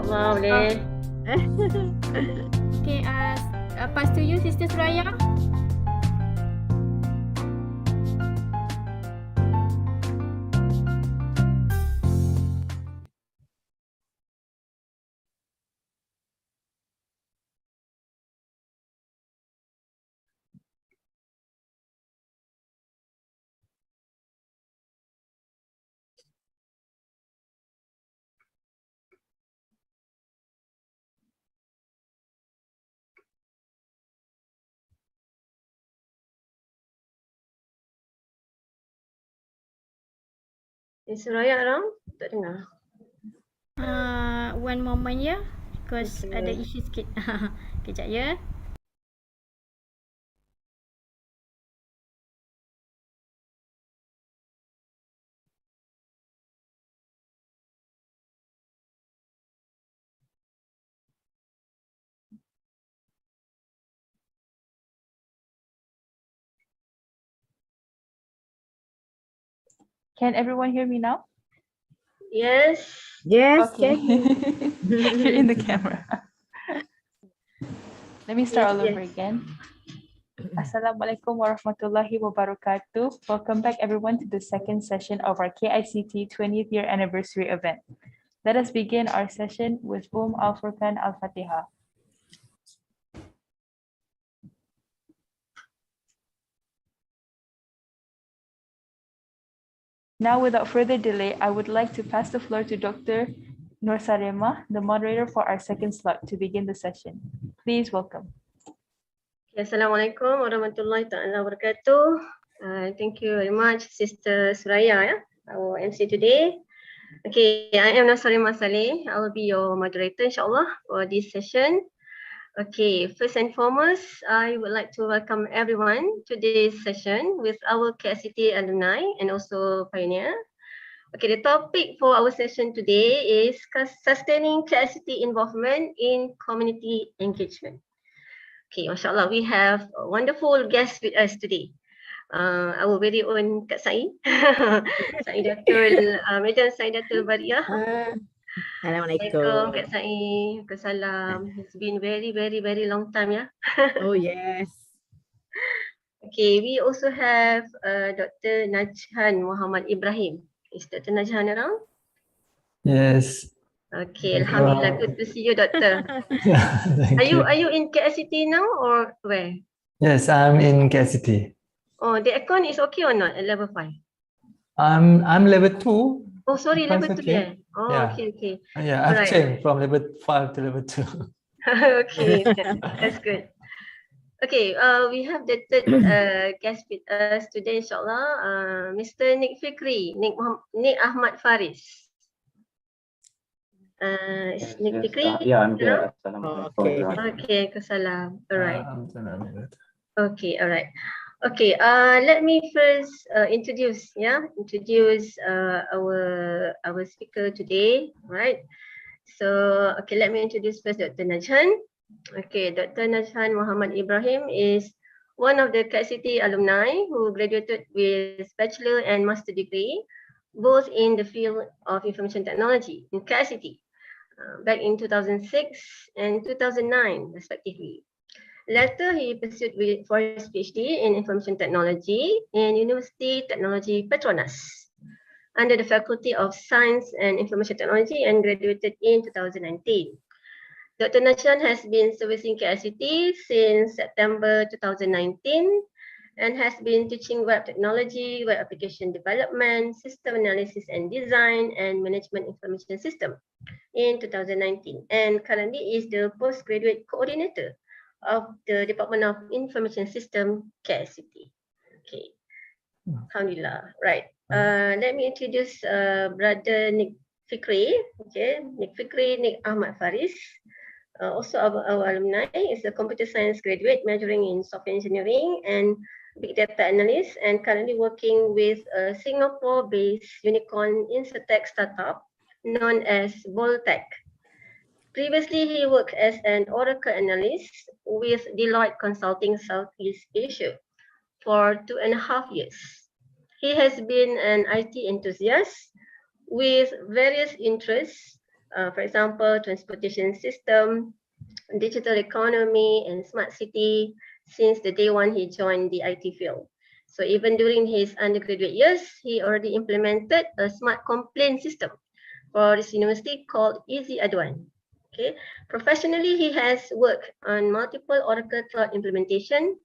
InsyaAllah boleh. Okay, pass to you, Sister Suraya. Suraya around? Tak dengar. One moment ya, because Okay. ada isu sikit. Kejap ya. Can everyone hear me now? Yes. Yes, Okay. can You're in the camera. Let me start Yes, all over yes. again. Assalamualaikum warahmatullahi wabarakatuh. Welcome back everyone to the second session of our KICT 20th year anniversary event. Let us begin our session with Al-Furqan Al-Fatiha. Now, without further delay, I would like to pass the floor to Dr. Nur Sarema, the moderator for our second slot, to begin the session. Please welcome. Okay, Assalamualaikum warahmatullahi taala wabarakatuh. Thank you very much, Sister Suraya, our MC today. Okay, I am Nasari Masale. I will be your moderator, insyaAllah, for this session. Okay, first and foremost, I would like to welcome everyone to this session with our KICT alumni and also pioneer. Okay, the topic for our session today is sustaining KICT involvement in community engagement. Okay, mashallah, we have a wonderful guest with us today. Our very own Kak Sai, Saidatul, Madam Saidatul Bariah. Assalamualaikum. Assalamualaikum Kak Sai. Waalaikumsalam. It's been very long time ya. Oh yes. Okay, we also have Dr. Najhan Muhammad Ibrahim. Is Dr. Najhan around? Yes. Okay, Alhamdulillah. Good to see you, Doctor. Thank Are you in KICT now or where? Yes, I'm in KICT. Oh, the aircon is okay or not at level 5? I'm level 2. Oh, sorry, That's level 2 okay. yeah. Oh, Yeah. okay. Yeah, I've Alright. changed from level 5 to level 2. Okay, that's good. Okay, we have the third guest with us today, insyaAllah, Mr. Nick Fikri, Nick Ahmad Faris. Is Nick Fikri? Yeah, I'm around? here. Assalamualaikum. Okay. Okay, Salam. Alright. Alhamdulillah. Okay, alright. Okay, let me first introduce our speaker today, right? So, okay, let me introduce first Dr. Najhan. Okay, Dr. Najhan Muhammad Ibrahim is one of the KICT alumni who graduated with bachelor and master degree, both in the field of information technology in KICT, back in 2006 and 2009, respectively. Later, he pursued for his PhD in information technology in University Technology Petronas under the Faculty of Science and Information Technology and graduated in 2019. Dr. Najhan has been servicing KICT since September 2019 and has been teaching web technology, web application development, system analysis and design, and management information system in 2019, and currently is the postgraduate coordinator of the Department of Information System, KICT. Okay, Alhamdulillah. Right. Let me introduce Brother Nick Fikri. Okay, Nick Fikri, Nick Ahmad Faris. Also our alumni is a computer science graduate majoring in software engineering and big data analyst, and currently working with a Singapore-based unicorn insurtech startup known as Boltech. Previously, he worked as an Oracle analyst with Deloitte Consulting Southeast Asia for 2.5 years. He has been an IT enthusiast with various interests For example, transportation system, digital economy, and smart city since the day one he joined the IT field. So even during his undergraduate years, he already implemented a smart complaint system for this university called Easy Aduan. Okay. Professionally, he has worked on multiple Oracle Cloud implementation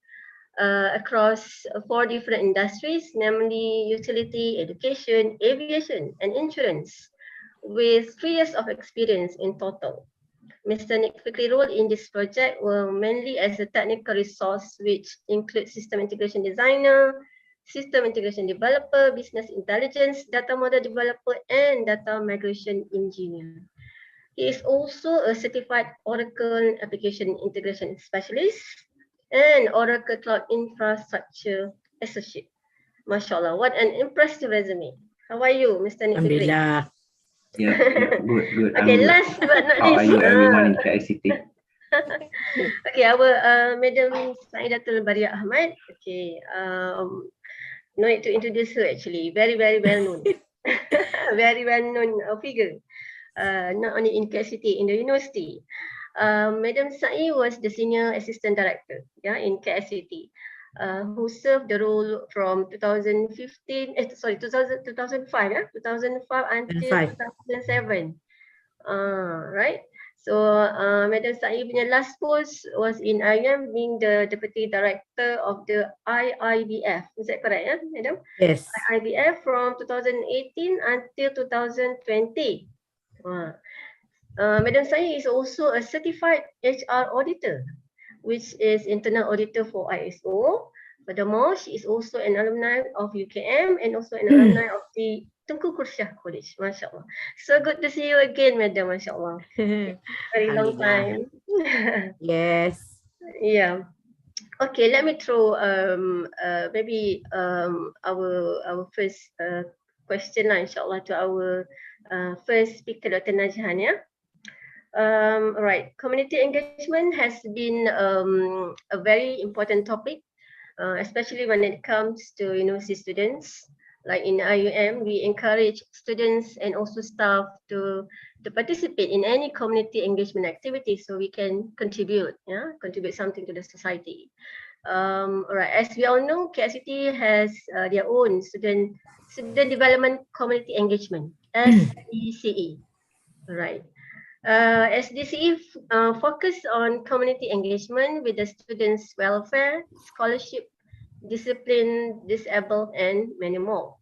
across 4 different industries, namely utility, education, aviation, and insurance, with 3 years of experience in total. Mr. Nick Fikri role in this project were mainly as a technical resource, which includes system integration designer, system integration developer, business intelligence, data model developer, and data migration engineer. He is also a certified Oracle application integration specialist and Oracle Cloud Infrastructure Associate. MashaAllah, what an impressive resume. How are you, Mr. Nick Fikri? Alhamdulillah. Yeah, good, good. I'm Okay, good. last but not How are least. you, everyone in KICT? Okay, our Madam Saidatul Baria Ahmad. Okay, no need to introduce her actually. Very, very well known. Very well known figure. Not only in KICT, in the university. Madam Sai was the senior assistant director, yeah, in KICT, who served the role from 2005, yeah, 2005 until 5. 2007. Right. So Madam Sai punya last post was in IM being the deputy director of the IIBF. Is that correct, yeah, Madam? Yes. IIBF from 2018 until 2020. Madam Sai is also a certified HR auditor, which is internal auditor for ISO. Furthermore, she is also an alumni of UKM and also an alumni of the Tunku Kursyah College. MashaAllah. So good to see you again, Madam. MashaAllah. Very long time. Yes. Yeah. Okay, let me throw maybe our first question lah, insyaAllah, to our first speaker, Dr. Najhan, yeah. Right, community engagement has been a very important topic, especially when it comes to university students. Like in IUM, we encourage students and also staff to participate in any community engagement activity so we can contribute something to the society. Alright, as we all know, KICT has their own student development community engagement, SDCE. Right. SDCE focus on community engagement with the students' welfare, scholarship, discipline, disabled, and many more.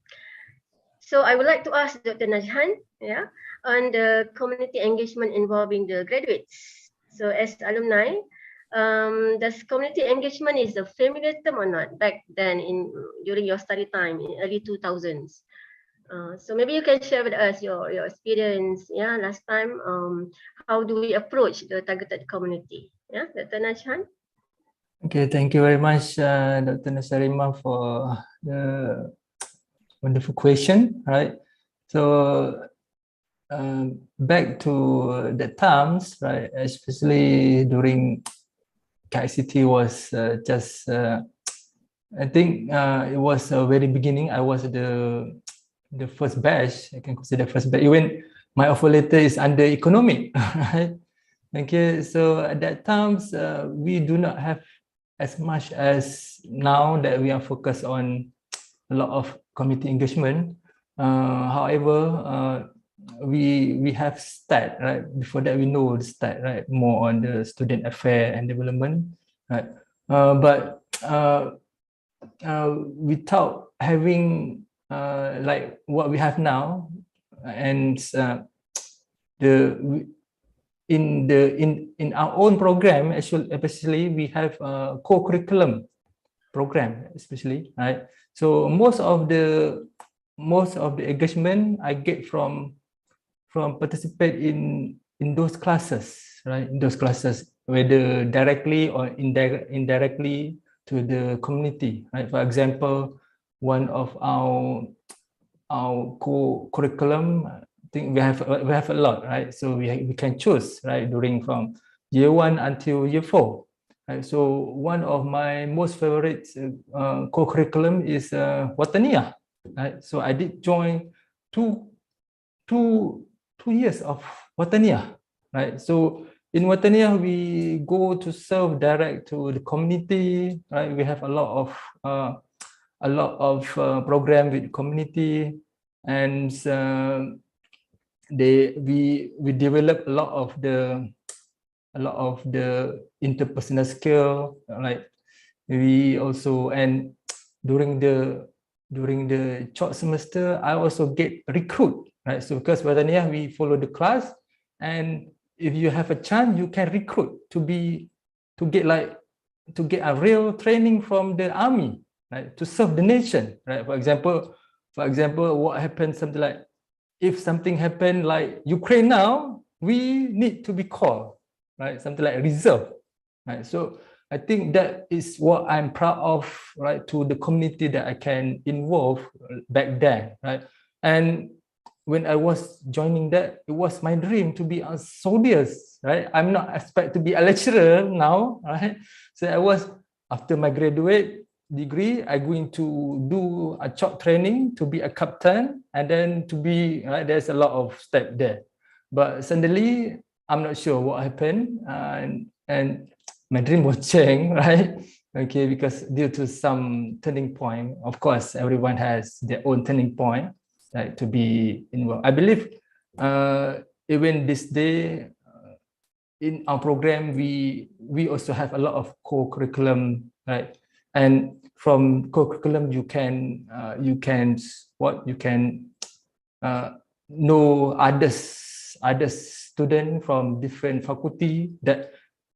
So I would like to ask Dr. Najhan, yeah, on the community engagement involving the graduates. So as alumni, does community engagement is a familiar term or not back then during your study time in early 2000s? So maybe you can share with us your experience, yeah, last time. How do we approach the targeted community? Yeah, Dr. Najhan. Okay, thank you very much, Dr. Nasarima, for the wonderful question. Right. So back to the times, right, especially during KICT was just, I think it was a very beginning. I was the first batch. I can consider first batch. Even my offer letter is under economic, right? Okay, so at that times we do not have as much as now that we are focused on a lot of community engagement. However, we have start, right? Before that, we know the start, right? More on the student affair and development, right? But without having like what we have now, and in our own program, especially we have a co-curriculum program, especially, right? So most of the engagement I get from participate in those classes, right? In those classes, whether directly or indirectly to the community, right? For example, one of our co-curriculum, I think we have a lot, right? So we can choose, right, during from year 1 until year 4. Right? So one of my most favorite co-curriculum is Wataniah, right? So I did join two years of Wataniah, right? So in Wataniah, we go to serve direct to the community, right? We have a lot of program with community, and we develop a lot of the interpersonal skill, like we also, and during the short semester, I also get recruit, right? So because Wataniah, we follow the class, and if you have a chance, you can recruit to get a real training from the army, right? To serve the nation, right? For example, what happens, something like, if something happened like Ukraine now, we need to be called, right? Something like reserve, right? So I think that is what I'm proud of, right? To the community that I can involve back then, right? And when I was joining that, it was my dream to be a soldier, right? I'm not expect to be a lecturer now, right? So I was, after my graduate degree, I'm going to do a short training to be a captain, and then to be, right, there's a lot of step there. But suddenly, I'm not sure what happened, and my dream was changed, right? Okay, because due to some turning point, of course, everyone has their own turning point, right, to be involved. I believe even this day, in our program, we also have a lot of co-curriculum, right? And from co-curriculum, you can know other students from different faculty, that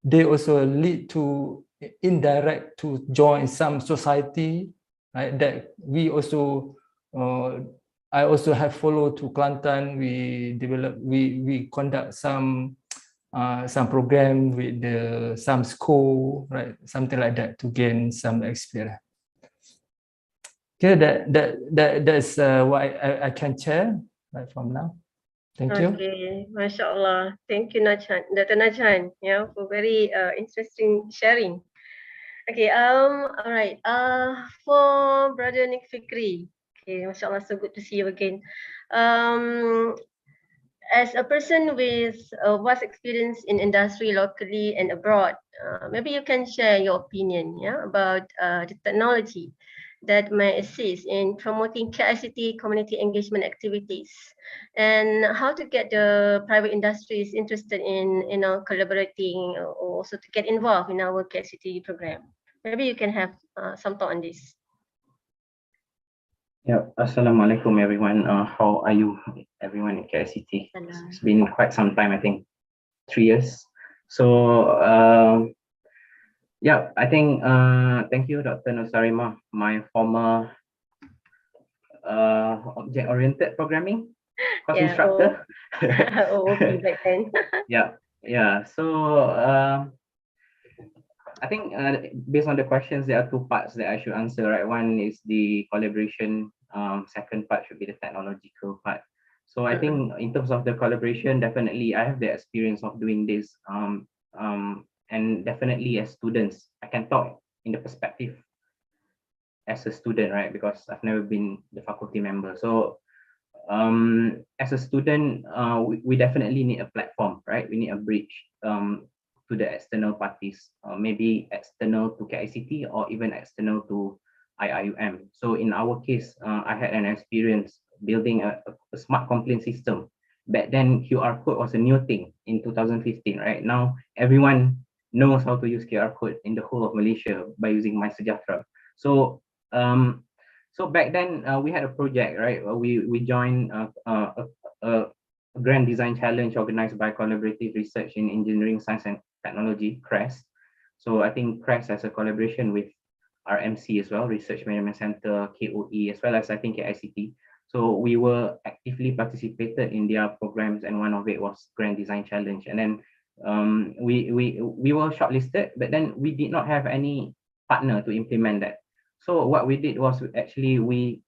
they also lead to indirect to join some society, right? That we also I also have followed to Kelantan. We conduct some program with some school, right? Something like that, to gain some experience. Okay, that's what I can share right from now. Thank you. Okay, mashallah. Thank you, Dr. Najhan, yeah, for very interesting sharing. Okay, all right. For Brother Nick Fikri, okay, mashallah, so good to see you again. As a person with a vast experience in industry locally and abroad, maybe you can share your opinion, yeah, about the technology that may assist in promoting KICT community engagement activities, and how to get the private industries interested in collaborating, or also to get involved in our KICT program. Maybe you can have some thought on this. Yeah, Assalamualaikum everyone. How are you, everyone in KICT? It's been quite some time, I think, 3 years. So yeah, I think thank you, Dr. Nusarima, my former object-oriented programming course instructor. Okay, back then. Yeah. So I think based on the questions, there are two parts that I should answer, right? One is the collaboration. Second part should be the technological part. So I think in terms of the collaboration, definitely I have the experience of doing this. And definitely as students, I can talk in the perspective as a student, right? Because I've never been the faculty member. So as a student, we definitely need a platform, right? We need a bridge to the external parties, maybe external to KICT or even external to IIUM. So in our case, I had an experience building a smart complaint system. Back then, QR code was a new thing in 2015, right? Now, everyone knows how to use QR code in the whole of Malaysia by using MySejahtera. So back then we had a project, right? We joined a grand design challenge organized by Collaborative Research in Engineering, Science and Technology, CREST. So I think CREST has a collaboration with RMC as well, Research Management Center, KOE, as well as I think KICT. So we were actively participated in their programs, and one of it was Grand Design Challenge. And then we were shortlisted, but then we did not have any partner to implement that. So what we did was actually we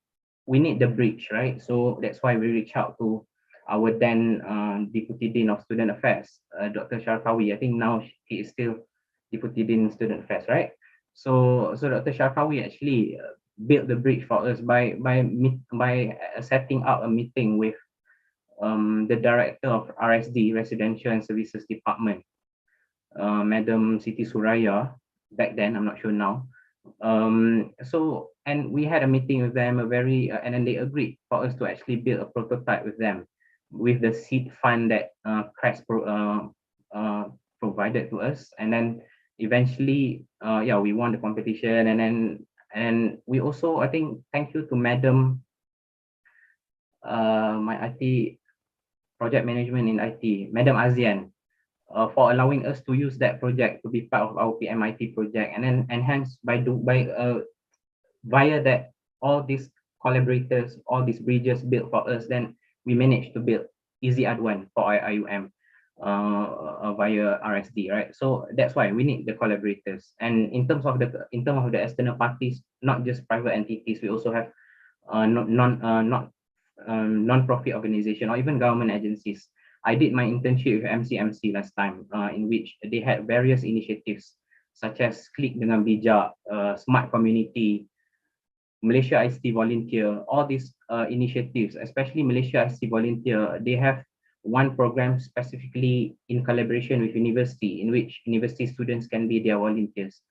need the bridge, right? So that's why we reached out to our then Deputy Dean of Student Affairs, Dr. Sharfawi. I think now he is still Deputy Dean of Student Affairs, right? So Dr. Sharfawi actually built the bridge for us by setting up a meeting with the director of RSD, Residential and Services Department, Madam Siti Suraya, back then, I'm not sure now. So, and we had a meeting with them, and then they agreed for us to actually build a prototype with them, with the seed fund that CREST provided to us. And then eventually, yeah, we won the competition. And we also, I think, thank you to Madam, my IT project management in IT, Madam Azian, for allowing us to use that project to be part of our PMIT project. And then enhance via that, all these collaborators, all these bridges built for us, then we managed to build Easy Adwan for IUM via RSD, right? So that's why we need the collaborators. And in terms of the external parties, not just private entities, we also have non-profit organization or even government agencies. I did my internship with MCMC last time, in which they had various initiatives such as Klik dengan Bijak, Smart Community, Malaysia ICT Volunteer. All these initiatives, especially Malaysia ICT Volunteer, they have one program specifically in collaboration with university, in which university students can be their volunteers.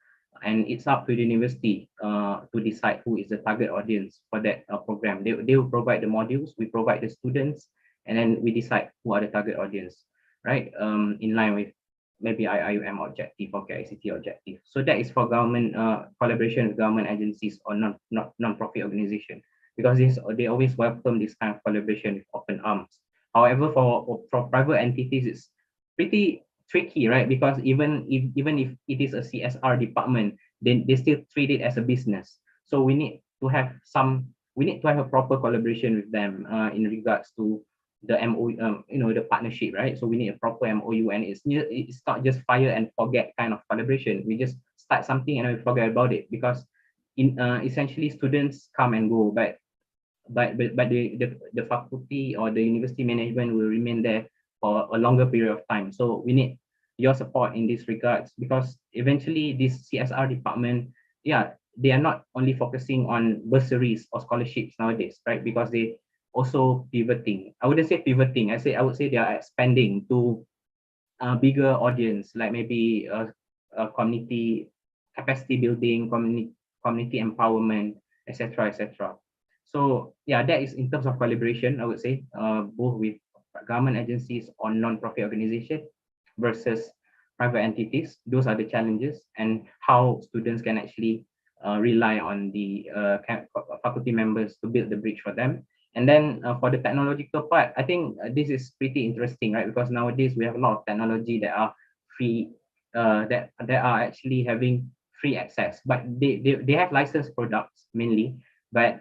And it's up to the university to decide who is the target audience for that program. They will provide the modules, we provide the students, and then we decide who are the target audience, right? In line with maybe IUM objective or KICT objective. So that is for government collaboration with government agencies or non-profit organization, because they always welcome this kind of collaboration with open arms. However, for private entities, it's pretty tricky, right? Because even if it is a CSR department, then they still treat it as a business. So we need to have a proper collaboration with them in regards to the MOU, the partnership, right? So we need a proper MOU, and it's not just fire and forget kind of collaboration. We just start something and we forget about it, because essentially students come and go, but the faculty or the university management will remain there for a longer period of time. So we need your support in this regards, because eventually this CSR department, yeah, they are not only focusing on bursaries or scholarships nowadays, right? Because they also pivoting. I wouldn't say pivoting. I would say they are expanding to a bigger audience, like maybe a community capacity building, community empowerment, etc., etc. So yeah, that is in terms of collaboration, I would say, both with government agencies or non-profit organization versus private entities. Those are the challenges, and how students can actually rely on the faculty members to build the bridge for them. And then for the technological part, I think this is pretty interesting, right? Because nowadays we have a lot of technology that are free, that are actually having free access, but they have licensed products mainly, but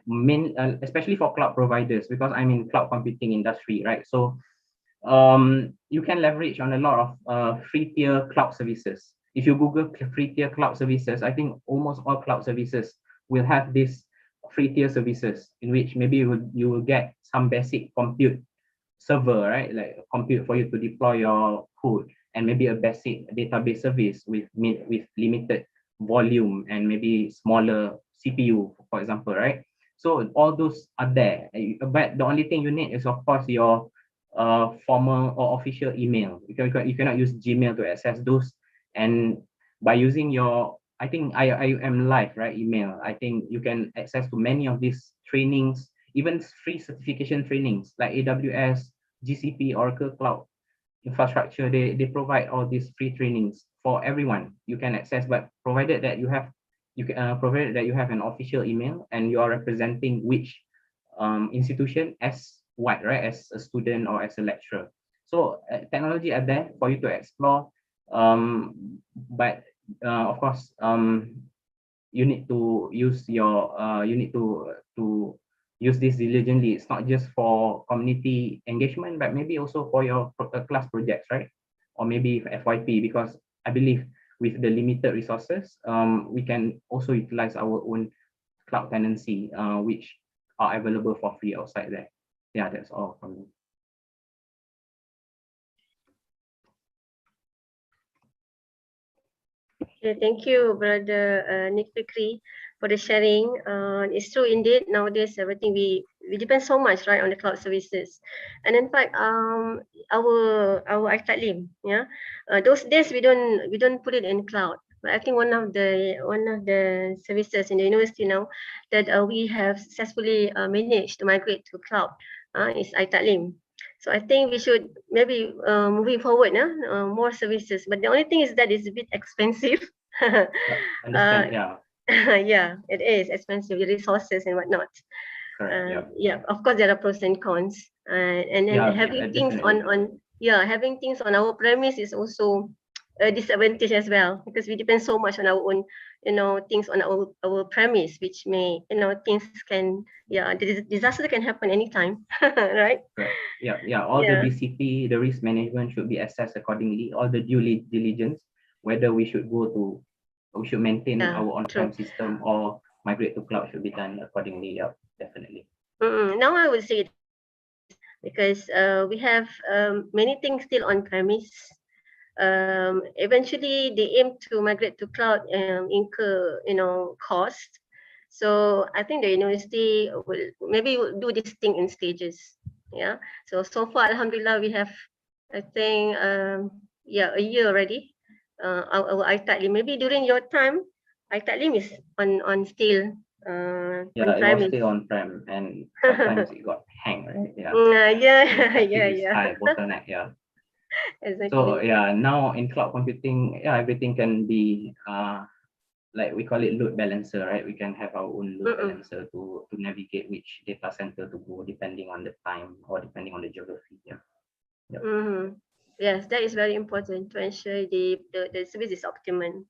especially for cloud providers, because I'm in cloud computing industry, right? So you can leverage on a lot of free tier cloud services. If you Google free tier cloud services, I think almost all cloud services will have this free tier services, in which maybe you will get some basic compute server, right? Like compute for you to deploy your code, and maybe a basic database service with limited volume and maybe smaller CPU, for example, right? So all those are there, but the only thing you need is, of course, your formal or official email. You cannot use Gmail to access those, and by using your, I think IUM Live, right, email, I think you can access to many of these trainings, even free certification trainings like AWS, GCP, Oracle Cloud Infrastructure. They provide all these free trainings for everyone. You can access, but provided that you have an official email and you are representing which institution as what, right, as a student or as a lecturer. So technology are there for you to explore, but of course, you need to use use this diligently. It's not just for community engagement, but maybe also for your class projects, right? Or maybe FYP, because I believe with the limited resources, we can also utilize our own cloud tenancy, which are available for free outside there. Yeah, that's all from me. Okay, thank you, Brother Nick Fikri, for the sharing. It's true indeed. Nowadays, everything we we depend so much, right, on the cloud services. And in fact, our iTalim, yeah, those days we don't put it in cloud. But I think one of the services in the university now that we have successfully managed to migrate to cloud is iTalim. So I think we should maybe moving forward, more services. But the only thing is that it's a bit expensive. Understand? Yeah. Yeah, it is expensive, the resources and whatnot. Correct. Yeah. Yeah, of course there are pros and cons. And then Yeah, having things definitely. having things on our premise is also a disadvantage as well, because we depend so much on our own, things on our premise, which may, things can, the disaster can happen anytime, right? Correct. Yeah, yeah. All the Yeah. BCP, the risk management should be assessed accordingly. All the due diligence, whether we should maintain Yeah, our on-prem true. system or migrate to cloud should be done accordingly. Yeah, definitely. Now I would say, because we have many things still on premise. Eventually they aim to migrate to cloud, incur cost. So I think the university will do this thing in stages. Yeah. So far, alhamdulillah, we have, I think, a year already. Our iTalim, maybe during your time, iTalim is on still on Yeah, it was premise. still on-prem and sometimes it got hang, right? Yeah. Yeah, The yeah, traffic is yeah. high, bottleneck, yeah. Exactly. So yeah, now in cloud computing, yeah, everything can be like we call it load balancer, right? We can have our own load balancer to navigate which data center to go depending on the time or depending on the geography. Yeah. Yep. Yes, that is very important to ensure the service is optimum.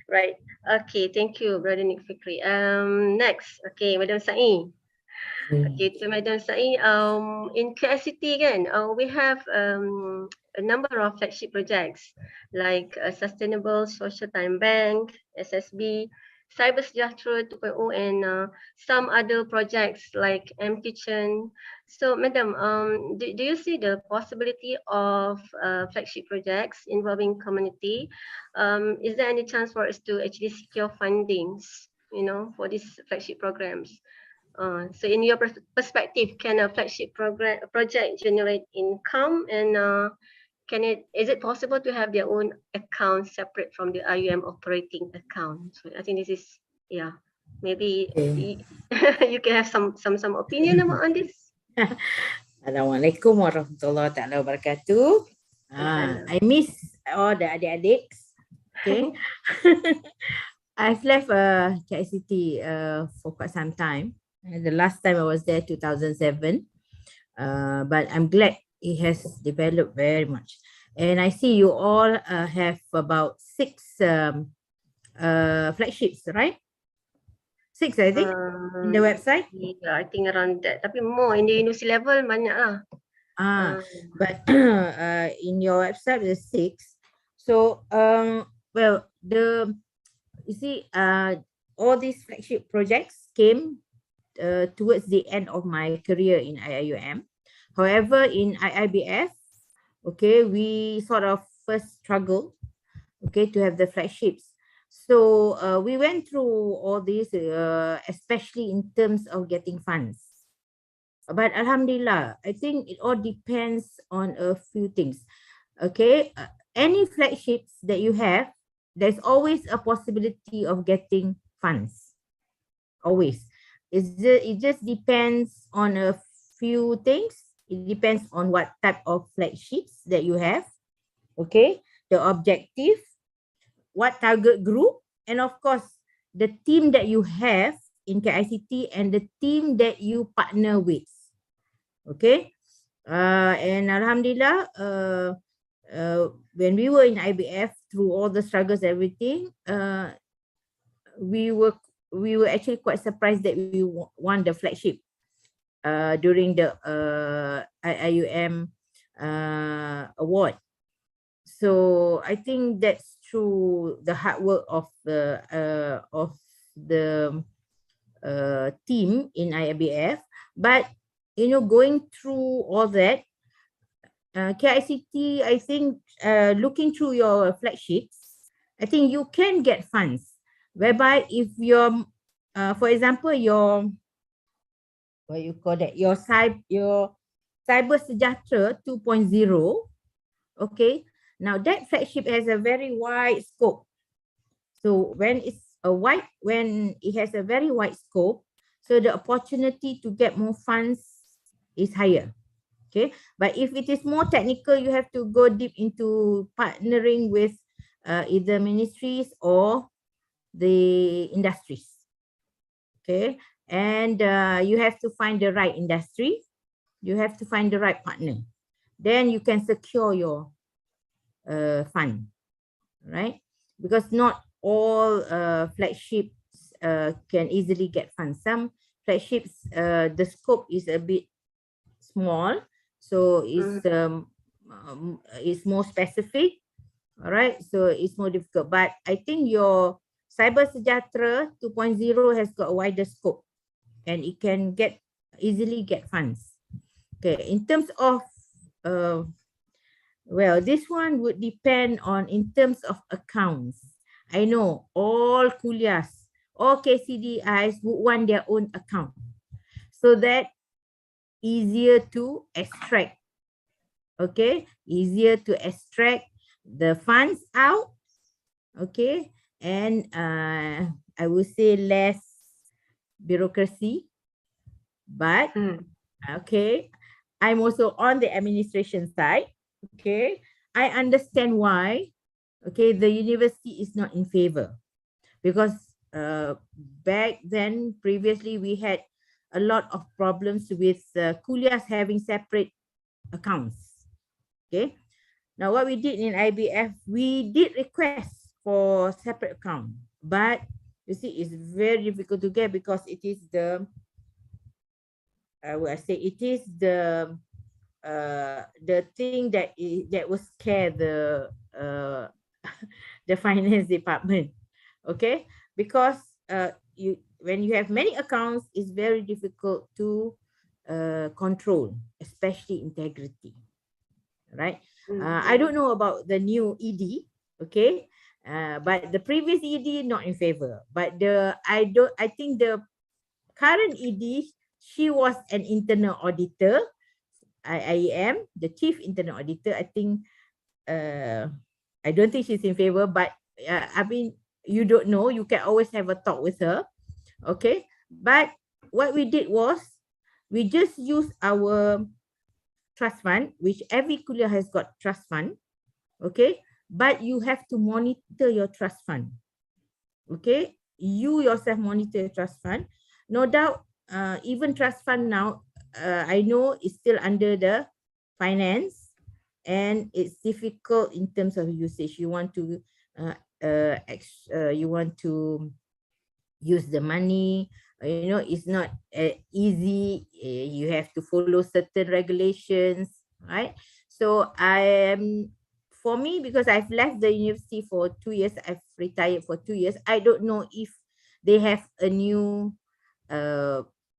Right. Okay, thank you, Brother Nick Fikri. Next, okay, Madam Sai. Okay, to Madam Sai, in KICT kan, we have a number of flagship projects like Sustainable Social Time Bank, SSB, Cyber Sejahtera 2.0, and some other projects like M Kitchen. So, Madam, do you see the possibility of flagship projects involving community? Is there any chance for us to actually secure fundings, for these flagship programs? So in your perspective, can a flagship project generate income, and is it possible to have their own account separate from the IUM operating account? So I think this is, maybe you can have some opinion on this. Assalamualaikum warahmatullahi taala wabarakatuh. I miss all the adik-adik. Okay. I've left KICT for quite some time. The last time I was there 2007. But I'm glad it has developed very much. And I see you all have about 6 flagships, right? 6, I think, in the website. Yeah, I think around that. Tapi more in the university level banyak lah. But in your website there's 6. So well, you see, all these flagship projects came towards the end of my career in IIUM. However, in IIBF, okay, we sort of first struggled, okay, to have the flagships. So we went through all this, especially in terms of getting funds. But Alhamdulillah, I think it all depends on a few things. Okay, any flagships that you have, there's always a possibility of getting funds. Always. It just depends on a few things. It depends on what type of flagships that you have. Okay, the objective, what target group, and of course, the team that you have in KICT and the team that you partner with. Okay, and Alhamdulillah, when we were in IBF, through all the struggles, everything, we were actually quite surprised that we won the flagship during the IIUM award. So I think that's through the hard work of the team in IBF. But going through all that, KICT, I think, looking through your flagships, I think you can get funds, whereby if your, for example, your what you call that, your cyber sejahtera 2.0. Okay, now that flagship has a very wide scope. So when it has a very wide scope, so the opportunity to get more funds is higher. Okay, but if it is more technical, you have to go deep into partnering with either ministries or the industries. Okay, and you have to find the right industry, you have to find the right partner, then you can secure your fund, right? Because not all flagships can easily get funds. Some flagships, the scope is a bit small, so it's more specific. All right, so it's more difficult. But I think your Cyber Sejahtera 2.0 has got a wider scope and it can easily get funds. Okay, in terms of well, this one would depend on in terms of accounts. I know all kuliahs, all KCDIs would want their own account, so that easier to extract. Okay, easier to extract the funds out. Okay, and I would say less bureaucracy. But okay, I'm also on the administration side. Okay, I understand why. Okay, the university is not in favor, because back then, previously, we had a lot of problems with kuliahs having separate accounts. Okay, now what we did in IBF, we did request for separate account, but you see, it's very difficult to get because it is the the thing that will scare the the finance department. Okay, because when you have many accounts, it's very difficult to control, especially integrity, right? I don't know about the new ED, okay, but the previous ED not in favor. But I think the current ED, she was an internal auditor. I am the chief internal auditor. I think I don't think she's in favor, but I mean, you don't know. You can always have a talk with her. Okay, but what we did was we just use our trust fund, which every kuliah has got trust fund. Okay, but you have to monitor your trust fund. Okay, you yourself monitor your trust fund. No doubt, even trust fund now, I know it's still under the finance, and it's difficult in terms of usage. You want to use the money. You know, it's not easy. You have to follow certain regulations, right? So for me, because I've left the university for 2 years, I've retired for 2 years. I don't know if they have a new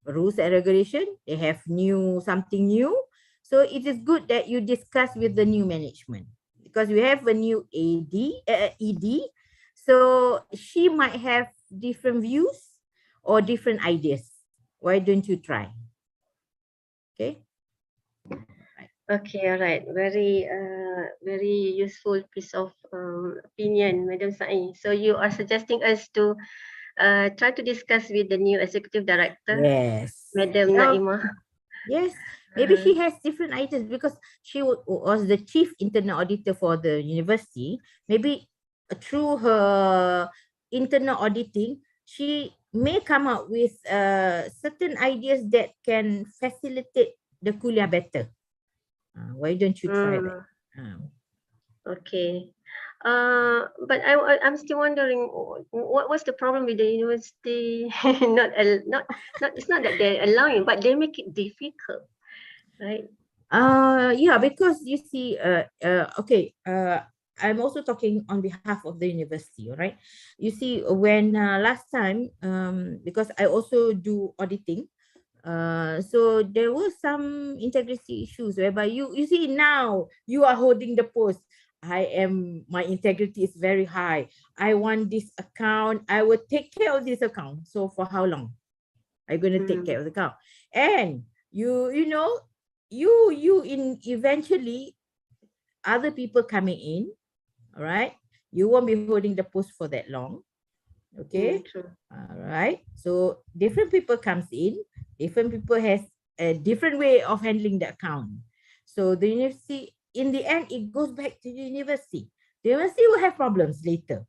rules and regulation. They have something new. So it is good that you discuss with the new management, because we have a new ED. So she might have different views or different ideas. Why don't you try? Okay. Okay, all right. Very useful piece of opinion, Madam Sai. So you are suggesting us to try to discuss with the new executive director, Yes, Madam Naimah. Yes, maybe she has different ideas because she was the chief internal auditor for the university. Maybe through her internal auditing, she may come up with certain ideas that can facilitate the kuliah better. Why don't you try that? Okay. But I'm still wondering what was the problem with the university? It's not that they're allowing, but they make it difficult, right? Yeah, because you see, okay, I'm also talking on behalf of the university, right? You see, when last time, because I also do auditing, so there were some integrity issues whereby you see now you are holding the post. My integrity is very high. I want this account. I will take care of this account. So for how long? Are you going to take care of the account? And you know, you in eventually other people coming in, all right? You won't be holding the post for that long. Okay. True. All right. So different people comes in, different people has a different way of handling the account. So the university, in the end, it goes back to the university. The university will have problems later.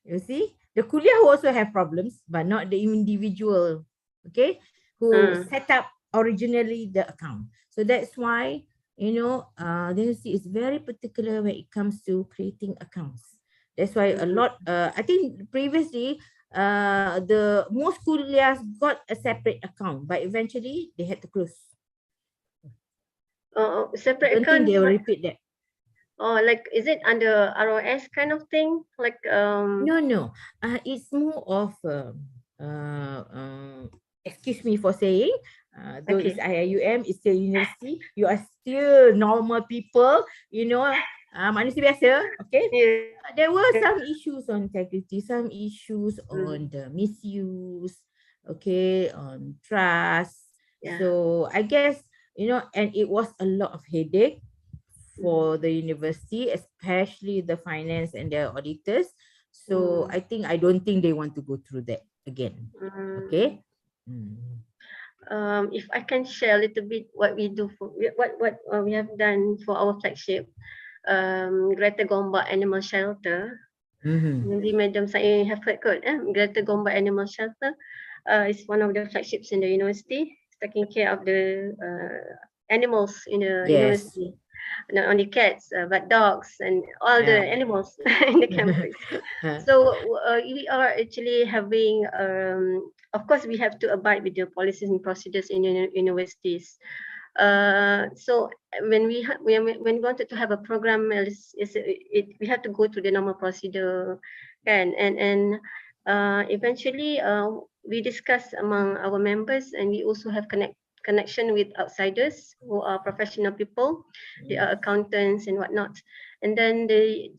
You see, the kuliah will also have problems, but not the individual, okay, who set up originally the account. So that's why, you know, the university is very particular when it comes to creating accounts. That's why a lot, I think previously, the most kuliahs got a separate account, but eventually they had to close. I Separate don't think account. they will repeat that. Oh, like, is it under ROS kind of thing? Like, No. It's more of excuse me for saying, though it's okay. IIUM, it's still university. You are still normal people, you know, manusia biasa, okay? Yeah. There were some issues on integrity, some issues on the misuse, okay, on trust. Yeah. So I guess, you know, and it was a lot of headache for the university, especially the finance and the auditors. So I don't think they want to go through that again. Okay. If I can share a little bit what we do for what we have done for our flagship, Greta Gomba Animal Shelter. Maybe Madam saya have heard kot, Greta Gomba Animal Shelter is one of the flagships in the university, taking care of the animals in the university. Not only cats, but dogs and all the animals in the campus. So we are actually having, of course, we have to abide with the policies and procedures in universities. So when we wanted to have a program, we have to go through the normal procedure, and eventually we discuss among our members, and we also have connection with outsiders who are professional people. They are accountants and whatnot, and then they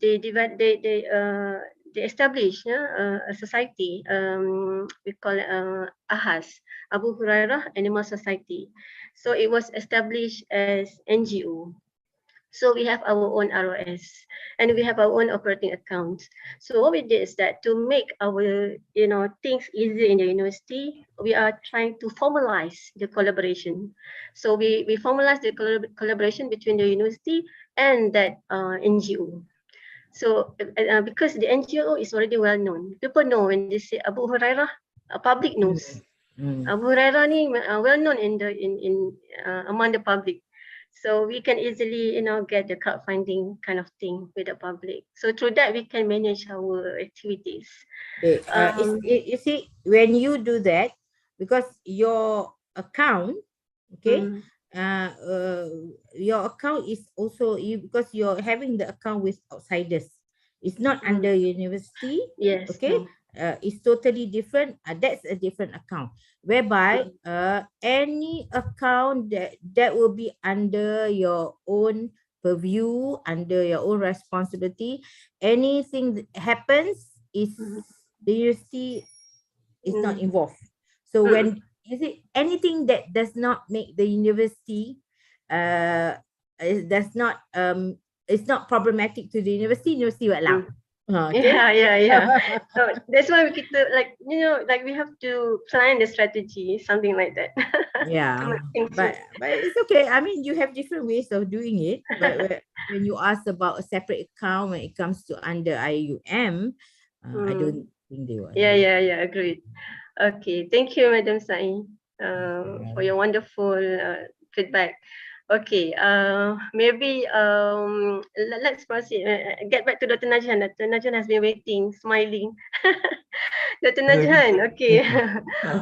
establish a society. We call it AHAS, Abu Hurairah Animal Society. So it was established as NGO. So we have our own ROS and we have our own operating accounts. So what we did is that to make our things easier in the university, we are trying to formalize the collaboration. So we formalize the collaboration between the university and that NGO. So because the NGO is already well known, people know when they say Abu Hurairah, public knows. Abu Hurairah ni well known in among the public. So we can easily, get the crowdfunding kind of thing with the public. So through that, we can manage our activities. You see, when you do that, because your account, okay, your account is also because you're having the account with outsiders. It's not under university. Yes. Okay. No. It's totally different. That's a different account. Whereby any account that will be under your own purview, under your own responsibility, anything that happens is the university is not involved. So when you see anything that does not make the university does not it's not problematic to the university will allow. Okay? Yeah. So that's why we get to, like we have to plan the strategy, something like that. Yeah, but it's okay. I mean, you have different ways of doing it. But when you ask about a separate account when it comes to under IUM, I don't think they will. Yeah. Agreed. Okay, thank you, Madam Sai, for your wonderful feedback. Okay, maybe let's proceed. Get back to Dr. Najhan. Dr. Najhan has been waiting, smiling. Dr. Najhan, okay.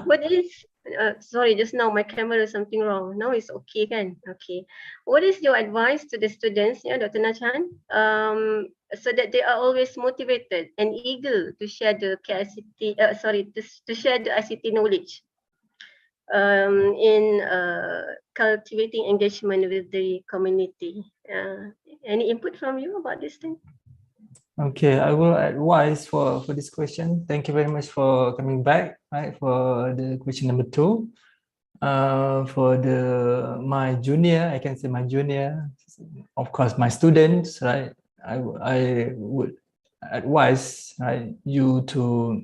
What is, sorry, just now my camera is something wrong. Now it's okay, kan? Okay. What is your advice to the students, Dr. Najhan, so that they are always motivated and eager to share the KICT, to share the ICT knowledge in cultivating engagement with the community? Any input from you about this thing? Okay, I will advise for this question. Thank you very much for coming back, right, for the question number 2. For my junior, I can say my junior, of course, my students, right, I would advise, right, you to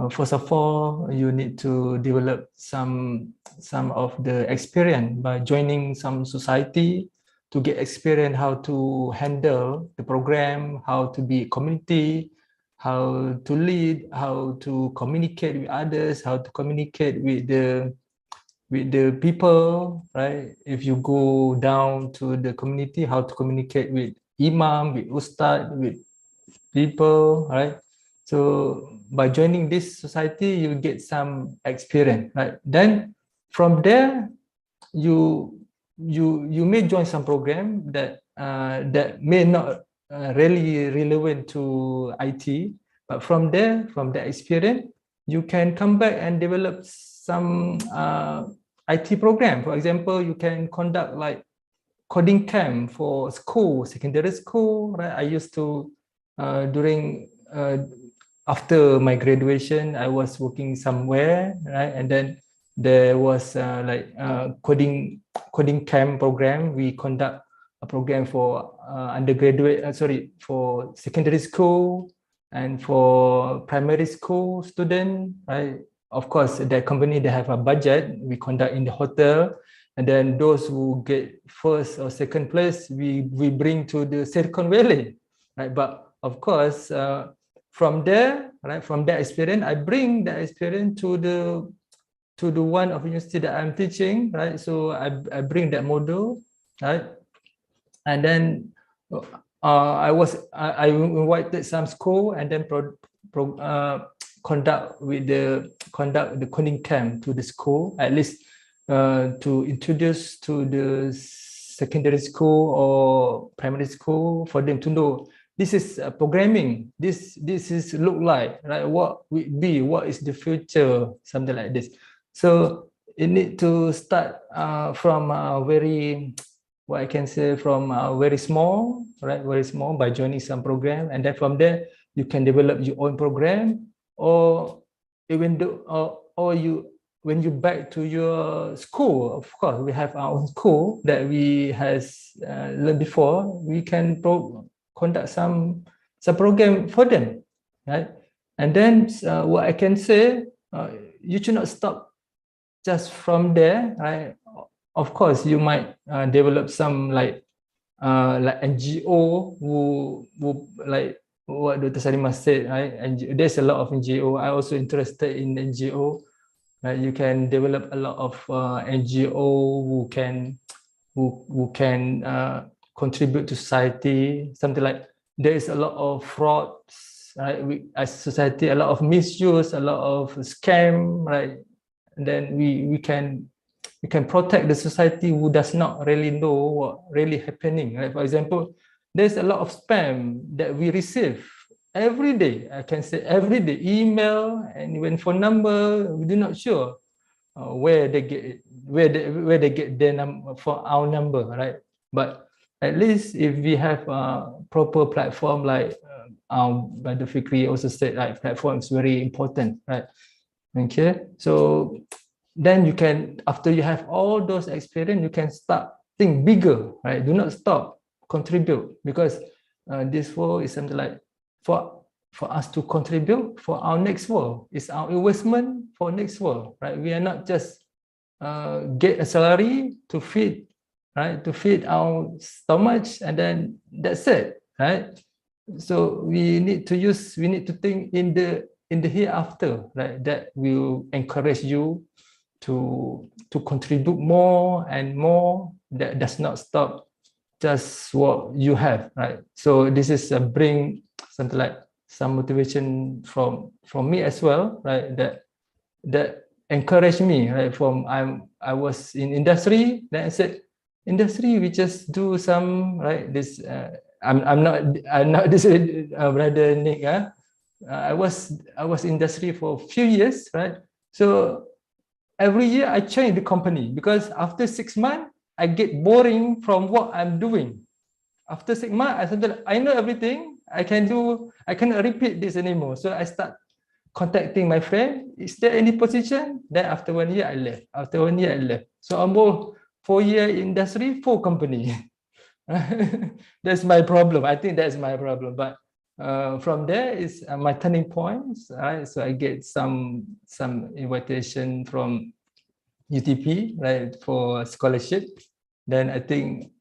first of all, you need to develop some of the experience by joining some society to get experience how to handle the program, how to be a community, how to lead, how to communicate with others, how to communicate with the people, right? If you go down to the community, how to communicate with imam, with ustad, with people, right? So by joining this society, you get some experience, right? Then from there, you may join some program that may not really relevant to IT, but from that experience, you can come back and develop some IT program. For example, you can conduct like coding camp for school, secondary school, right? I used to during after my graduation, I was working somewhere, right? And then there was coding camp program. We conduct a program for for secondary school and for primary school student, right? Of course, that company, they have a budget. We conduct in the hotel, and then those who get first or second place, we bring to the Silicon Valley, right? But of course, from there, right, from that experience, I bring that experience to the one of university that I'm teaching, right? So I bring that model, right? And then I invited some school and then conduct the coding camp to the school, at least to introduce to the secondary school or primary school for them to know this is programming. This is look like, right? What will be? What is the future? Something like this. So you need to start from very, what I can say, from very small, right? Very small, by joining some program, and then from there you can develop your own program, or even though or you, when you back to your school, of course, we have our own school that we has learned before. We can conduct some program for them, right? And then what I can say, you should not stop just from there, right? Of course, you might develop some like NGO who like what Dr. Salimah said, right? And there's a lot of NGO. I also interested in NGO. Right? You can develop a lot of NGO who can contribute to society. Something like, there is a lot of frauds, right? As society, a lot of misuse, a lot of scam, right? And then we can protect the society who does not really know what really happening, right? For example, there's a lot of spam that we receive every day. I can say every day, email and even phone number. We do not sure where they get their number for our number, right? But at least if we have a proper platform, like Brother Fikri also said, like, platform is very important, right? Okay, so then you can, after you have all those experience, you can start think bigger, right? Do not stop, contribute, because this world is something like, for us to contribute for our next world. It's our investment for next world, right? We are not just get a salary to feed, right? To feed our stomach, and then that's it, right? So we need to think in the hereafter, right? That will encourage you to contribute more and more. That does not stop just what you have, right? So this is bring something like some motivation from me as well, right? That encouraged me, right? I was in industry, then I said, industry, we just do some, right? This I'm not this brother Nick. I was industry for a few years, right? So every year I change the company, because after 6 months I get boring from what I'm doing. After 6 months, I know everything. I cannot repeat this anymore. So I start contacting my friend. Is there any position? Then after 1 year, I left. After 1 year, I left. So almost 4 year industry, 4 company. That's my problem. I think that's my problem. But from there is my turning points. Right? So I get some invitation from UTP, right, for scholarship. Then I think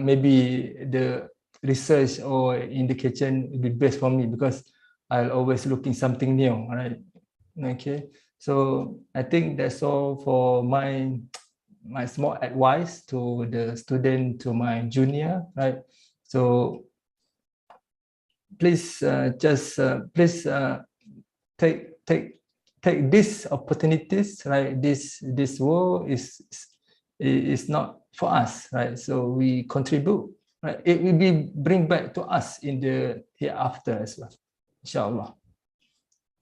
maybe the research or in the kitchen will be best for me because I'll always looking something new, right? Okay, so I think that's all for my small advice to the student, to my junior, right? So please please take these opportunities, right? This world is not for us, right? So we contribute, right? It will be bring back to us in the hereafter as well, inshallah.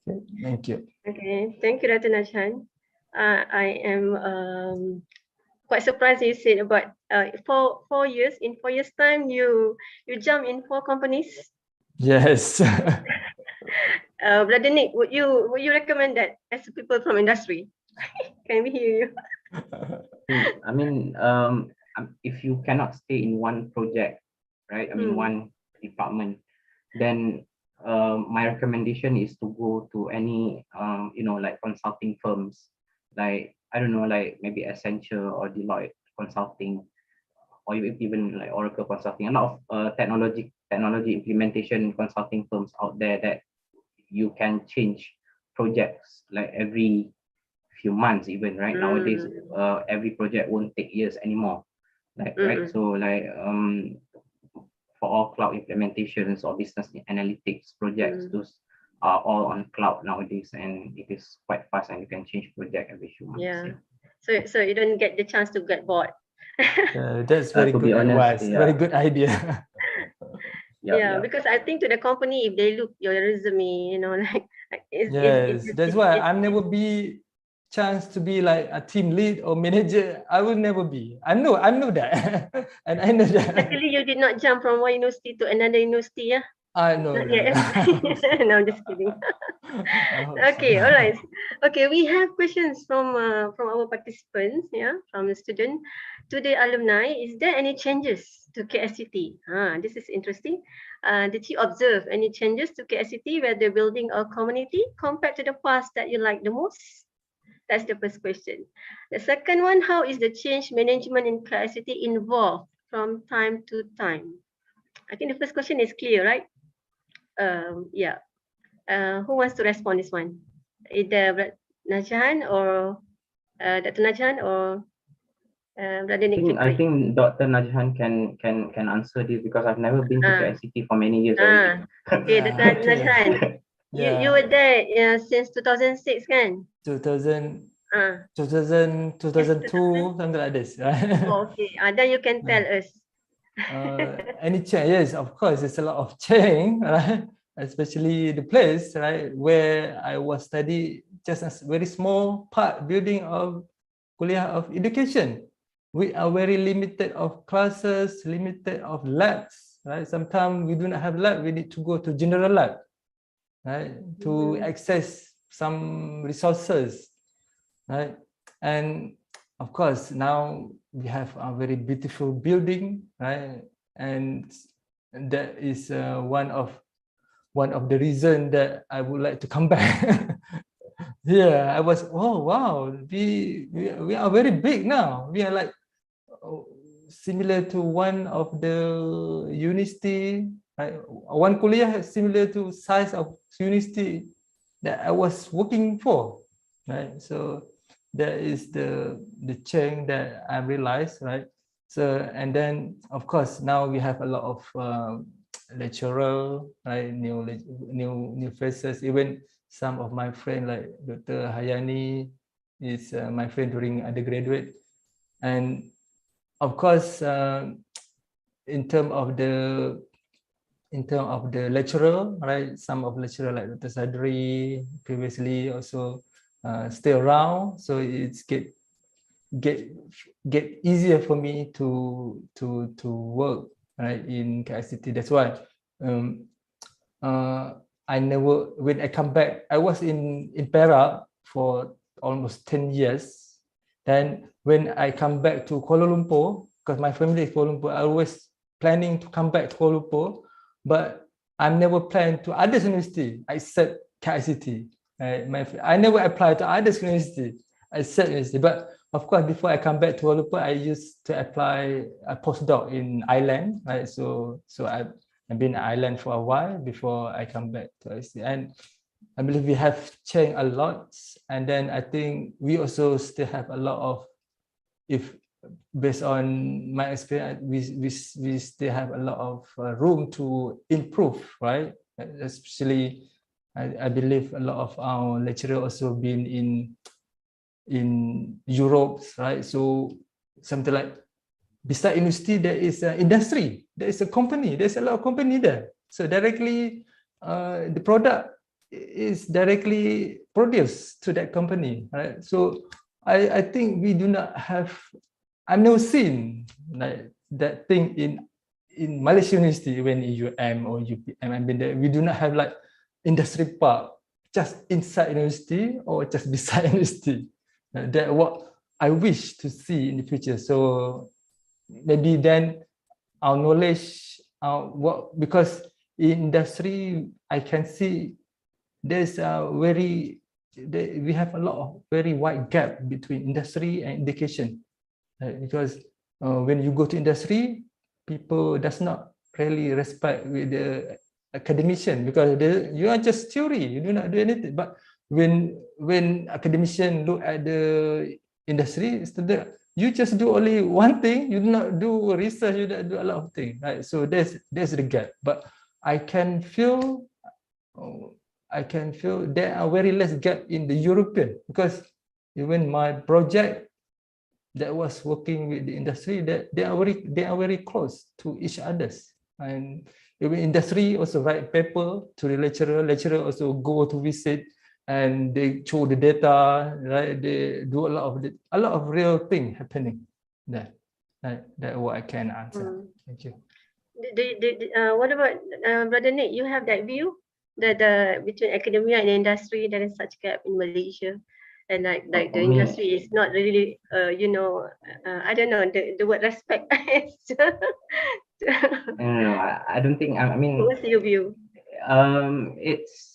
Okay, thank you. Okay, thank you, Dr. Najhan. I am quite surprised you said about 4 years. In 4 years' time, you jump in 4 companies. Yes. Brother Nick, would you recommend that as people from industry? Can we hear you? I mean, if you cannot stay in one project, right? I mean, one department, then my recommendation is to go to any, like consulting firms, like, I don't know, like maybe Accenture or Deloitte Consulting, or even like Oracle Consulting. A lot of technology implementation consulting firms out there that you can change projects like every few months even, right? Nowadays, every project won't take years anymore, like, right? So like for all cloud implementations or business analytics projects, those are all on cloud nowadays, and it is quite fast, and you can change project every few months. Yeah. So you don't get the chance to get bored. That's very To good be honest, advice. Very good idea. Yeah, because I think to the company, if they look your resume, like Yes, that's why I'll never be chance to be like a team lead or manager. I will never be. I know that. And I know that. Luckily, you did not jump from one university to another university, yeah? I know. Not yet. No, I'm just kidding. Okay, all right. Okay, we have questions from our participants, yeah, from the student. To the alumni, is there any changes to KICT? This is interesting. Did you observe any changes to KICT, whether building or community, compared to the past that you like the most? That's the first question. The second one, how is the change management in KICT involved from time to time? I think the first question is clear, right? Yeah. Who wants to respond this one? Either Najhan or Dr. Najhan or Brother Nick. I think Dr. Najhan can answer this because I've never been to KICT for many years already. Okay, Dr. Najhan. You were there since 2006, kan? 2002, something like this. Okay, then you can tell us. Any change? Yes, of course, it's a lot of change, right? Especially the place, right, where I was study, just a very small part building of Kuliah of Education. We are very limited of classes, limited of labs, right? Sometimes we do not have lab, we need to go to general lab, right, to access some resources, right? And of course, now we have a very beautiful building, right? And that is one of the reasons that I would like to come back. Yeah, I was, oh wow, we are very big now. We are like similar to one of the university, right? One kuliah similar to size of university that I was working for, right? So that is the change that I realized, right? So, and then of course now we have a lot of lecturer, right? New faces. Even some of my friends like Dr. Hayani is my friend during undergraduate, and of course in terms of the lecturer, right? Some of lecturer like Dr. Sadri previously also stay around, so it's get easier for me to work, right, in KICT. That's why I never, when I come back, I was in Perak for almost 10 years. Then when I come back to Kuala Lumpur, because my family is Kuala Lumpur, I always planning to come back to Kuala Lumpur, but I never planned to other university except KICT. I never applied to other university except university. But of course, before I come back to Kuala Lumpur, I used to apply a postdoc in Ireland. Right? So I've been in Ireland for a while before I come back to IC. And I believe we have changed a lot. And then I think we also still have a lot of, if based on my experience, we still have a lot of room to improve, right? Especially, I believe a lot of our lecturers also been in Europe, right? So something like, beside university, there is an industry, there is a company, there's a lot of company there. So directly, the product is directly produced to that company, right? So I think we do not have, I've never seen like that thing in Malaysia University when in UM or UPM. I mean, we do not have like industry park just inside university or just beside university. That what I wish to see in the future. So maybe then our knowledge, what, because in industry I can see there's a we have a lot of very wide gap between industry and education, right? Because when you go to industry, people does not really respect with the academician, because you are just theory, you do not do anything. But when academician look at the industry, you just do only one thing, you do not do research, you don't do a lot of things, right? So there's the gap. But I can feel there are very less gap in the European, because even my project that was working with the industry, that they are very close to each others. And even industry also write paper to the lecturer also go to visit, and they show the data, right? They do a lot of real thing happening there. That what I can answer. Thank you. What about Brother Nick? You have that view that between academia and industry, there is such gap in Malaysia, and like the industry is not really, I don't know the word respect. No, I don't think. I mean, what's your view? It's.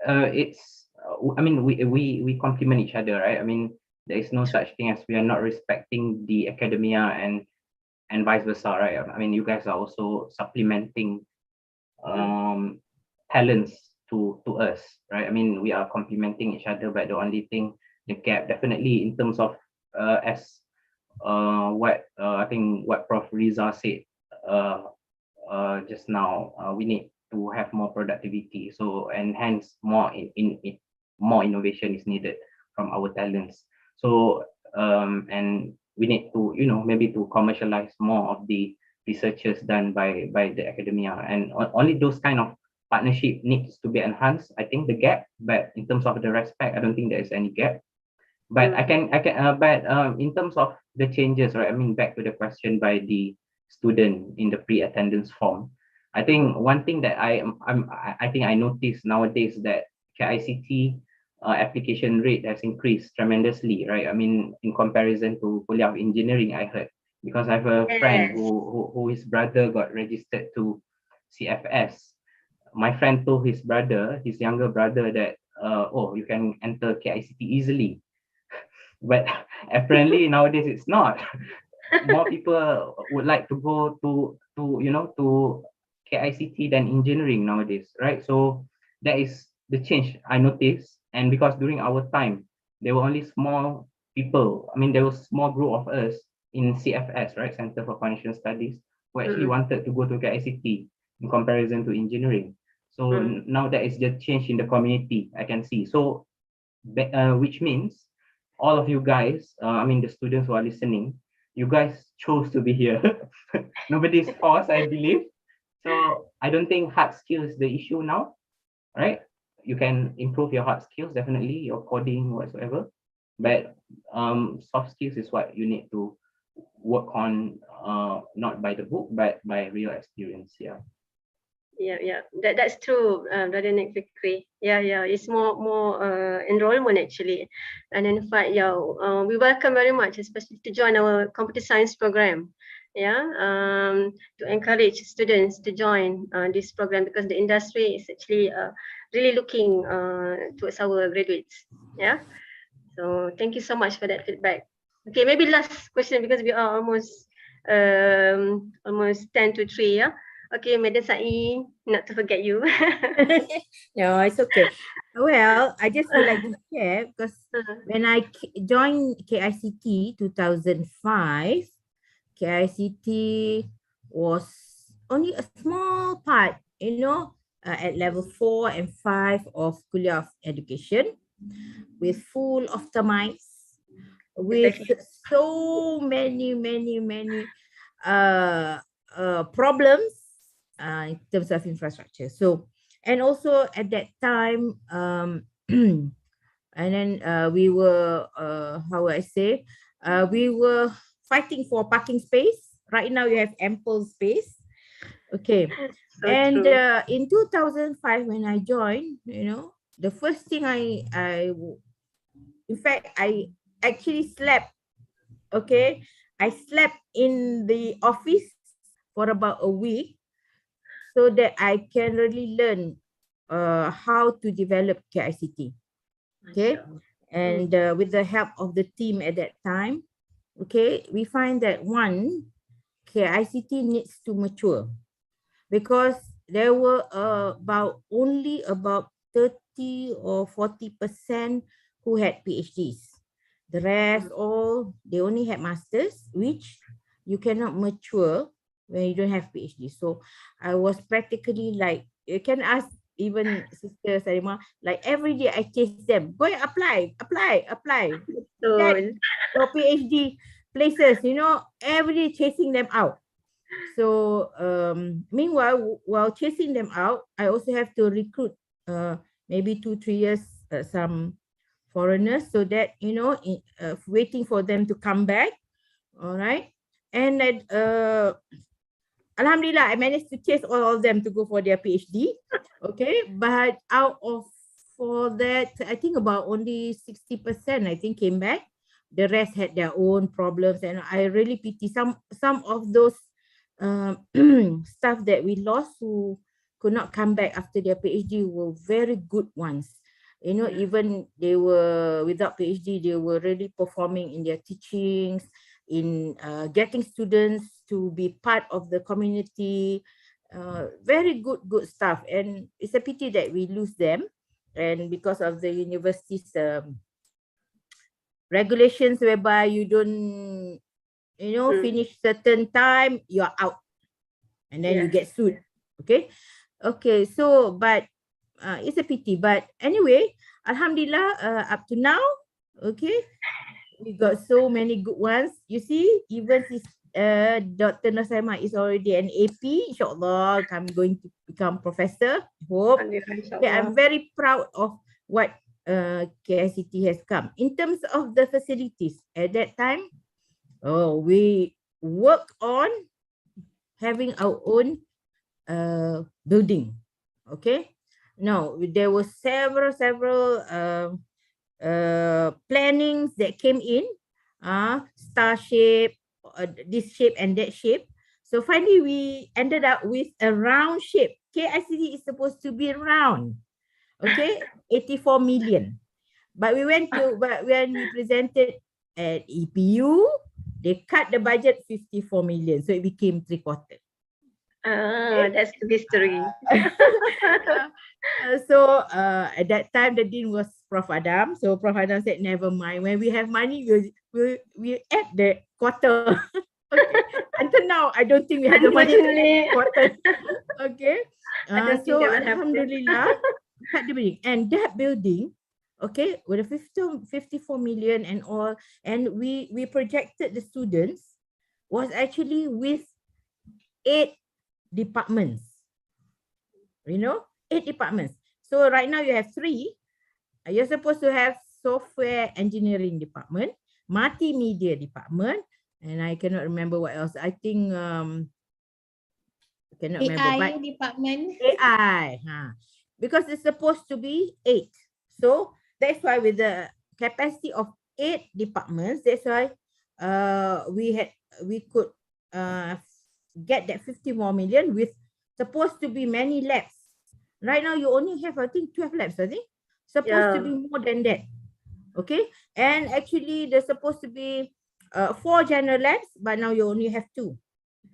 I mean, we complement each other, right? I mean, there is no such thing as we are not respecting the academia and vice versa, right? I mean, you guys are also supplementing talents to us, right? I mean, we are complementing each other, but the only thing, the gap definitely in terms of as what I think what Prof Riza said just now, we need to have more productivity, so and hence more more innovation is needed from our talents. So and we need to, maybe to commercialize more of the researchers done by the academia, and only those kind of partnership needs to be enhanced, I think, the gap. But in terms of the respect, I don't think there is any gap. But I can but in terms of the changes, right? I mean, back to the question by the student in the pre-attendance form, I think one thing that I think I noticed nowadays that KICT application rate has increased tremendously, right? I mean, in comparison to Kuliah of Engineering, I heard, because I have a friend who his brother got registered to CFS. My friend told his younger brother, that oh, you can enter KICT easily. But apparently nowadays it's not. More people would like to go to KICT than engineering nowadays, right? So that is the change I noticed. And because during our time, there were only small people. I mean, there was small group of us in CFS, right, Center for Financial Studies, who actually wanted to go to KICT in comparison to engineering. So now that is the change in the community, I can see. So which means all of you guys, I mean the students who are listening, you guys chose to be here. Nobody's forced, I believe. So I don't think hard skills is the issue now, right? You can improve your hard skills, definitely, your coding, whatsoever. But soft skills is what you need to work on, not by the book, but by real experience. Yeah. Yeah. That's true, Brother Nick Fikri. Yeah. It's more enrollment actually. And in fact, yeah, we welcome very much, especially to join our computer science program. Yeah, to encourage students to join this program because the industry is actually really looking towards our graduates. Yeah. So thank you so much for that feedback. Okay, maybe last question because we are almost 10 to 3, yeah. Okay, Madam Sai, not to forget you. No, it's okay. Well, I just would like to share because when I joined KICT 2005, KICT was only a small part, at level 4 and 5 of Kuliah of Education with full of termites, with Exactly. so many problems in terms of infrastructure. So, and also at that time, and then we were, how would I say, we were fighting for parking space. Right now, you have ample space. Okay. So And true. in 2005, when I joined, the first thing in fact, I actually slept. Okay. I slept in the office for about a week so that I can really learn how to develop KICT. Okay. Masya Allah. And with the help of the team at that time, okay, we find that one, KICT needs to mature because there were only about 30 or 40% who had PhDs. The rest all, they only had masters, which you cannot mature when you don't have PhD. So I was practically like, you can ask even Sister Sarima, like every day I chase them, go and apply. Get Betul. your PhD places, every day chasing them out. So meanwhile, while chasing them out, I also have to recruit maybe 2-3 years some foreigners so that waiting for them to come back. All right, and then Alhamdulillah, I managed to chase all of them to go for their PhD. Okay, but out of for that, I think about only 60% I think came back. The rest had their own problems, and I really pity some of those staff that we lost who could not come back after their PhD were very good ones. Yeah. Even they were without PhD, they were really performing in their teachings, in getting students to be part of the community. Very good stuff, and it's a pity that we lose them, and because of the university's regulations whereby you don't finish certain time, you're out and then you Yes. get sued. Okay, so but it's a pity, but anyway, alhamdulillah, up to now, okay, we got so many good ones. You see, even Dr. Nasaima is already an AP. Inshallah, I'm going to become professor. Hope. Alhamdulillah, Okay, I'm insyaAllah. very proud of what KICT has come. In terms of the facilities, at that time, we work on having our own building. Okay. Now, there were several plannings that came in, star shape, this shape and that shape. So finally, we ended up with a round shape. KICT is supposed to be round. Okay, 84 million. But when we presented at EPU, they cut the budget 54 million. So it became 3/4. That's the history. So at that time the dean was Prof Adam. So Prof Adam said, never mind. When we have money, we'll add the quarter. Okay. Until now, I don't think we have the money to add the quarter. Okay. I don't think So that will happen. alhamdulillah, cut the building. And that building, okay, with a 54 million and all, and we projected the students was actually with 8 departments. 8 departments. So right now you have 3. You're supposed to have software engineering department, multimedia department, and I cannot remember what else. I think cannot remember, but AI department. AI, because it's supposed to be 8. So that's why with the capacity of 8 departments, that's why we could get that 50 more million with supposed to be many labs. Right now you only have, I think, 12 labs, I think. Supposed to be more than that. Okay, and actually there's supposed to be 4 general labs, but now you only have 2.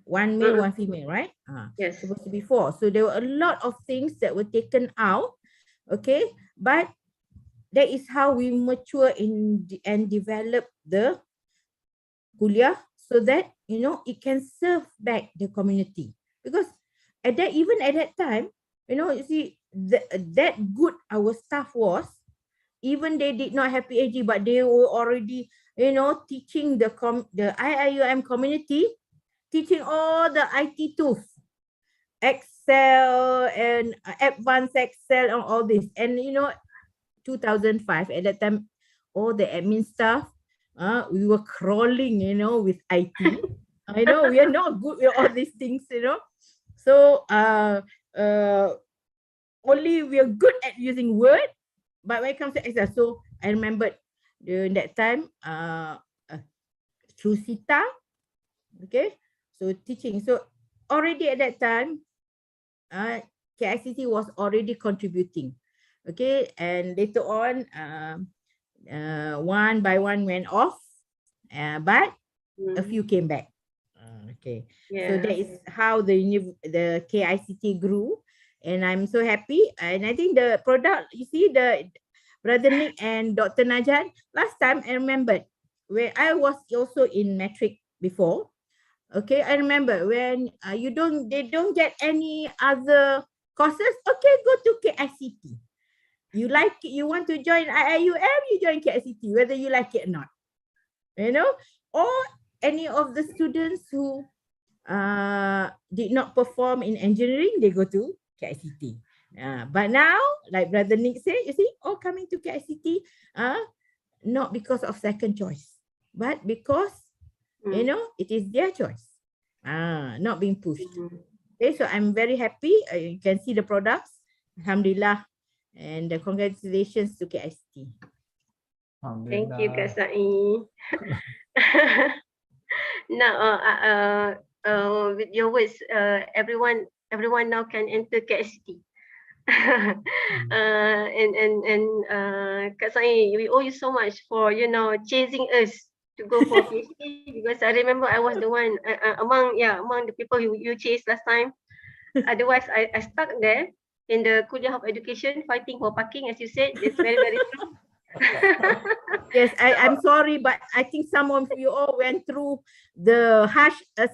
1 male, 1 female, right? Yes. Supposed to be 4. So there were a lot of things that were taken out. Okay, but that is how we mature and develop the kuliah so that, you know, it can serve back the community. Because even at that time, you know, you see, that good our staff was, even they did not have PhD, but they were already, you know, teaching the IIUM community, teaching all the IT tools, Excel and advanced Excel and all this. And you know, 2005 at that time, all the admin staff, we were crawling, you know, with IT. I know we are not good with all these things, you know. So only we are good at using Word, but when it comes to Excel, so I remembered during that time, Chusita, okay, so teaching. So already at that time, KICT was already contributing, okay, and later on, one by one went off, but a few came back. Okay, so that is how the KICT grew, and I'm so happy. And I think the product, you see, the Brother Nick and Dr. Najan, last time I remembered where I was also in metric before. Okay, I remember when they don't get any other courses. Okay, go to KICT. You like it, you want to join IIUM, you join KICT, whether you like it or not. You know, or any of the students who did not perform in engineering, they go to KICT. But now, like Brother Nick said, you see, all coming to KICT, not because of second choice, but because, you know, it is their choice, not being pushed. Okay, so I'm very happy. You can see the products, Alhamdulillah, and congratulations to KICT. Thank you, Kak Sai. Now, with your words, everyone now can enter KICT. And Kak Sai, we owe you so much for, you know, chasing us to go for PhD, because I remember I was the one among the people you chased last time. Otherwise, I stuck there in the Kuliah of Education, fighting for parking, as you said. It's very, very true. Yes, I'm sorry, but I think some of you all went through the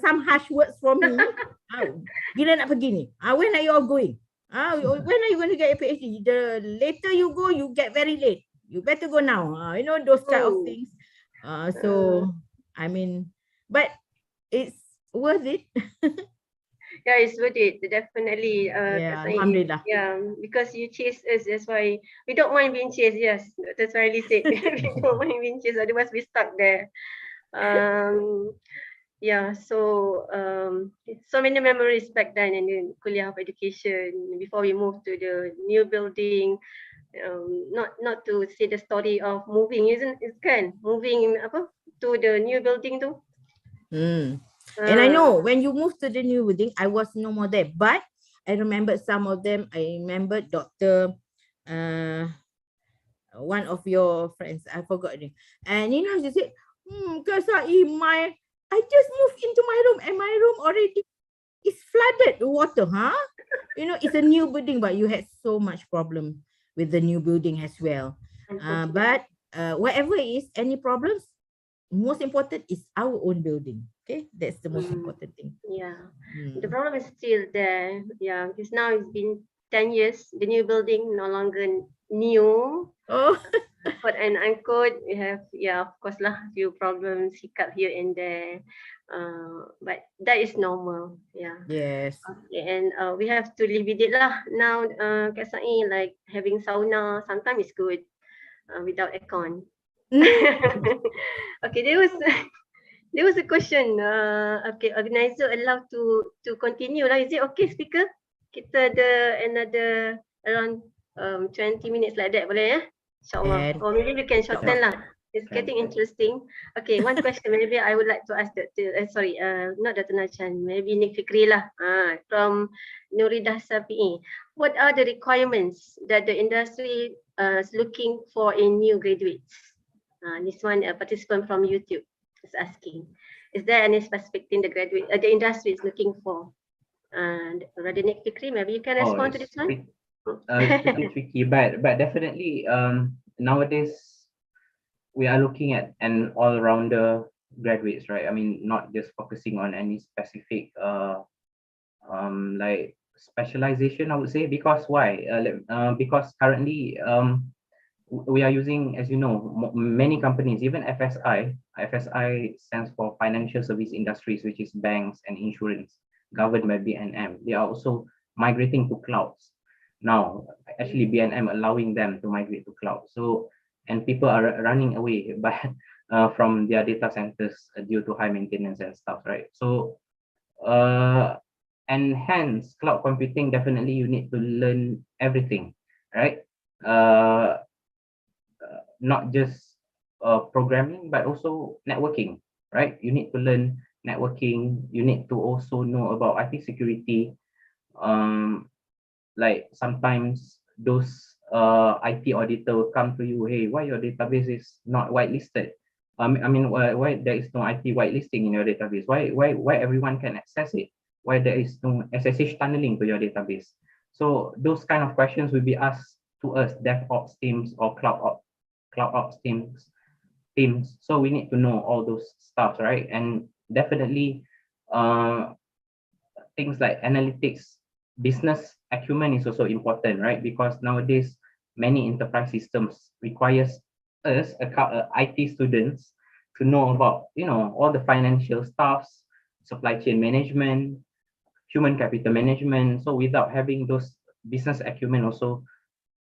some harsh words from me. Bila nak pergi ni? When are you all going? When are you going to get a PhD? The later you go, you get very late. You better go now. You know, those kind of things. So, I mean, but it's worth it. Yeah, it's worth it, definitely. Alhamdulillah. Yeah, because you chase us, that's why we don't mind being chased. Yes, that's why I said we don't mind being chased. Otherwise, we stuck there. Yeah, so so many memories back then in the Kuliah of Education before we moved to the new building. Not to say the story of moving, isn't it? Kan moving to the new building too. And I know when you moved to the new building, I was no more there, but I remember some of them. I remember Dr. One of your friends, I forgot her name, and you know, she said, Kasai, I just moved into my room and my room already is flooded with water, You know, it's a new building, but you had so much problem with the new building as well. But whatever it is, any problems, most important is our own building. Okay, that's the most important thing. Yeah, the problem is still there. Yeah, because now it's been 10 years. The new building no longer new. Oh, Quote and unquote, we have, of course lah, few problems, hiccup here and there. But that is normal. Yeah. yes. Okay, and we have to live with it lah. Now, Kak Sai, like having sauna, sometimes it's good without aircon. Okay, There was a question. Okay, organizer allowed to continue lah. Is it okay, speaker? Kita ada another around 20 minutes like that, boleh ya? InsyaAllah. And Or maybe we can shorten lah. It's Can. getting interesting. Okay, one question maybe I would like to ask not Dr. Nachan, maybe Nick Fikri lah, from Nuridah Safi'i. What are the requirements that the industry is looking for in new graduates? This one, a participant from YouTube is asking. Is there any specific thing the industry is looking for? And rather Nick Fikri, maybe you can respond to this one. It's pretty tricky, but definitely nowadays we are looking at an all-rounder graduates, right? I mean, not just focusing on any specific like specialization, I would say. Because why? Because currently we are using, as you know, many companies, even FSI. FSI stands for Financial Service Industries, which is banks and insurance, governed by BNM. They are also migrating to clouds now. Actually, BNM allowing them to migrate to cloud. So, and people are running away from their data centers due to high maintenance and stuff, right? So, and hence cloud computing, definitely you need to learn everything, right? Not just programming, but also networking, right? You need to learn networking. You need to also know about IT security. Like sometimes those IT auditor will come to you, hey, why your database is not whitelisted? I mean, why there is no IT whitelisting in your database? Why everyone can access it? Why there is no SSH tunneling to your database? So those kind of questions will be asked to us, DevOps teams or cloud ops teams. So we need to know all those stuff, right? And definitely things like analytics, business acumen is also important, right? Because nowadays many enterprise systems requires us IT students to know about, you know, all the financial stuffs, supply chain management, human capital management. So without having those business acumen also,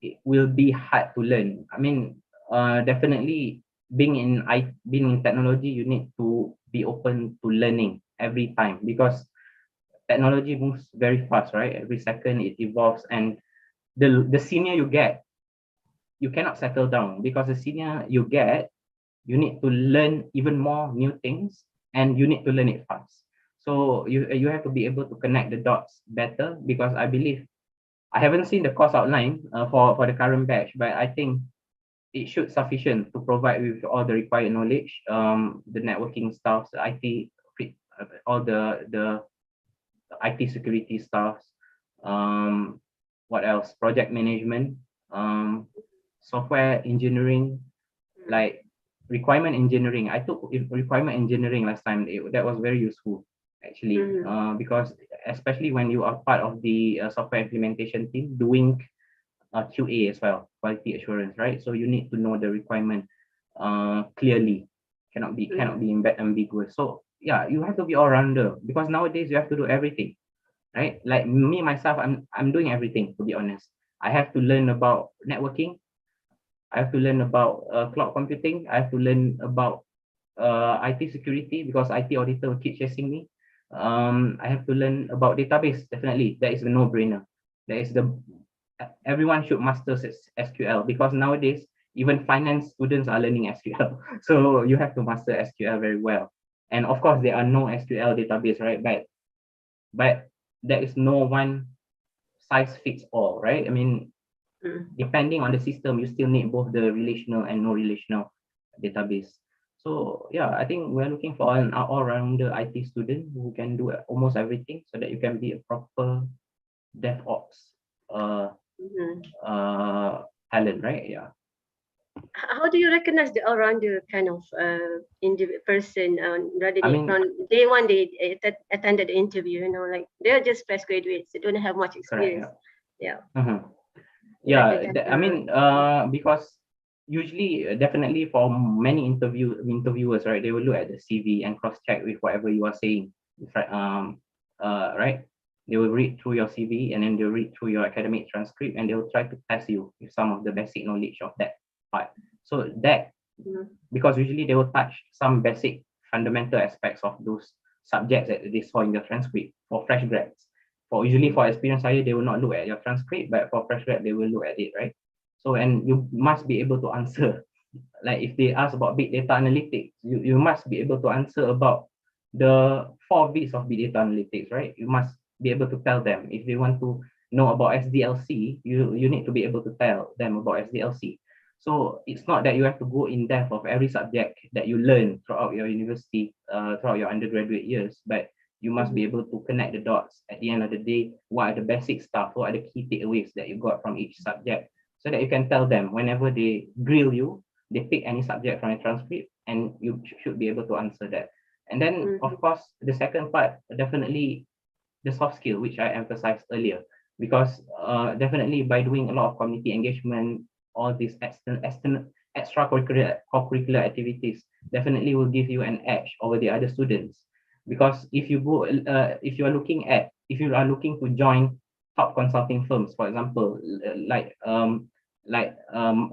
it will be hard to learn. I mean, definitely being in technology, you need to be open to learning every time, because technology moves very fast, right? Every second it evolves, and the senior you get, you cannot settle down, because the senior you get, you need to learn even more new things, and you need to learn it fast. So you have to be able to connect the dots better, because I believe, I haven't seen the course outline for the current batch, but I think it should sufficient to provide with all the required knowledge, the networking stuff, the IT, all the IT security stuff, what else? Project management, software engineering, like requirement engineering. I took requirement engineering last time. That was very useful, actually, because especially when you are part of the software implementation team doing QA as well, quality assurance, right? So you need to know the requirement clearly, cannot be ambiguous. So yeah, you have to be all rounder, because nowadays you have to do everything, right? Like me myself, I'm doing everything, to be honest. I have to learn about networking, I have to learn about cloud computing, I have to learn about IT security, because IT auditor will keep chasing me. I have to learn about database. Definitely, that is a no-brainer. That is everyone should master SQL, because nowadays even finance students are learning SQL. So you have to master SQL very well. And of course, there are no SQL database, right? But there is no one size fits all, right? I mean, depending on the system, you still need both the relational and no relational database. So yeah, I think we're looking for an all-rounder IT student who can do almost everything, so that you can be a proper DevOps talent, right? Yeah. How do you recognize the all-rounder kind of person? Rather I mean, from day one they attended the interview, you know, like they're just fresh graduates, they don't have much experience. correct, Yeah. Yeah, I mean, because usually, definitely for many interviewers, right, they will look at the CV and cross-check with whatever you are saying, right? They will read through your CV, and then they'll read through your academic transcript, and they will try to test you with some of the basic knowledge of that part. So that, because usually they will touch some basic fundamental aspects of those subjects that they saw in your transcript for fresh grads. Usually for experienced hire, they will not look at your transcript, but for fresh grad, they will look at it, right? So, and you must be able to answer. Like if they ask about big data analytics, you must be able to answer about the 4 bits of big data analytics, right? You must be able to tell them. If they want to know about SDLC, you need to be able to tell them about SDLC. So it's not that you have to go in depth of every subject that you learn throughout your university, throughout your undergraduate years, but you must be able to connect the dots at the end of the day. What are the basic stuff? What are the key takeaways that you got from each subject? So that you can tell them whenever they grill you, they pick any subject from a transcript and you should be able to answer that. And then, of course, the second part, definitely the soft skill, which I emphasized earlier, because definitely by doing a lot of community engagement, all these extracurricular activities definitely will give you an edge over the other students. Because if you go, if you are looking to join top consulting firms, for example,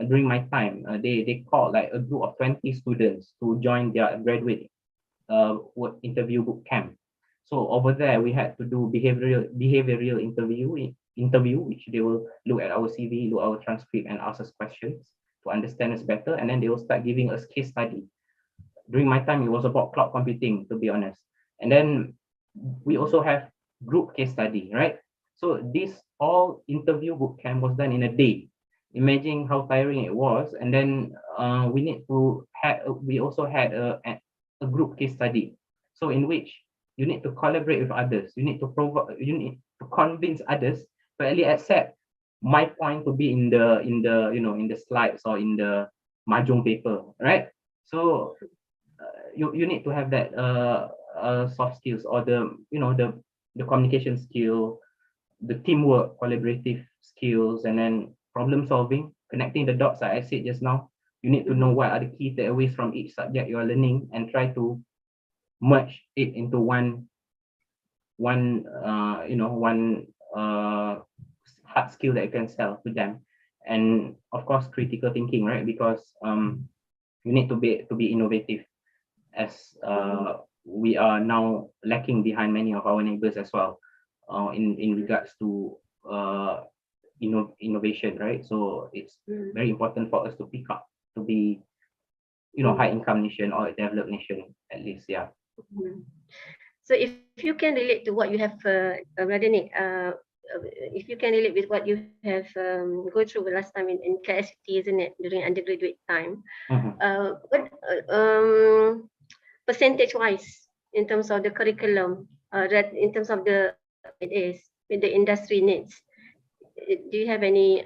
during my time, they called like a group of 20 students to join their graduate work interview boot camp. So over there, we had to do behavioral interview, which they will look at our CV, look at our transcript, and ask us questions to understand us better, and then they will start giving us case study. During my time, it was about cloud computing, to be honest. And then we also have group case study, right? So this all interview boot camp was done in a day. Imagine how tiring it was. And then we also had a group case study. So in which you need to collaborate with others. You need to convince others to at least accept my point to be in the slides or in the mahjong paper, right? So you need to have that soft skills, or the communication skill, the teamwork, collaborative skills, and then problem solving, connecting the dots, like I said just now. You need to know what are the key takeaways from each subject you are learning and try to merge it into one hard skill that you can sell to them. And of course, critical thinking, right? Because you need to be innovative, as we are now lacking behind many of our neighbors as well, in regards to innovation, right? So it's very important for us to pick up to be, high income nation or developed nation at least, yeah. So if you can relate to what you have, Radhani, if you can relate with what you have go through the last time in KICT, isn't it, during undergraduate time? What percentage-wise, in terms of the curriculum, in terms of it is with the industry needs? Do you have any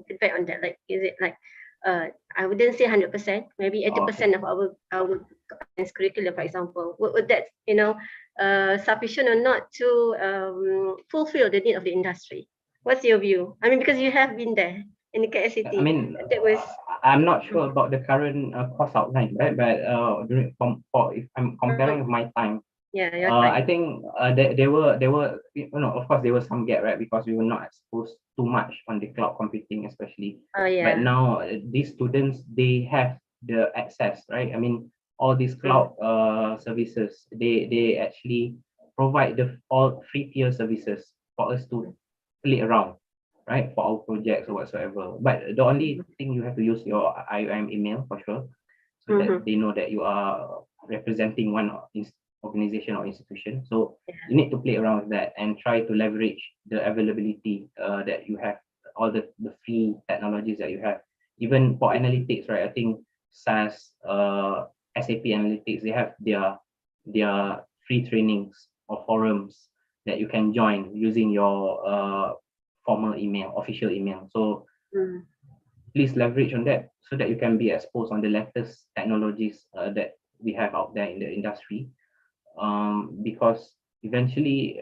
feedback on that? Like, is it like I wouldn't say 100%, maybe 80% of our curriculum, for example, would that sufficient or not to fulfill the need of the industry? What's your view? I mean, because you have been there in the KICT. I mean, that was. I'm not sure about the current course outline, right? But if I'm comparing with my time, I think there were of course there was some gap, right? Because we were not exposed too much on the cloud computing, especially. But now these students, they have the access, right? I mean, all these cloud services, they actually provide all 3-tier services for us to play around, right, for our projects or whatsoever. But the only thing, you have to use your IOM email for sure, so that they know that you are representing one organization or institution. So you need to play around with that and try to leverage the availability that you have, all the free technologies that you have. Even for analytics, right? I think SAS, SAP Analytics, they have their free trainings or forums that you can join using your formal email, official email. So please leverage on that so that you can be exposed on the latest technologies that we have out there in the industry. Because eventually,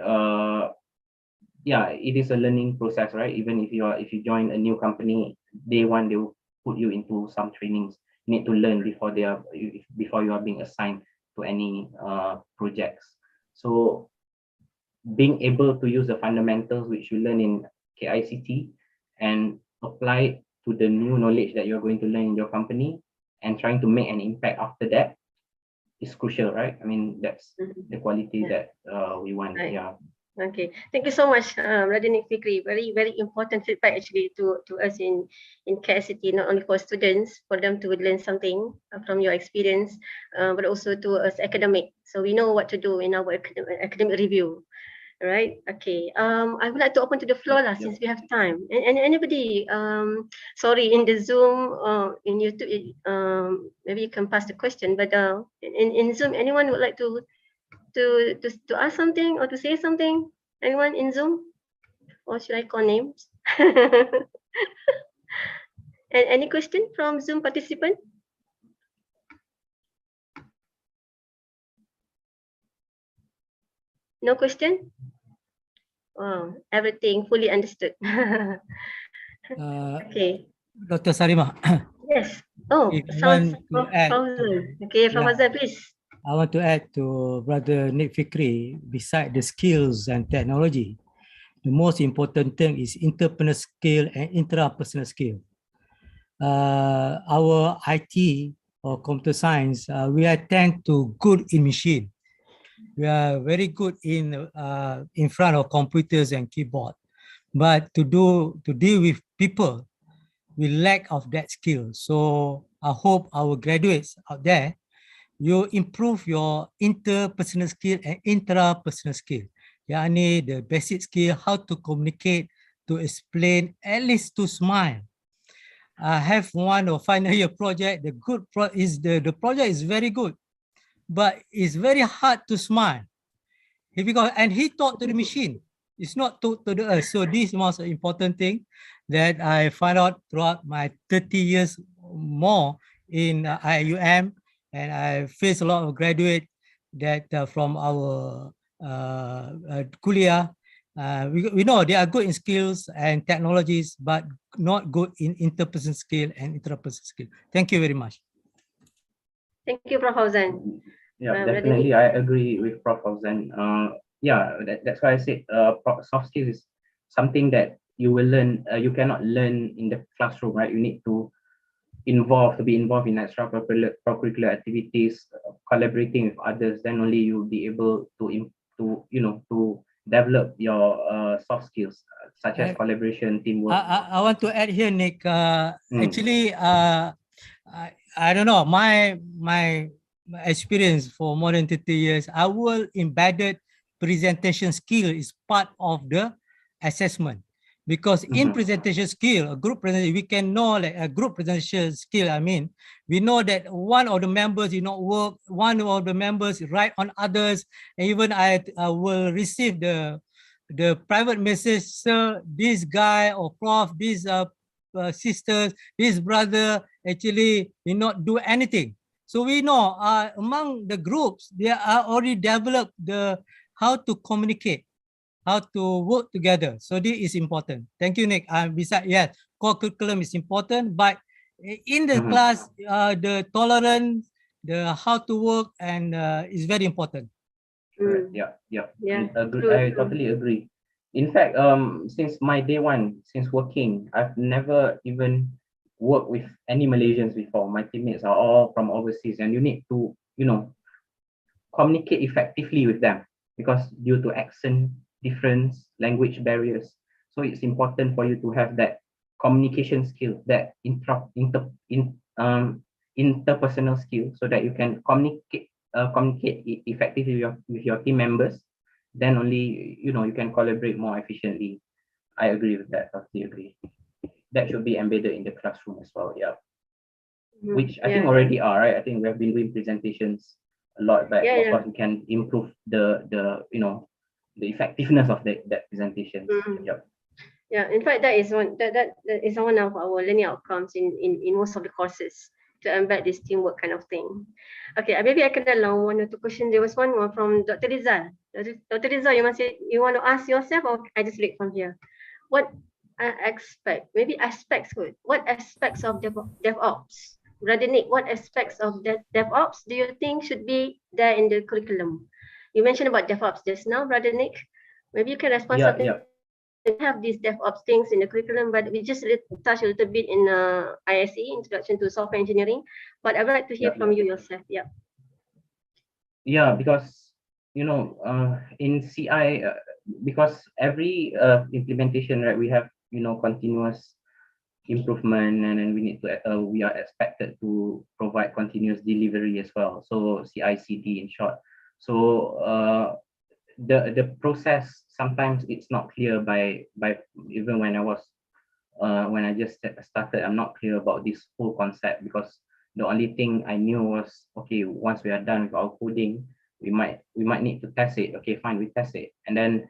it is a learning process, right? Even if you join a new company, day one they will put you into some trainings. You need to learn before you are being assigned to any projects. So being able to use the fundamentals which you learn in KICT and apply it to the new knowledge that you're going to learn in your company, and trying to make an impact after that, is crucial, right? I mean, that's the quality Yeah. that we want. Right. Yeah. Okay, thank you so much, Radhini Fikri. Very, very important feedback actually to us in KICT, not only for students, for them to learn something from your experience, but also to us academic. So we know what to do in our academic review. Right. Okay. I would like to open to the floor lah, since we have time. And anybody, sorry, in the Zoom, in YouTube, maybe you can pass the question. But in Zoom, anyone would like to ask something or to say something? Anyone in Zoom? Or should I call names? And any question from Zoom participant? No question? Wow, everything fully understood. Okay. Dr. Sarima, Yes. Oh, if you sounds want to add, okay, from yeah. Fazal, please. I want to add to Brother Nick Fikri, beside the skills and technology, the most important thing is interpersonal skill and intrapersonal skill. Our IT or computer science, we are tend to good in machine. We are very good in front of computers and keyboard, but to deal with people, we lack of that skill. So I hope our graduates out there, you improve your interpersonal skill and intrapersonal skill. Yani the basic skill, how to communicate, to explain, at least to smile. I have one or final year project. The project is very good, but it's very hard to smile. He taught to the machine. It's not taught to the earth. So this was an important thing that I found out throughout my 30 years more in IUM, and I faced a lot of graduates that from our kuliah. We know they are good in skills and technologies, but not good in interpersonal skill and intrapersonal skill. Thank you very much. Thank you, Prof. Fauzan. Yeah, Radhini? definitely. I agree with Prof. Fauzan. Yeah, that's why I said soft skills is something that you will learn. You cannot learn in the classroom, right? You need to be involved in extracurricular activities, collaborating with others. Then only you'll be able to develop your soft skills, such as collaboration, teamwork. I want to add here, Nick. Actually, I don't know, my experience for more than 30 years, our embedded presentation skill is part of the assessment. Because in presentation skill, a group presentation, we can know like a group presentation skill. I mean, we know that one of the members did not work, one of the members write on others, and even I will receive the private message, sir, this guy or prof, these sisters, this brother actually did not do anything. So we know among the groups, they are already developed how to communicate, how to work together. So this is important. Thank you, Nick. Besides, yes, core curriculum is important, but in the class, the tolerance, the how to work, and is very important. Yeah. True, I totally agree. In fact, since my day one, since working, I've never even worked with any Malaysians before. My teammates are all from overseas, and you need to, communicate effectively with them because due to accent difference, language barriers. So it's important for you to have that communication skill, that interpersonal skill, so that you can communicate effectively with your team members. Then only you can collaborate more efficiently. I agree with that. Totally agree. That should be embedded in the classroom as well. Yeah. Which I think already are, right? I think we have been doing presentations a lot, but of course we can improve the effectiveness of that presentation. Yep. Yeah, in fact, that is one of our learning outcomes in most of the courses, to embed this teamwork kind of thing. Okay, maybe I can allow one or two questions. There was one more from Dr. Rizal. Dr. Rizal, you want to ask yourself, or I just read from here? What aspects of DevOps? Brother Nick, what aspects of DevOps do you think should be there in the curriculum? You mentioned about DevOps just now, Brother Nick. Maybe you can respond something. Yeah. We have these DevOps things in the curriculum, but we just touch a little bit in ISE, Introduction to Software Engineering. But I would like to hear from you yourself. Yeah. yeah, because in CI, because every implementation, right, we have continuous improvement, and then we are expected to provide continuous delivery as well. So CI/CD in short. So the process sometimes it's not clear by even when I just started, I'm not clear about this whole concept, because the only thing I knew was, okay, once we are done with our coding, we might need to test it. Okay, fine, we test it, and then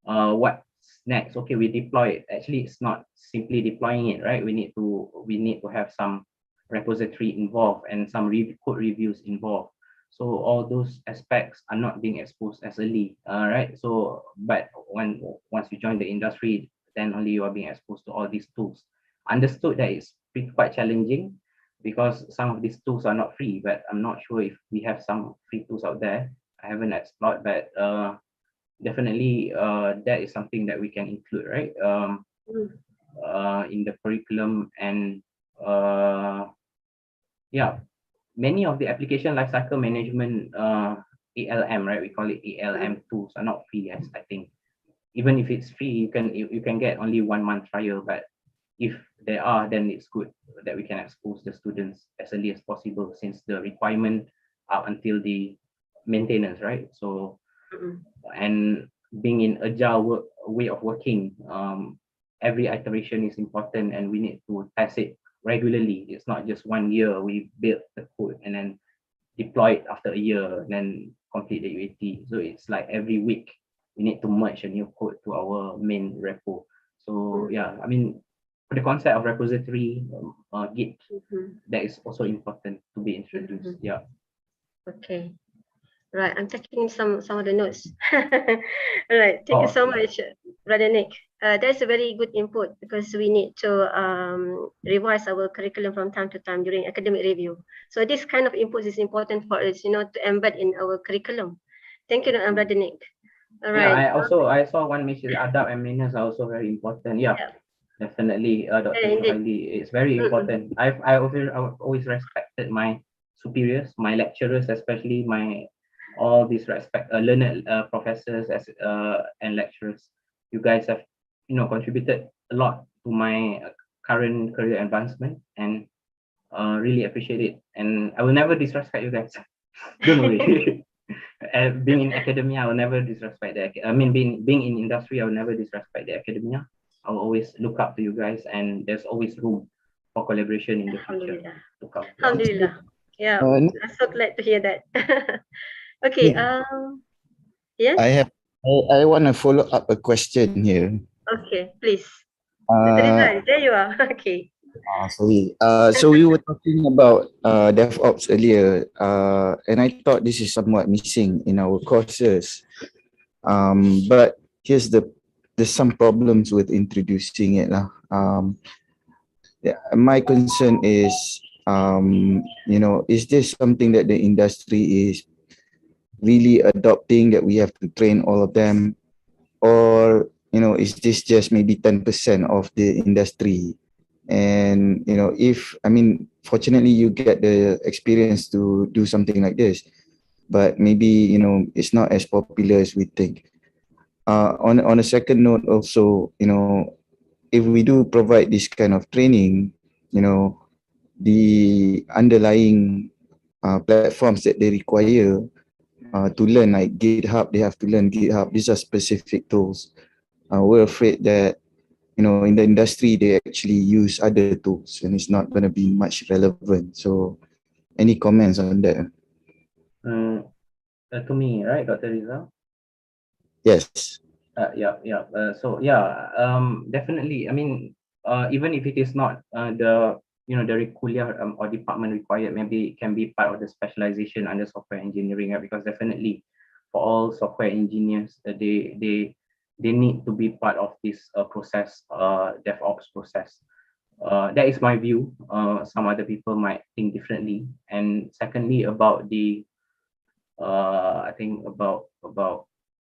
what's next? Okay, we deploy it. Actually, it's not simply deploying it, right? We need to have some repository involved and some code reviews involved. So all those aspects are not being exposed as early, right? So, but once you join the industry, then only you are being exposed to all these tools. Understood that it's quite challenging, because some of these tools are not free, but I'm not sure if we have some free tools out there. I haven't explored, but definitely that is something that we can include, right? In the curriculum, and yeah, many of the application lifecycle management ALM, right? We call it ALM tools are not free, as I think. Even if it's free, you can get only 1 month trial, but if there are, then it's good that we can expose the students as early as possible, since the requirement up until the maintenance, right? So, and being in agile way of working, every iteration is important, and we need to test it regularly. It's not just 1 year we build the code and then deploy it after a year and then complete the UAT. So it's like every week we need to merge a new code to our main repo. So yeah, I mean, for the concept of repository, Git, that is also important to be introduced. Yeah. Okay. Right, I'm taking some of the notes. All right, thank you so much, Brother Nick. That's a very good input, because we need to revise our curriculum from time to time during academic review. So this kind of input is important for us, to embed in our curriculum. Thank you, Brother Nick. All right. Yeah, I saw one message. Adab and manners are also very important. Yeah. Definitely, Dr. Suhaili, it's very important. I've always respected my superiors, my lecturers, especially all these learned professors and lecturers. You guys have contributed a lot to my current career advancement, and really appreciate it. And I will never disrespect you guys. Don't worry. Being in academia, I will never disrespect being in industry, I will never disrespect the academia. I will always look up to you guys, and there's always room for collaboration in the future. Alhamdulillah. Yeah, I'm so glad to hear that. Okay. Yes. I want to follow up a question here. Okay, please. There you are. Okay. Sorry. So we were talking about DevOps earlier, and I thought this is somewhat missing in our courses. But there's some problems with introducing it. My concern is, is this something that the industry is really adopting, that we have to train all of them, or is this just maybe 10% of the industry? And fortunately you get the experience to do something like this, but maybe it's not as popular as we think. On a second note also, if we do provide this kind of training, the underlying platforms that they require to learn, like GitHub, they have to learn GitHub. These are specific tools. We're afraid that in the industry, they actually use other tools, and it's not going to be much relevant. So any comments on that? To me, right, Dr. Rizal? Yes. Definitely. I mean, even if it is not the kuliah or department required, maybe it can be part of the specialization under software engineering, right? Because definitely for all software engineers, they need to be part of this process, DevOps process. That is my view. Some other people might think differently. And secondly, about the I think about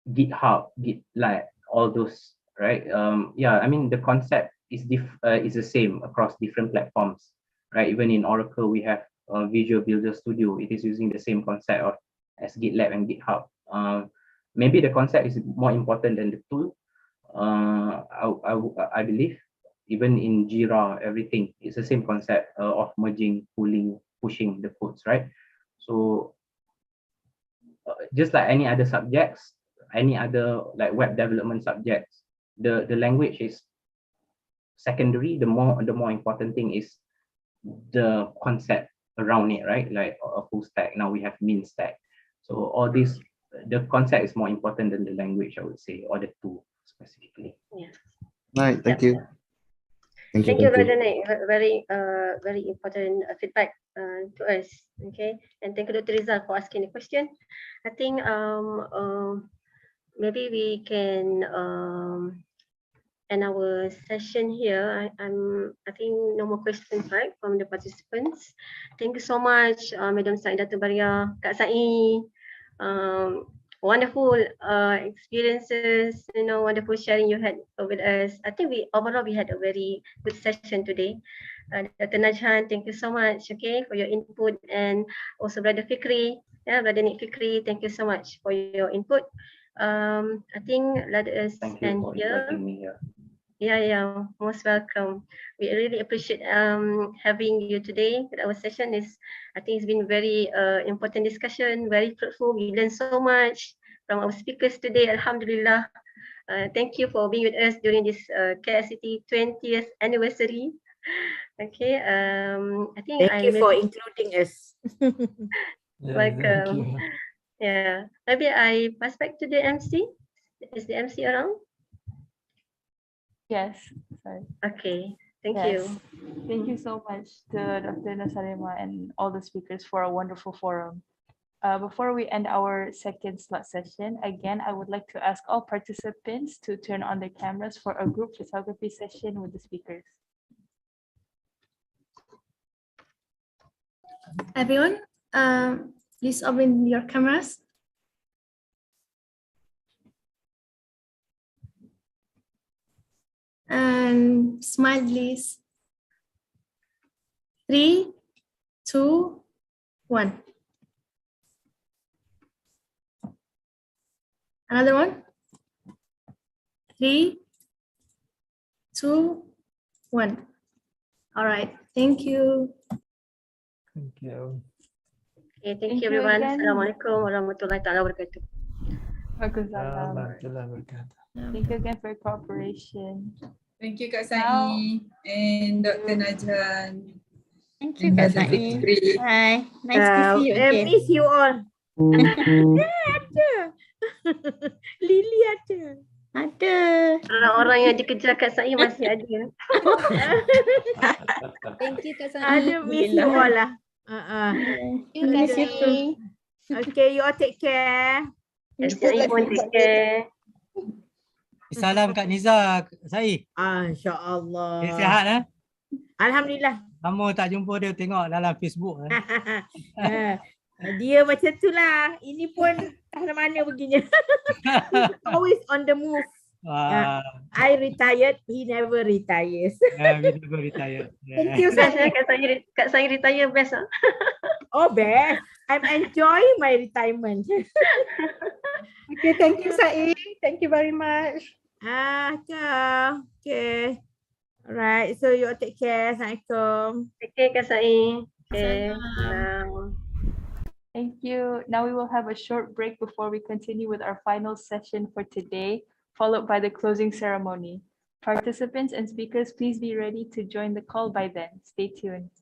GitHub, GitLab, all those, right? The concept is the same across different platforms, right? Even in Oracle, we have Visual Builder Studio. It is using the same concept of as GitLab and GitHub. Maybe the concept is more important than the tool. I believe even in Jira, everything it's the same concept of merging, pulling, pushing the codes, right? So just like any other subjects, any other like web development subjects, the language is secondary. The more important thing is the concept around it, right? Like a full stack. Now we have min stack. So all this, the concept is more important than the language, I would say, or the tool specifically. Yeah. Right, thank you. Thank you, Brother Nick. Very important feedback to us. Okay, and thank you, Dr. Rizal, for asking the question. I think maybe we can end our session here. I think no more questions, right, from the participants. Thank you so much, Madam Saidatul Baria, Kak Sai. Wonderful experiences, wonderful sharing you had with us. I think overall we had a very good session today. Dr. Najhan, thank you so much, okay, for your input, and also Brother Fikri, Brother Nick Fikri, thank you so much for your input. I think let us Thank you end for here. inviting me here. Yeah, most welcome. We really appreciate having you today. Our session I think it's been very important discussion, very fruitful. We learned so much from our speakers today. Alhamdulillah. Thank you for being with us during this KICT 20th anniversary. Okay, I think Thank you for including us. Thank you. Yeah, maybe I pass back to the MC. Is the MC around? Yes, sorry. Okay, thank Yes. you. Thank you so much to Dr. Nasarima and all the speakers for a wonderful forum. Before we end our second slot session, again, I would like to ask all participants to turn on their cameras for a group photography session with the speakers. Everyone, please open your cameras. And smile, please. 3, 2, 1. Another one. 3, 2, 1. All right. Thank you. Thank you. Okay, thank you everyone. again. Assalamualaikum warahmatullahi wabarakatuh. Waalaikumsalam. Warahmatullahi wabarakatuh. Thank you again for your cooperation. Thank you, Kak Sai Now- and Dr. Najhan. Thank you, And Kak Brother Sai. Fikri. Hi, nice to see you I again. miss you all. Ada. Lily ada. Ada. Orang-orang yang dikejar kat saya masih ada. Thank you, Kak Sai. Ada miss you all lah. Thank you, Kak Miss you Sai. too. Okay, you all take care. Saya pun take care. Salam Kak Niza, Sai. InsyaAllah. Dia sihat eh? Alhamdulillah. Lama tak jumpa dia tengok dalam Facebook eh. Dia macam tu lah. Ini pun tak mana perginya. Always on the move. Wah, I retired, he never retires. we never retired. Thank you saya kat saya retire best ah. Oh, best. I'm enjoying my retirement. Okay, thank you, Sai. Thank you very much. Ciao. Okay. Alright, so you all take care. Assalamualaikum. Take care Kak Sai. Okay. Salam. Thank you. Now we will have a short break before we continue with our final session for today, followed by the closing ceremony. Participants and speakers, please be ready to join the call by then. Stay tuned.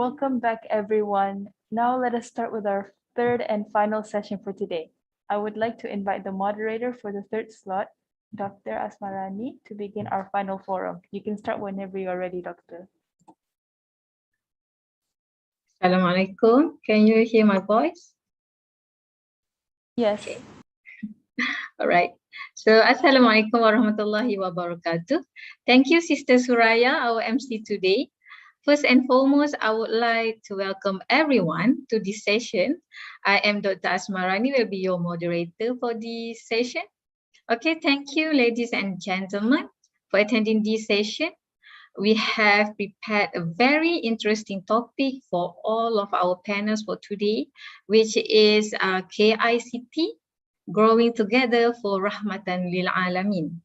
Welcome back, everyone. Now let us start with our third and final session for today. I would like to invite the moderator for the third slot, Dr. Asmarani, to begin our final forum. You can start whenever you are ready, Doctor. Assalamualaikum. Can you hear my voice? Yes. Okay. All right. So, Assalamualaikum warahmatullahi wabarakatuh. Thank you, Sister Suraya, our MC today. First and foremost, I would like to welcome everyone to this session. I am Dr. Asmarani, will be your moderator for this session. Okay, thank you, ladies and gentlemen, for attending this session. We have prepared a very interesting topic for all of our panels for today, which is KICT, Growing Together for Rahmatan Lil Alamin.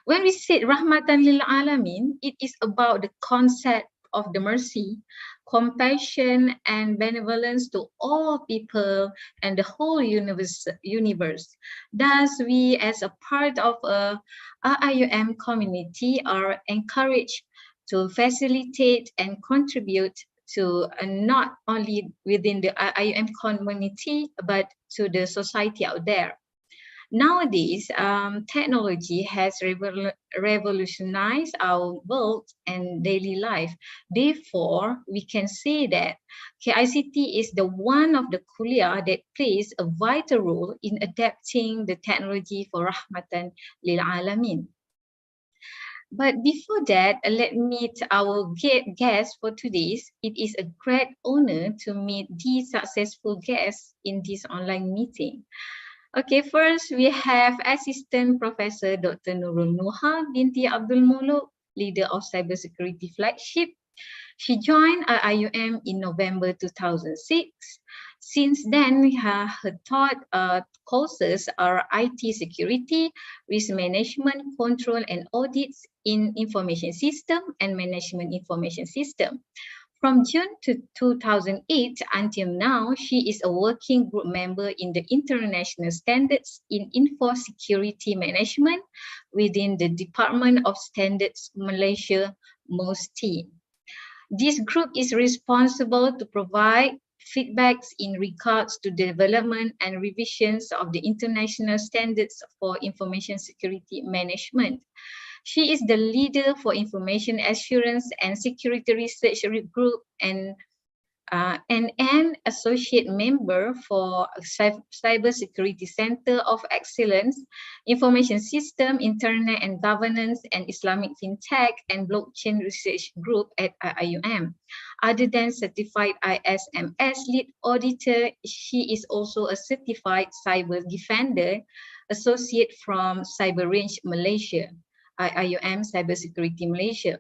When we say Rahmatan Lil Alamin, it is about the concept of the mercy, compassion, and benevolence to all people and the whole universe. Thus, we as a part of a RIUM community are encouraged to facilitate and contribute to not only within the RIUM community, but to the society out there. Nowadays, technology has revolutionized our world and daily life. Therefore, we can say that KICT is the one of the kuliah that plays a vital role in adapting the technology for Rahmatan Lil Alamin. But before that, let me meet our guest for today's. It is a great honor to meet these successful guests in this online meeting. Okay, first we have Assistant Professor Dr. Nurul Nuha binti Abdul Muluk, leader of Cybersecurity Flagship. She joined RIUM in November 2006. Since then, her taught courses are IT security, risk management, control and audits in information system and management information system. From June to 2008 until now, she is a working group member in the International Standards in Info Security Management within the Department of Standards Malaysia MOS team. This group is responsible to provide feedbacks in regards to development and revisions of the international standards for information security management. She is the leader for Information Assurance and Security Research Group and an associate member for Cybersecurity Center of Excellence, Information System, Internet and Governance, and Islamic FinTech and Blockchain Research Group at IUM. Other than certified ISMS lead auditor, she is also a certified cyber defender, associate from Cyber Range Malaysia. IUM Cybersecurity Malaysia.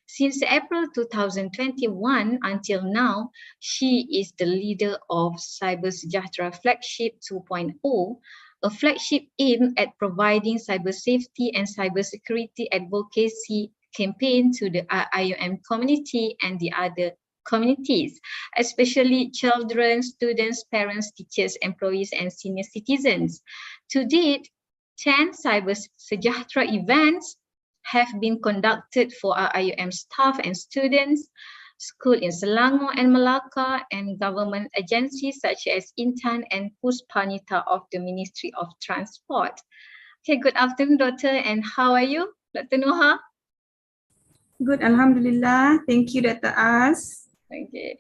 Since April 2021 until now, she is the leader of Cyber Sejahtera Flagship 2.0, a flagship aimed at providing cyber safety and cybersecurity advocacy campaign to the IUM community and the other communities, especially children, students, parents, teachers, employees, and senior citizens. To date, 10 Cyber Sejahtera events have been conducted for IUM staff and students, school in Selangor and Melaka, and government agencies such as Intan and Puspanita of the Ministry of Transport. Okay, good afternoon, Doctor, and how are you, Dr. Nuha? Good, Alhamdulillah. Thank you, Dr. As. Okay.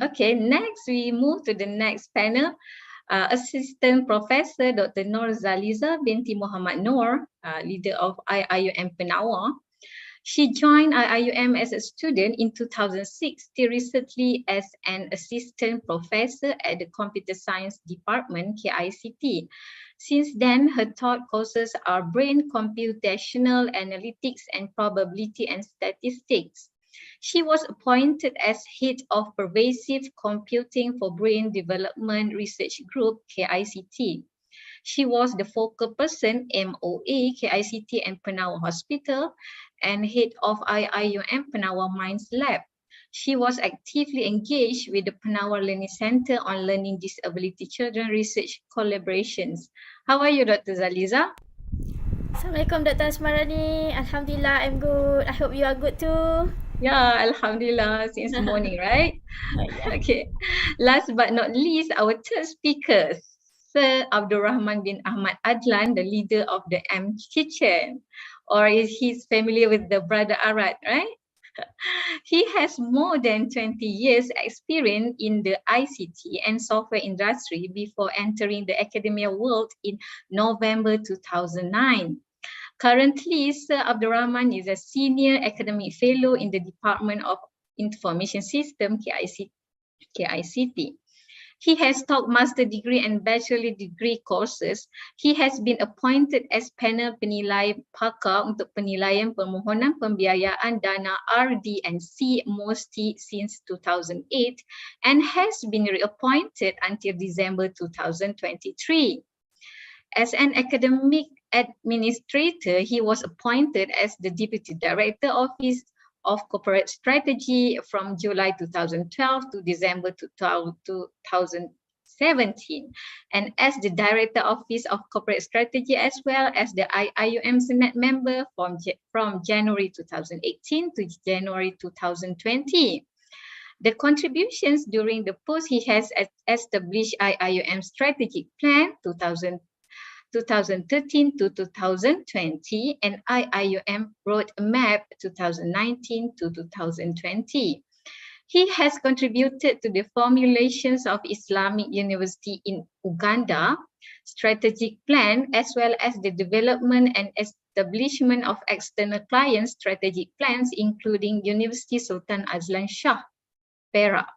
Okay, next we move to the next panel. Assistant Professor Dr. Nur Zaliza binti Muhammad Noor, leader of IIUM Penawar. She joined IIUM as a student in 2006, till recently as an assistant professor at the Computer Science Department, KICT. Since then, her taught courses are Brain Computational Analytics and Probability and Statistics. She was appointed as head of Pervasive Computing for Brain Development Research Group, KICT. She was the focal person, MOA, KICT and Penawar Hospital, and head of IIUM Penawar Minds Lab. She was actively engaged with the Penawar Learning Center on Learning Disability Children Research Collaborations. How are you, Dr. Zaliza? Assalamualaikum Dr. Asmarani. Alhamdulillah, I'm good. I hope you are good too. Yeah, Alhamdulillah, since morning, right? Okay. Last but not least, our third speaker, Sir Abdul Rahman bin Ahmad Adlan, the leader of the M Kitchen, or is he's familiar with the brother Arad, right? He has more than 20 years experience in the ICT and software industry before entering the academia world in November 2009. Currently, Sir Abdurrahman is a senior academic fellow in the Department of Information System, KICT. He has taught master degree and bachelor degree courses. He has been appointed as panel penilai pakar untuk penilaian permohonan pembiayaan dana RD and C MOSTI since 2008 and has been reappointed until December 2023. As an academic administrator, he was appointed as the Deputy Director Office of Corporate Strategy from July 2012 to December 2017, and as the Director Office of Corporate Strategy as well as the IUM Senate member from January 2018 to January 2020. The contributions during the post, he has established IUM Strategic Plan 2013 to 2020 and IIUM Roadmap 2019 to 2020. He has contributed to the formulations of Islamic University in Uganda strategic plan as well as the development and establishment of external client strategic plans including University Sultan Azlan Shah, Perak.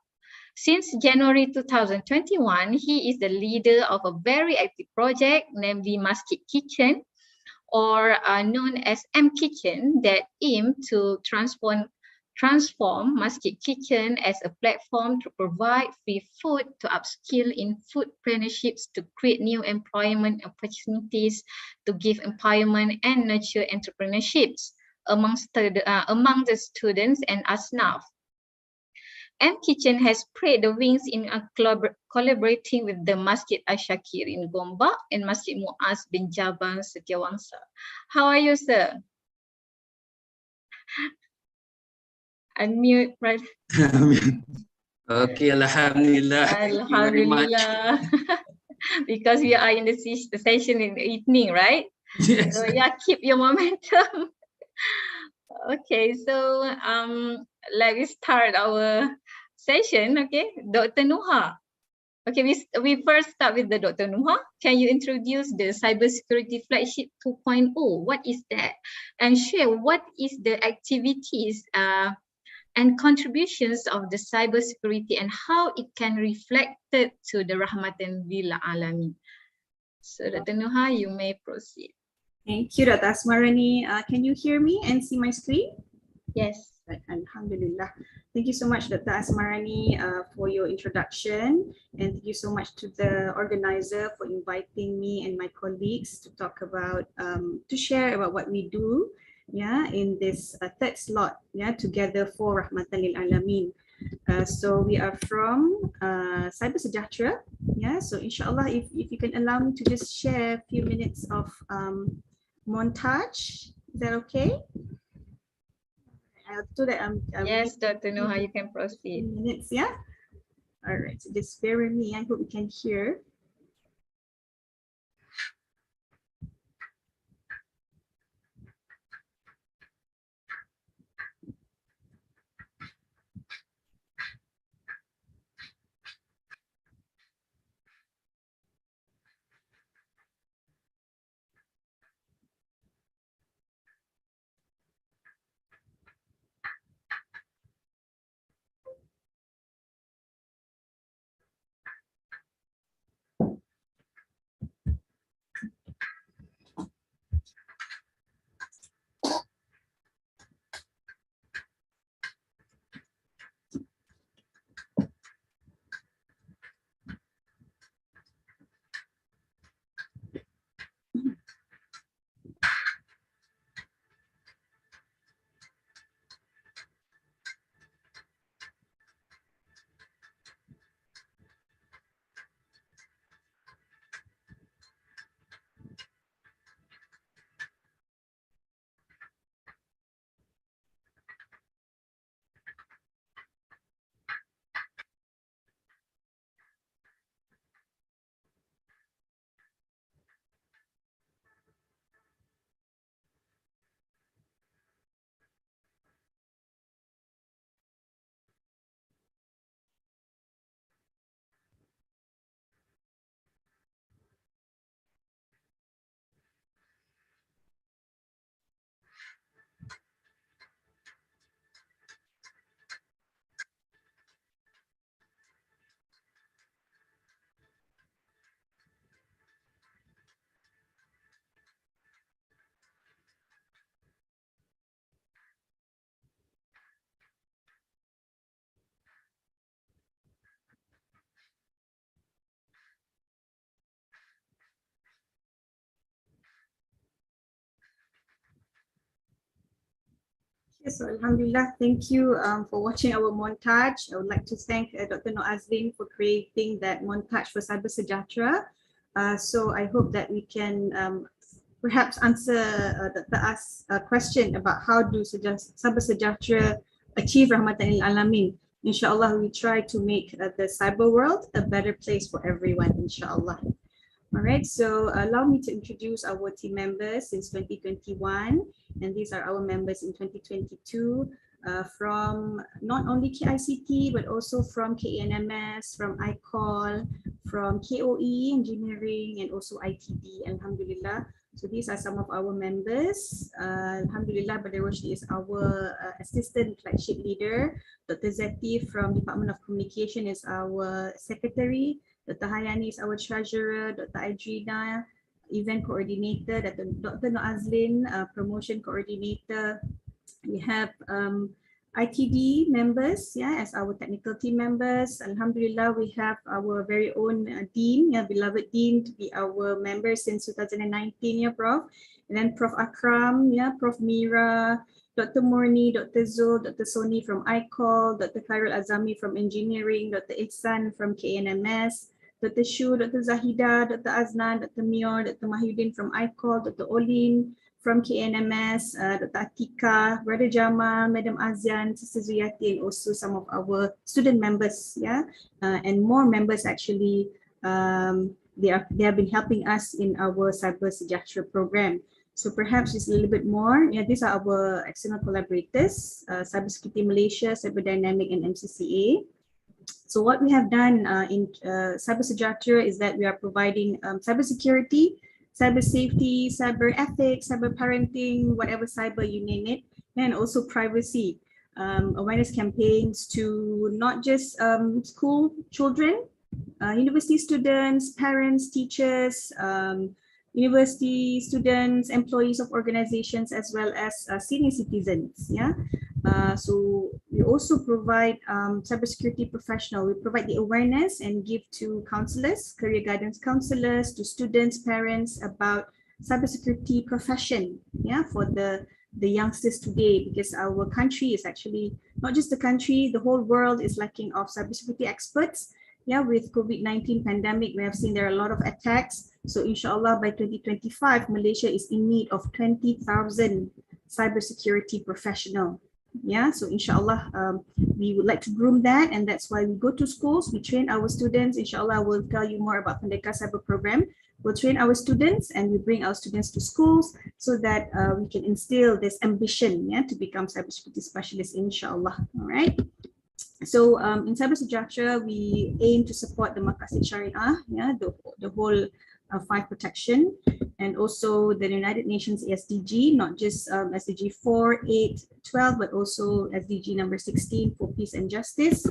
Since January 2021, he is the leader of a very active project, namely Masjid Kitchen, or known as M Kitchen, that aim to transform Masjid Kitchen as a platform to provide free food, to upskill in foodpreneurships, to create new employment opportunities, to give empowerment and nurture entrepreneurships among the students and asnaf. M Kitchen has spread the wings in collaborating with the Masjid Ashakir in Gombak and Masjid Muaz bin Jabal Setiawangsa. How are you, sir? Unmute, right? Okay, Alhamdulillah. Thank you very much. Alhamdulillah. Because we are in the session in the evening, right? Yes. So yeah, keep your momentum. Okay, so let me start our session. Okay, Dr. Nuha. Okay, we first start with the Dr. Nuha. Can you introduce the Cybersecurity Flagship 2.0? What is that? And share what is the activities and contributions of the cybersecurity and how it can reflect it to the Rahmatan lil Alamin. So Dr. Nuha, you may proceed. Thank you, Dr. Asmarani. Can you hear me and see my screen? Yes. Right, Alhamdulillah. Thank you so much, Dr. Asmarani, for your introduction, and thank you so much to the organizer for inviting me and my colleagues to talk about, to share about what we do, yeah, in this third slot, yeah, together for Rahmatan lil Alamin. So we are from Cyber Sejahtera, yeah. So inshallah, if you can allow me to just share a few minutes of montage, is that okay? So that yes, Dr. Nuha, you can proceed. Minutes, yeah. All right, so just bear with me. I hope you can hear. Yes, so Alhamdulillah, thank you for watching our montage. I would like to thank Dr. Noazlin for creating that montage for Cyber Sejahtera. So I hope that we can perhaps answer Dr. As' question about how do Cyber Sejahtera achieve Rahmatan lil Alamin. Inshallah, we try to make the cyber world a better place for everyone, inshallah. All right, so allow me to introduce our team members since 2021, and these are our members in 2022 from not only KICT, but also from KENMS, from ICOL, from KOE, Engineering, and also ITB, Alhamdulillah. So these are some of our members. Alhamdulillah, Brother Roshdi is our assistant flagship leader. Dr. Zeti from Department of Communication is our secretary. Dr. Hayani is our treasurer, Dr. Adrina, event coordinator, Dr. Noazlin, promotion coordinator. We have ITD members, yeah, as our technical team members. Alhamdulillah, we have our very own Dean, yeah, beloved Dean, to be our member since 2019, yeah, Prof. And then Prof. Akram, yeah, Prof. Mira, Dr. Morni, Dr. Zul, Dr. Soni from ICOL, Dr. Khairul Azami from Engineering, Dr. Ihsan from KNMS, Dr. Shu, Dr. Zahida, Dr. Aznan, Dr. Mior, Dr. Mahyudin from ICOL, Dr. Olin from KNMS, Dr. Atika, Brother Jamal, Madam Azian, Sister Zuyati, and also some of our student members, yeah, and more members actually. They have been helping us in our Cyber Sejahtera program. So perhaps just a little bit more. Yeah, these are our external collaborators, Cybersecurity Malaysia, Cyber Dynamic, and MCCA. So what we have done in Cyber Sejahtera is that we are providing cybersecurity, cyber safety, cyber ethics, cyber parenting, whatever cyber you name it, and also privacy awareness campaigns to not just school children, university students, parents, teachers, university students, employees of organizations, as well as senior citizens. Yeah. So we also provide cybersecurity professional. We provide the awareness and give to counselors, career guidance counselors, to students, parents about cybersecurity profession. Yeah, for the youngsters today, because our country is actually not just the country, the whole world is lacking of cybersecurity experts. Yeah, with COVID-19 pandemic, we have seen there are a lot of attacks. So inshallah, by 2025, Malaysia is in need of 20,000 cybersecurity professional. Yeah, so inshallah, we would like to groom that, and that's why we go to schools, we train our students. Inshallah, we'll tell you more about Pendeka Cyber Program. We'll train our students and we bring our students to schools so that we can instill this ambition, yeah, to become cybersecurity specialists, inshallah. All right. So in Cyber Sejahtera, we aim to support the Maqasid Syariah, yeah, the whole 5 protection, and also the United Nations SDG, not just SDG 4, 8, 12, but also SDG number 16 for peace and justice.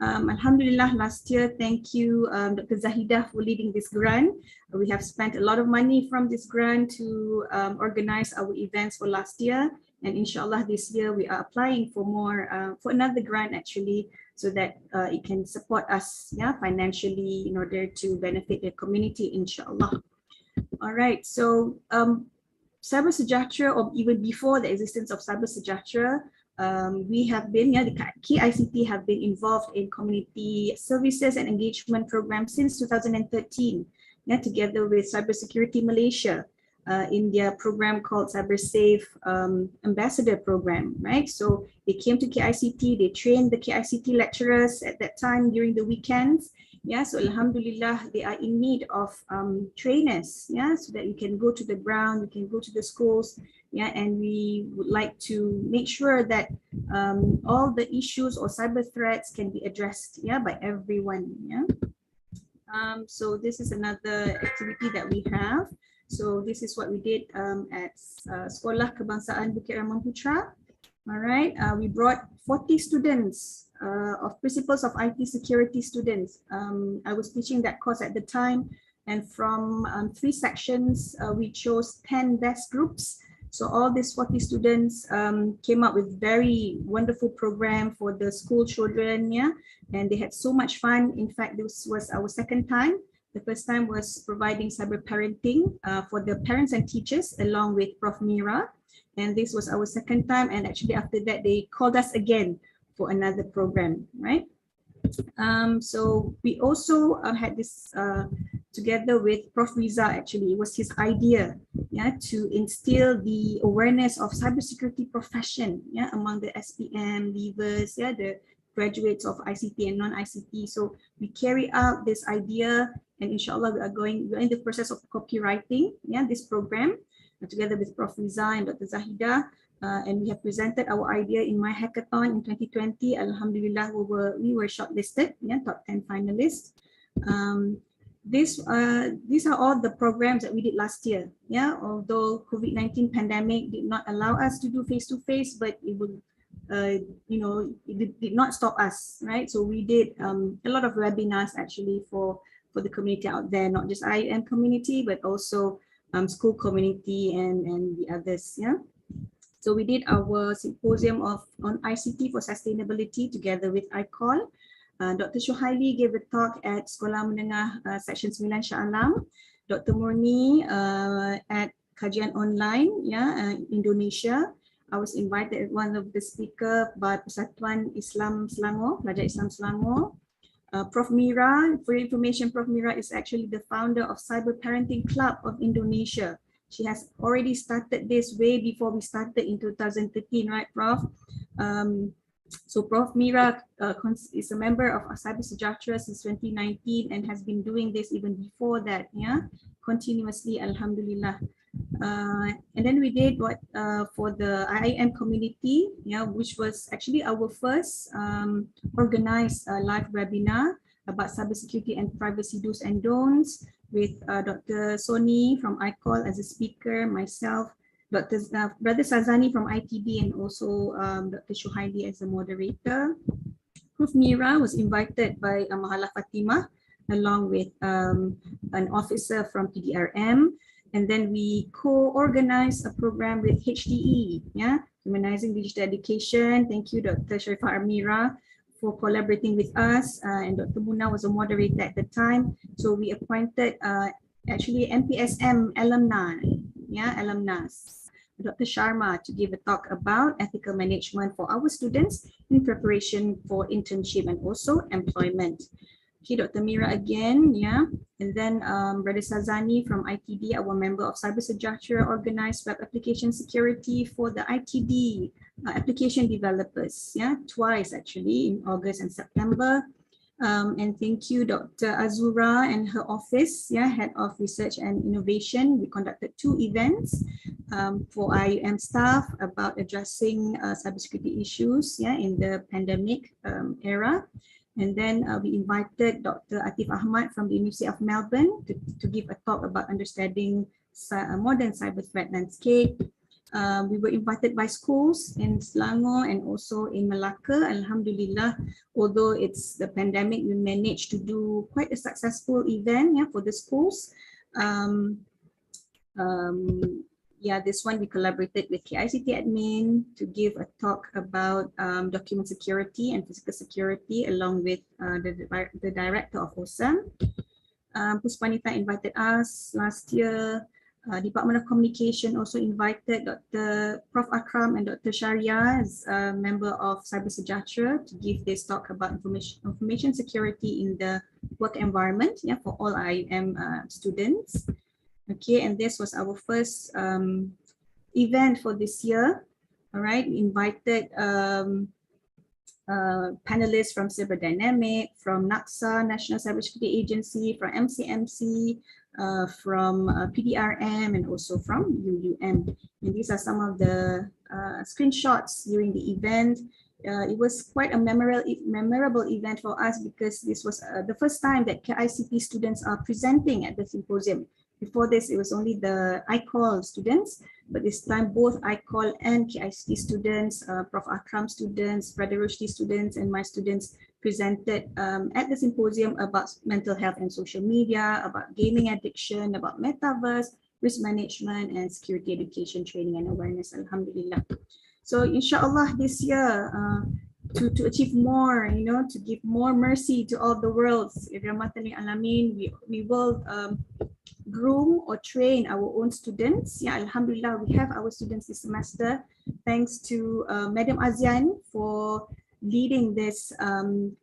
Alhamdulillah, last year, thank you, Dr. Zahida, for leading this grant. We have spent a lot of money from this grant to organize our events for last year. And inshallah, this year we are applying for more, for another grant actually, so that it can support us, yeah, financially in order to benefit the community, inshallah. All right, so Cyber Sejahtera, or even before the existence of Cyber Sejahtera, we have been, yeah, the KICT have been involved in community services and engagement programs since 2013, yeah, together with Cybersecurity Malaysia. In their program called Cyber Safe Ambassador Program, right? So they came to KICT, they trained the KICT lecturers at that time during the weekends. Yeah, so Alhamdulillah, they are in need of trainers, yeah, so that you can go to the ground, you can go to the schools, yeah, and we would like to make sure that all the issues or cyber threats can be addressed, yeah, by everyone, yeah. So this is another activity that we have. So this is what we did at Sekolah Kebangsaan Bukit Ramang Putra. All right, we brought 40 students of principles of IT security students. I was teaching that course at the time, and from 3 sections, we chose 10 best groups. So all these 40 students came up with very wonderful program for the school children, yeah, and they had so much fun. In fact, this was our second time. The first time was providing cyber parenting for the parents and teachers along with Prof. Mira. And this was our second time. And actually after that, they called us again for another program, right? So we also had this together with Prof. Riza. Actually, it was his idea, yeah, to instill the awareness of cybersecurity profession, yeah, among the SPM leavers, yeah, the graduates of ICT and non-ICT. So we carry out this idea, and inshallah we're in the process of copywriting, yeah, this program together with Prof. Riza and Dr. Zahida. And we have presented our idea in my hackathon in 2020. Alhamdulillah, we were shortlisted, yeah, top 10 finalists. These are all the programs that we did last year. Yeah, although COVID-19 pandemic did not allow us to do face-to-face, but it would, it did not stop us, right? So we did a lot of webinars actually for the community out there, not just IM community, but also school community and the others. Yeah. So we did our symposium on ICT for sustainability together with ICOL. Dr. Shuhaili gave a talk at Sekolah Menengah Section 9 Shah Alam. Dr. Murni at Kajian Online, yeah, Indonesia. I was invited as one of the speaker by Persatuan Islam Selangor, Pelajar Islam Selangor. Prof. Mira, for your information, Prof. Mira is actually the founder of Cyber Parenting Club of Indonesia. She has already started this way before we started in 2013, right, Prof? So Prof. Mira is a member of Cyber Sejahtera since 2019 and has been doing this even before that, yeah, continuously, alhamdulillah. And then we did what for the IIM community, yeah, which was actually our first organized live webinar about cybersecurity and privacy do's and don'ts, with Dr. Soni from ICOL as a speaker, myself, Brother Sazani from ITB, and also Dr. Shuhaili as a moderator. Prof. Mira was invited by Mahala Fatimah along with an officer from PDRM. And then we co-organized a program with HDE, yeah, Humanizing Digital Education. Thank you, Dr. Sharifah Amira, for collaborating with us, and Dr. Muna was a moderator at the time. So we appointed actually MPSM alumni, yeah, alumnus, Dr. Sharma, to give a talk about ethical management for our students in preparation for internship and also employment. Okay, Dr. Mira again, yeah. And then Brother Sazani from ITD, our member of Cyber Sejahtera, organized web application security for the ITD application developers, yeah, twice actually, in August and September. And thank you, Dr. Azura and her office, yeah, Head of Research and Innovation. We conducted 2 events for IUM staff about addressing cybersecurity issues, yeah, in the pandemic era. And then we invited Dr. Atif Ahmad from the University of Melbourne to give a talk about understanding modern cyber threat landscape. We were invited by schools in Selangor and also in Malacca. Alhamdulillah, although it's the pandemic, we managed to do quite a successful event, yeah, for the schools. Yeah, this one we collaborated with KICT admin to give a talk about document security and physical security along with the director of OSAM. Puspanita invited us last year. Department of Communication also invited Dr. Prof. Akram and Dr. Sharia as a member of Cyber Sejahtera to give this talk about information security in the work environment, yeah, for all IUM students. Okay, and this was our first event for this year. All right, we invited panelists from Cyberdynamic, from NACSA, National Cybersecurity Agency, from MCMC, from PDRM, and also from UUM. And these are some of the screenshots during the event. It was quite a memorable event for us because this was the first time that KICT students are presenting at the symposium. Before this, it was only the ICOL students, but this time both ICOL and KICT students, Prof. Akram students, Brother Rushdie students, and my students presented at the symposium about mental health and social media, about gaming addiction, about metaverse, risk management, and security education training and awareness, alhamdulillah. So inshallah this year, to achieve more, you know, to give more mercy to all the worlds, we will groom or train our own students. Yeah, Alhamdulillah, we have our students this semester, thanks to Madam Azian for leading this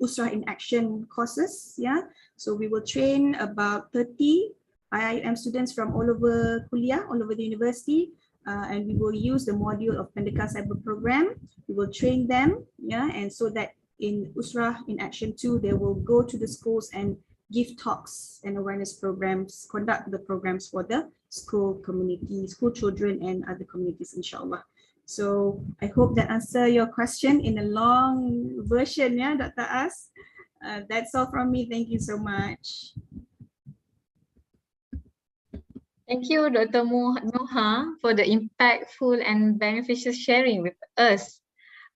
Usrah in Action courses. Yeah, so we will train about 30 IIM students from all over Kuliah, all over the university, and we will use the module of Pendekar Cyber Program. We will train them, yeah, and so that in Usrah in Action 2, they will go to the schools and give talks and awareness programs, conduct the programs for the school community, school children and other communities, inshallah. So I hope that answer your question in a long version, yeah, Dr. As. That's all from me. Thank you so much. Thank you, Dr. Noha, for the impactful and beneficial sharing with us.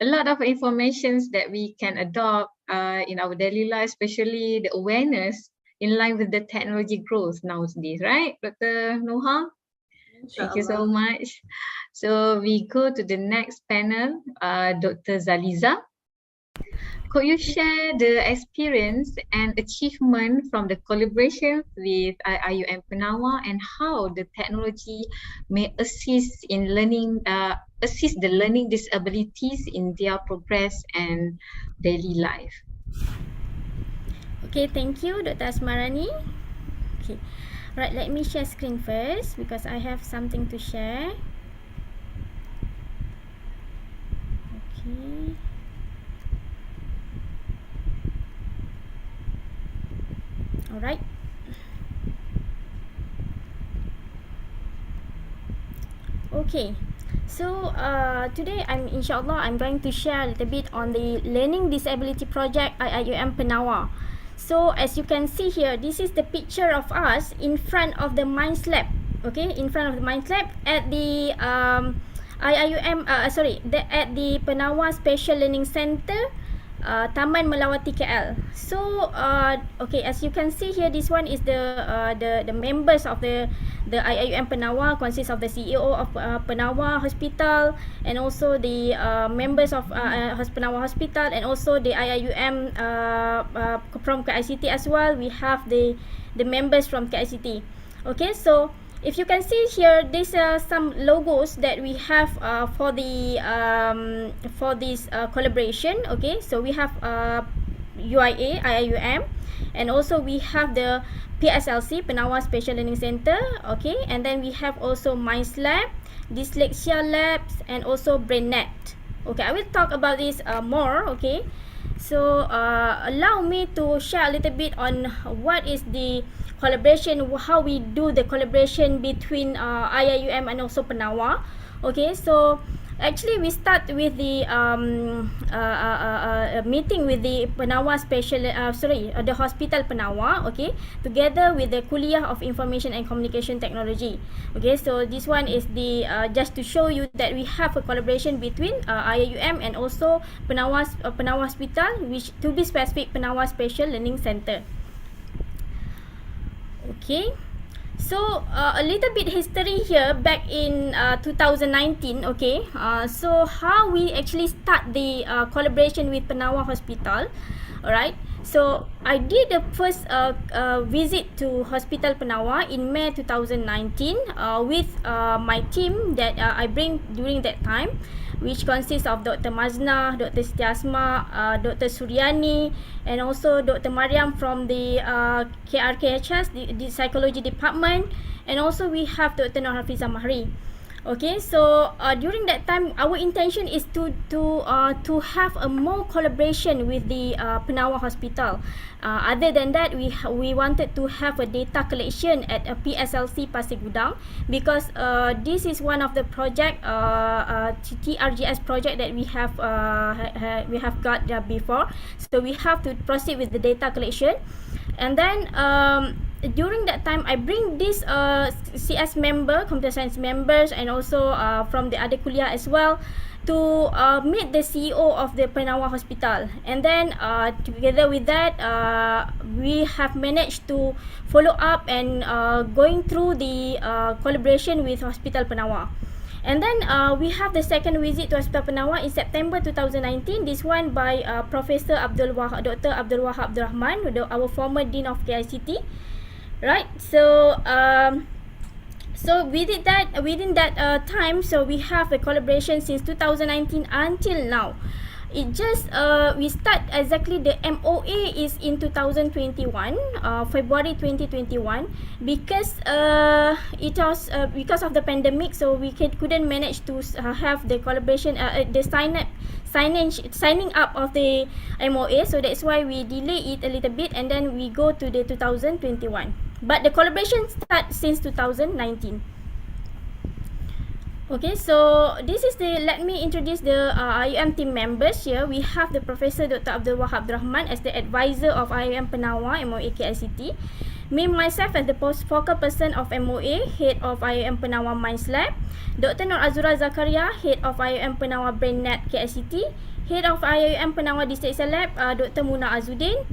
A lot of informations that we can adopt in our daily life, especially the awareness in line with the technology growth nowadays, right, Dr. Noha? Thank you so much. So we go to the next panel, Dr. Zaliza. Could you share the experience and achievement from the collaboration with IIUM Penawa and how the technology may assist in learning, assist the learning disabilities in their progress and daily life? Okay, thank you, Dr. Asmarani. Okay, right, let me share screen first because I have something to share. Okay. All right. Okay. So today inshallah I'm going to share a little bit on the learning disability project IIUM Penawa. So as you can see here, this is the picture of us in front of the Minds Lab. Okay, in front of the Minds Lab at the IIUM at the Penawa Special Learning Center, Taman Melawati KL. So okay, as you can see here, this one is the members of the IIUM Penawa, consists of the CEO of Penawa Hospital and also the members of Penawa Hospital and also the IIUM from KICT as well. We have the members from KICT. Okay, so if you can see here, these are some logos that we have for this collaboration. Okay, so we have UIA, IIUM, and also we have the PSLC, Penawa Special Learning Center. Okay, and then we have also Minds Lab, Dyslexia Labs, and also BrainNet. Okay, I will talk about this more. Okay, so allow me to share a little bit on what is the collaboration, how we do the collaboration between IIUM and also Penawa. Okay, so actually we start with the meeting with the Penawa Special, the Hospital Penawa, okay, together with the Kuliah of Information and Communication Technology. Okay, so this one is the just to show you that we have a collaboration between IIUM and also Penawa Hospital, which to be specific, Penawa Special Learning Center. Okay, so a little bit history here back in 2019. Okay, so how we actually start the collaboration with Penawa Hospital. Alright, so I did the first visit to Hospital Penawa in May 2019 with my team that I bring during that time, which consists of Dr. Mazna, Dr. Setiasma, Dr. Suryani, and also Dr. Mariam from the KRKHS, the Psychology Department, and also we have Dr. Nur Hafizah Mahri. Okay, so during that time, our intention is to have a more collaboration with the Penawa Hospital. Other than that, we wanted to have a data collection at a PSLC Pasir Gudang because this is one of the project TRGS project that we have got before. So we have to proceed with the data collection, and then during that time, I bring this CS member, computer science members, and also from the other kuliah as well, to meet the CEO of the Penawa Hospital. And then together with that, we have managed to follow up and going through the collaboration with Hospital Penawa. And then we have the second visit to Hospital Penawa in September 2019. This one by Professor Dr. Abdul Wahab Abdul Rahman, our former Dean of KICT. right? So so within that time, so we have a collaboration since 2019 until now. It just we start exactly the MOA is in 2021, February 2021, because it was because of the pandemic, so we couldn't manage to have the collaboration, the signing up of the MOA, so that's why we delay it a little bit, and then we go to the 2021. But the collaboration start since 2019. Okay, so this is the, let me introduce the IUM team members here. We have the Professor Dr. Abdul Wahab Rahman as the advisor of IUM Penawa, MOA KICT. Me, myself as the focal person of MOA, head of IUM Penawa Minds Lab. Dr. Nur Azura Zakaria, head of IUM Penawa BrainNet KICT. Head of IUM Penawa Dyslexia Lab, Dr. Muna Azuddin.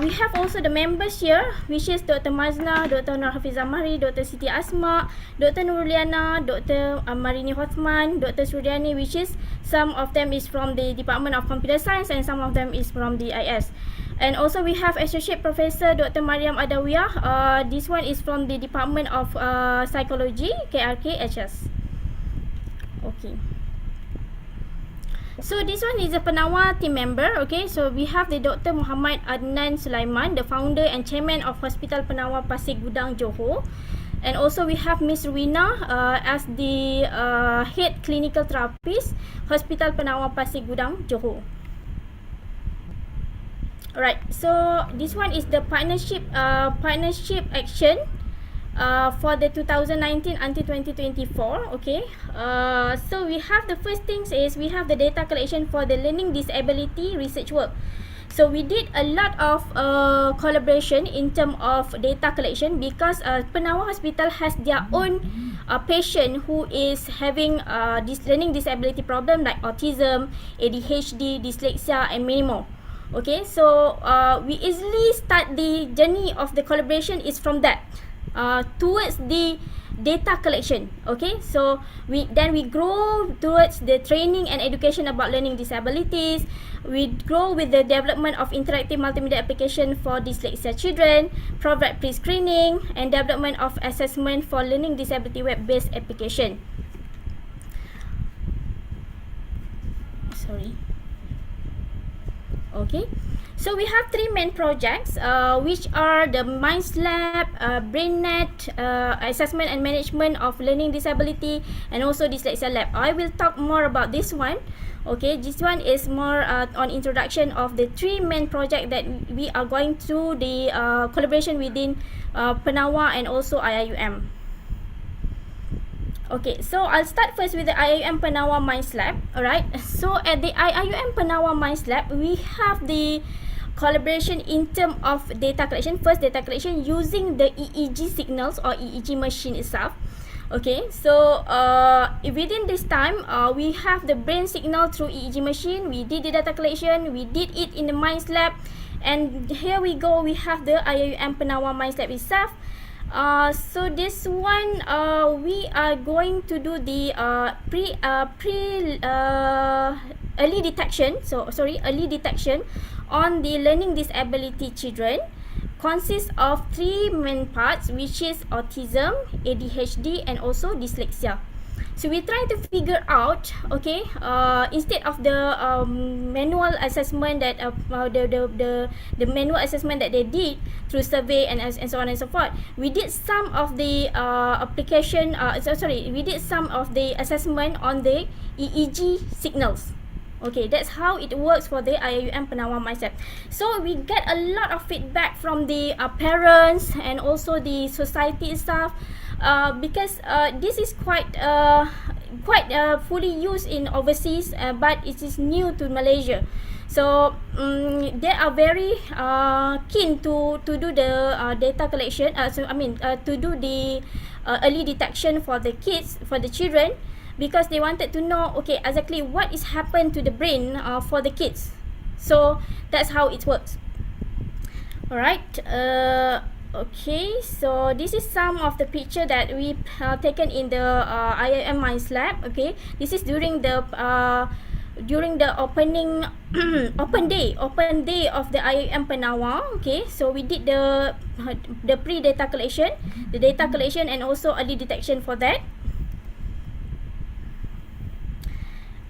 We have also the members here, which is Dr. Mazna, Dr. Nur Hafiz Amari, Dr. Siti Asma, Dr. Nuruliana, Dr. Marini Hothman, Dr. Suryani, which is some of them is from the Department of Computer Science and some of them is from the IS. And also we have Associate Professor Dr. Mariam Adawiyah. This one is from the Department of Psychology, KRK HS. Okay. So this one is a Penawa team member. Okay, so we have the Dr. Muhammad Adnan Sulaiman, the founder and chairman of Hospital Penawa Pasir Gudang, Johor. And also we have Miss Rina as the head clinical therapist, Hospital Penawa Pasir Gudang, Johor. Alright, so this one is the partnership action for the 2019 until 2024. Okay, so we have the first things is we have the data collection for the learning disability research work. So we did a lot of collaboration in terms of data collection, because Penawa Hospital has their own patient who is having this learning disability problem like autism, ADHD, dyslexia and many more. Okay, so we easily start the journey of the collaboration is from that. Towards the data collection. Okay, so we grow towards the training and education about learning disabilities. We grow with the development of interactive multimedia application for dyslexia children, provide pre-screening and development of assessment for learning disability web-based application. Sorry. Okay, so we have three main projects, which are the Minds Lab, BrainNet, assessment and management of learning disability, and also Dyslexia Lab. I will talk more about this one. Okay, this one is more on introduction of the three main projects that we are going through the collaboration within Penawa and also IIUM. Okay, so I'll start first with the IIUM Penawa Minds Lab. Alright, so at the IIUM Penawa Minds Lab, we have the collaboration in terms of data collection. First, data collection using the EEG signals or EEG machine itself. Okay, so within this time, we have the brain signal through EEG machine. We did the data collection. We did it in the Minds Lab, and here we go. We have the IIUM Penawa Minds Lab itself. So this one, we are going to do the early detection. Early detection on the learning disability children. Consists of three main parts, which is autism, ADHD, and also dyslexia. So we try to figure out, okay, instead of the manual assessment that the manual assessment that they did through survey and so on and so forth, we did some of the we did some of the assessment on the EEG signals. Okay, that's how it works for the IIUM Penawa Minds Lab. So we get a lot of feedback from the parents and also the society itself, because this is quite fully used in overseas, but it is new to Malaysia. So they are very keen to do the data collection. To do the early detection for the kids, for the children, because they wanted to know, okay, exactly what is happened to the brain for the kids. So that's how it works. All right. Okay, so this is some of the picture that we taken in the IIM Minds Lab. Okay, this is during the during the opening open day of the IAM Penawa. Okay, so we did the pre-data collection, the data collection, and also early detection for that.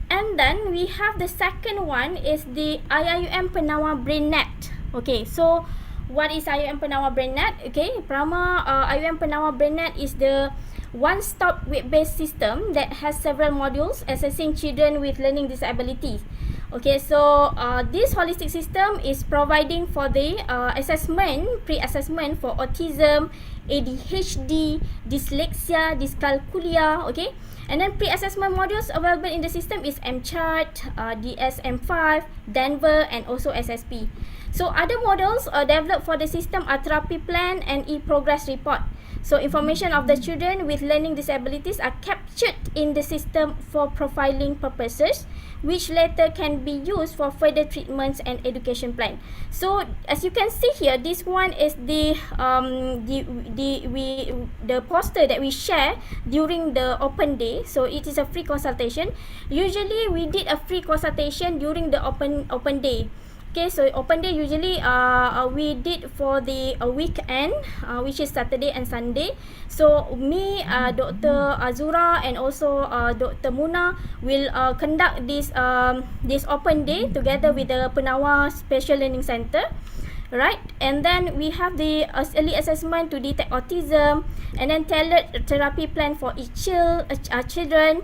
And then we have the second one is the IIUM Penawa BrainNet. Okay, so what is IIUM Penawa BrainNet? Okay, IIUM Penawa BrainNet is the one-stop web-based system that has several modules assessing children with learning disabilities. Okay, so this holistic system is providing for the pre-assessment for autism, ADHD, dyslexia, dyscalculia. Okay, and then pre-assessment modules available in the system is MCHAT, DSM-5, Denver, and also SSP. So other models developed for the system are therapy plan and e-progress report. So information of the children with learning disabilities are captured in the system for profiling purposes, which later can be used for further treatments and education plan. So as you can see here, this one is the poster that we share during the open day. So it is a free consultation. Usually we did a free consultation during the open day. Okay, so open day usually we did for the weekend, which is Saturday and Sunday. So me, Dr. Azura, and also Dr. Muna will conduct this open day together with the Penawa Special Learning Center. Right, and then we have the early assessment to detect autism, and then tailored therapy plan for each children.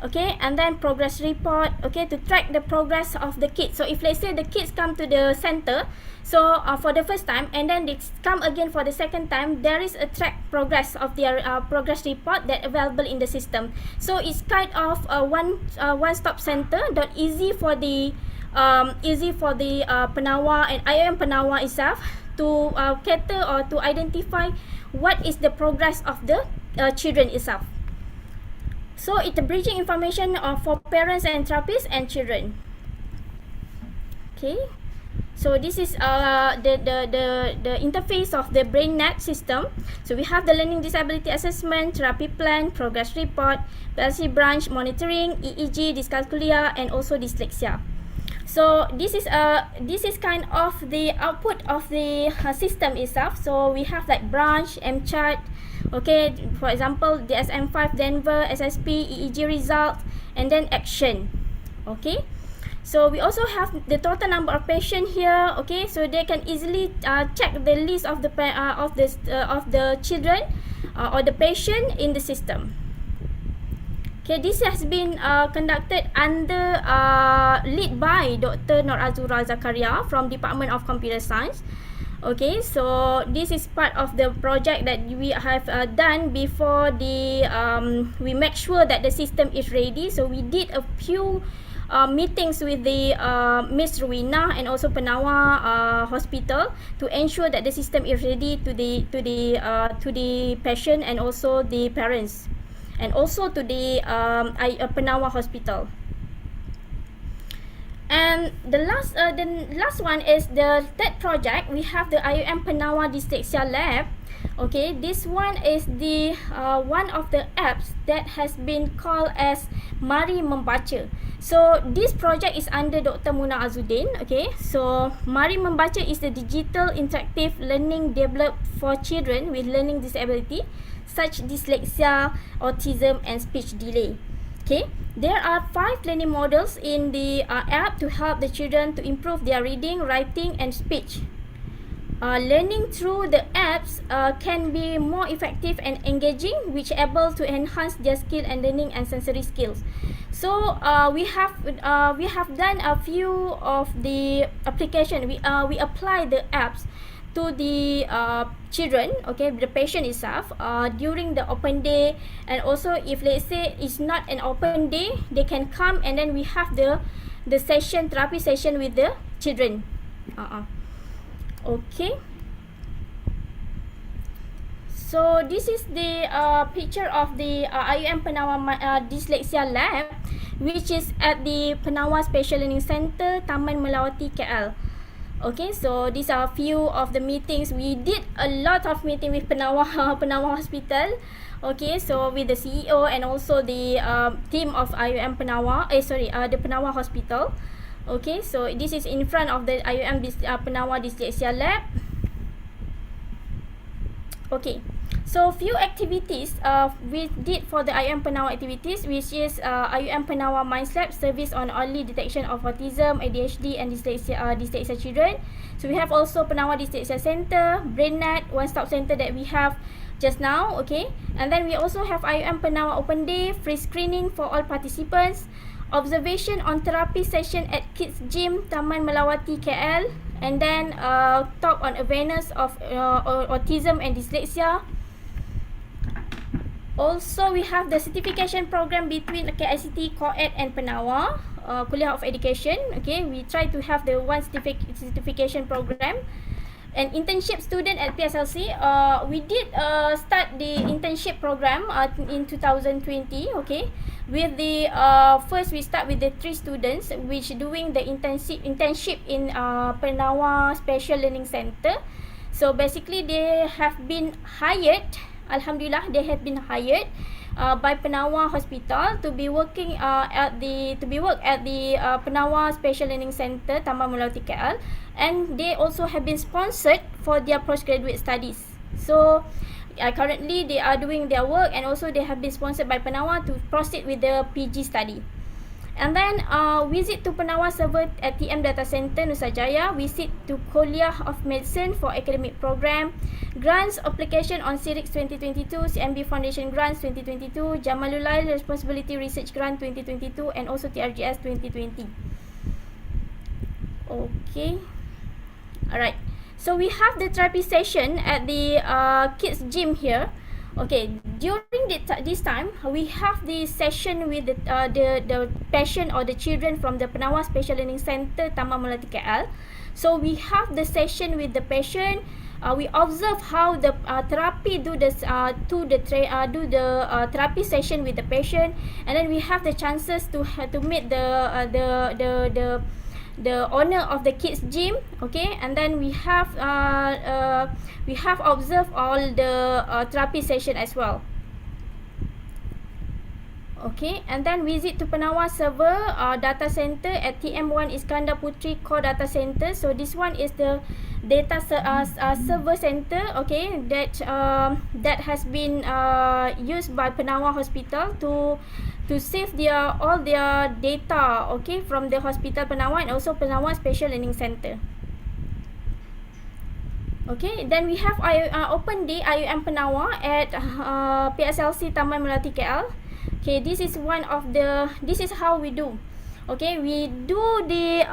Okay, and then progress report, okay, to track the progress of the kids. So if let's say the kids come to the center, so for the first time, and then they come again for the second time, there is a track progress of their progress report that available in the system. So it's kind of one-stop center that easy for the Penawa and IIM Penawa itself to cater or to identify what is the progress of the children itself. So it's bridging information for parents and therapists and children. Okay, so this is the interface of the BrainNet system. So we have the learning disability assessment, therapy plan, progress report, PLC branch monitoring, EEG, dyscalculia, and also dyslexia. So this is kind of the output of the system itself. So we have like branch, MCHAT. Okay, for example, DSM-5, Denver, SSP, EEG result, and then action. Okay, so we also have the total number of patients here. Okay, so they can easily check the list of the children or the patient in the system. Okay, this has been conducted under lead by Dr. Nur Azura Zakaria from Department of Computer Science. Okay, so this is part of the project that we have done before the we make sure that the system is ready. So we did a few meetings with the Miss Ruina and also Penawa Hospital to ensure that the system is ready to the patient and also the parents, and also to the Penawa Hospital. And the last one is the third project. We have the IUM Penawa Dyslexia Lab. Okay, this one is the one of the apps that has been called as Mari Membaca. So this project is under Dr. Muna Azuddin. Okay, so Mari Membaca is the digital interactive learning developed for children with learning disability, such dyslexia, autism, and speech delay. Okay, there are 5 learning models in the app to help the children to improve their reading, writing, and speech. Learning through the apps can be more effective and engaging, which able to enhance their skill and learning and sensory skills. So we have done a few of the application. We apply the apps to the children, okay, the patient itself during the open day, and also if let's say it's not an open day, they can come and then we have the therapy session with the children. Okay, so this is the picture of the IUM Penawa Dyslexia Lab, which is at the Penawa Special Learning Center, Taman Melawati, KL. Okay, so these are a few of the meetings. We did a lot of meeting with Penawa Penawa Hospital. Okay, so with the CEO and also the team of IUM Penawa, the Penawa Hospital. Okay, so this is in front of the IUM Penawa Dyslexia Lab. Okay, so few activities we did for the IUM Penawa activities, which is IUM Penawa Minds Lab, service on early detection of autism, ADHD and dyslexia children. So we have also Penawa Dyslexia Center, BrainNet, one-stop center that we have just now. Okay, and then we also have IUM Penawa Open Day, free screening for all participants, observation on therapy session at KICT Gym, Taman Melawati, KL, and then talk on awareness of autism and dyslexia. Also, we have the certification program between KICT, KOED and Penawa, Kuliah of Education. Okay, we try to have the one certification program. An internship student at PSLC. We did start the internship program in 2020. Okay, with the first we start with the 3 students which doing the internship in Penawa Special Learning Center. So basically they have been hired. Alhamdulillah, they have been hired by Penawa Hospital to be working at the Penawa Special Learning Center, Taman Melawati, KL, and they also have been sponsored for their postgraduate studies. So currently they are doing their work, and also they have been sponsored by Penawa to proceed with the PG study. And then visit to Penawa server at TM Data Center Nusa Jaya, visit to Kuliah of Medicine for academic program, grants application on CIRIX 2022, CMB Foundation Grants 2022, Jamalullah Responsibility Research Grant 2022, and also TRGS 2020. Okay, alright. So we have the therapy session at the KICT Gym here. Okay, during this time, we have the session with the patient or the children from the Penawa Special Learning Center, Taman Melawati, KL. So we have the session with the patient. We observe how the therapy do the therapy session with the patient, and then we have the chances to meet the owner of the KICT Gym. Okay, and then we have observed all the therapy session as well. Okay, and then visit to Penawa server data center at TM1 Iskandar Putri Core Data Center. So this one is the data server center. Okay, that has been used by Penawa Hospital to save all their data, okay, from the hospital Penawa and also Penawa Special Learning Center. Okay, then we have Open Day IUM Penawa at PSLC Taman Melawati, KL. Okay, this is this is how we do. Okay, we do the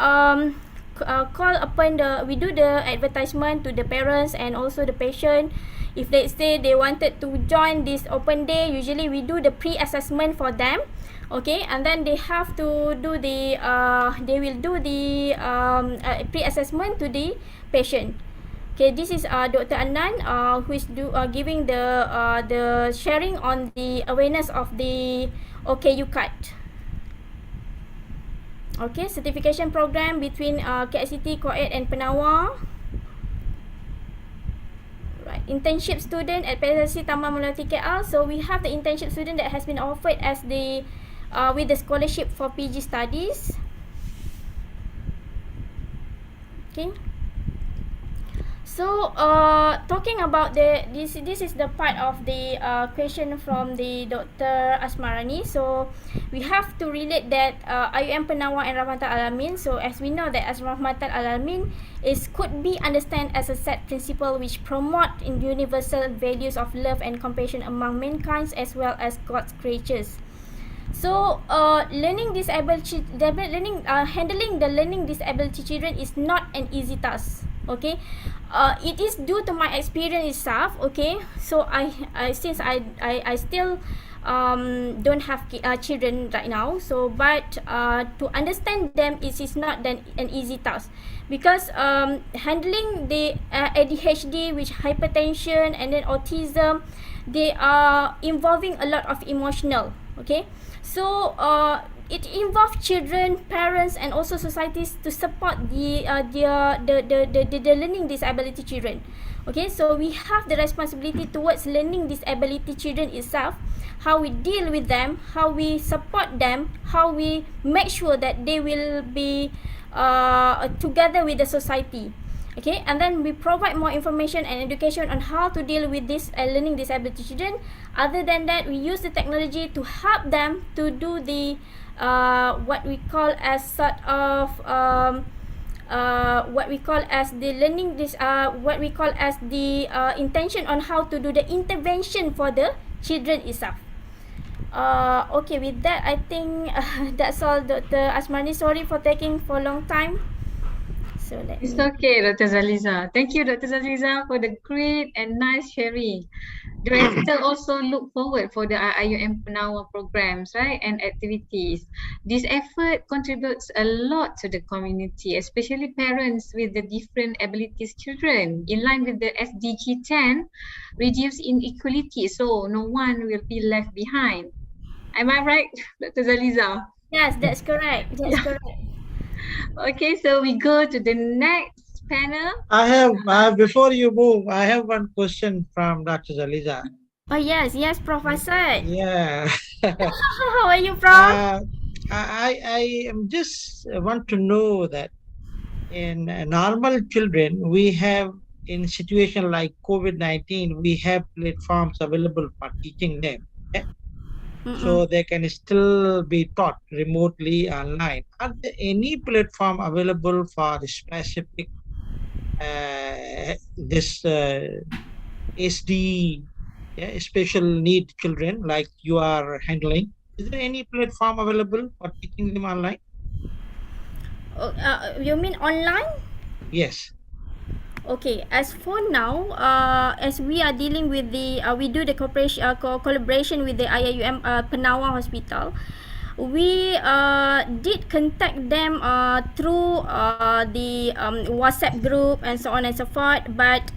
we do the advertisement to the parents and also the patient. If let's say they wanted to join this open day, usually we do the pre-assessment for them. Okay, and then they have to do the pre-assessment to the patient. Okay, this is Dr. Anand who is giving the sharing on the awareness of the KICT. Okay, certification program between KICT, KOED and Penawa. Right, internship student at PSLC Taman Melawati, KL. So we have the internship student that has been offered as the with the scholarship for PG studies. Okay. So talking about this is the part of the question from the Dr. Asmarani. So we have to relate that IUM Penawa and Rahmatul Alamin. So as we know that as Rahmatul Alamin could be understood as a set principle which promote in universal values of love and compassion among mankind as well as God's creatures. So handling the learning disability children is not an easy task. Okay, it is due to my experience itself. Okay, so I still don't have children right now. So but to understand them is not an easy task, because handling the ADHD, which hypertension and then autism, they are involving a lot of emotional. Okay, so it involves children, parents, and also societies to support the learning disability children. Okay, so we have the responsibility towards learning disability children itself, how we deal with them, how we support them, how we make sure that they will be together with the society. Okay, and then we provide more information and education on how to deal with this learning disability children. Other than that, we use the technology to help them to do the what we call as sort of what we call as the learning this what we call as the intention on how to do the intervention for the children itself. Okay, with that, I think that's all, Dr. Asmani. Sorry for taking for a long time. So It's okay, Dr. Zaliza. Thank you, Dr. Zaliza, for the great and nice sharing. The rector also look forward for the IUM Penawa programs, right, and activities. This effort contributes a lot to the community, especially parents with the different abilities children, in line with the SDG 10, reduce inequality, so no one will be left behind. Am I right, Dr. Zaliza? Yes, that's correct. That's correct. Okay, so we go to the next panel. I have, before you move, I have one question from Dr. Zaliza. Oh, yes, Prof. Asad. Yeah. How are you, Prof? I am just want to know that in normal children, we have, in situation like COVID-19, we have platforms available for teaching them. Okay? So they can still be taught remotely online. Are there any platform available for the specific this SD special need children like you are handling? Is there any platform available for teaching them online? You mean online? Yes. Okay, as for now, as we are dealing with the, we do the collaboration with the IUM Penawa Hospital. We did contact them through the WhatsApp group and so on and so forth. But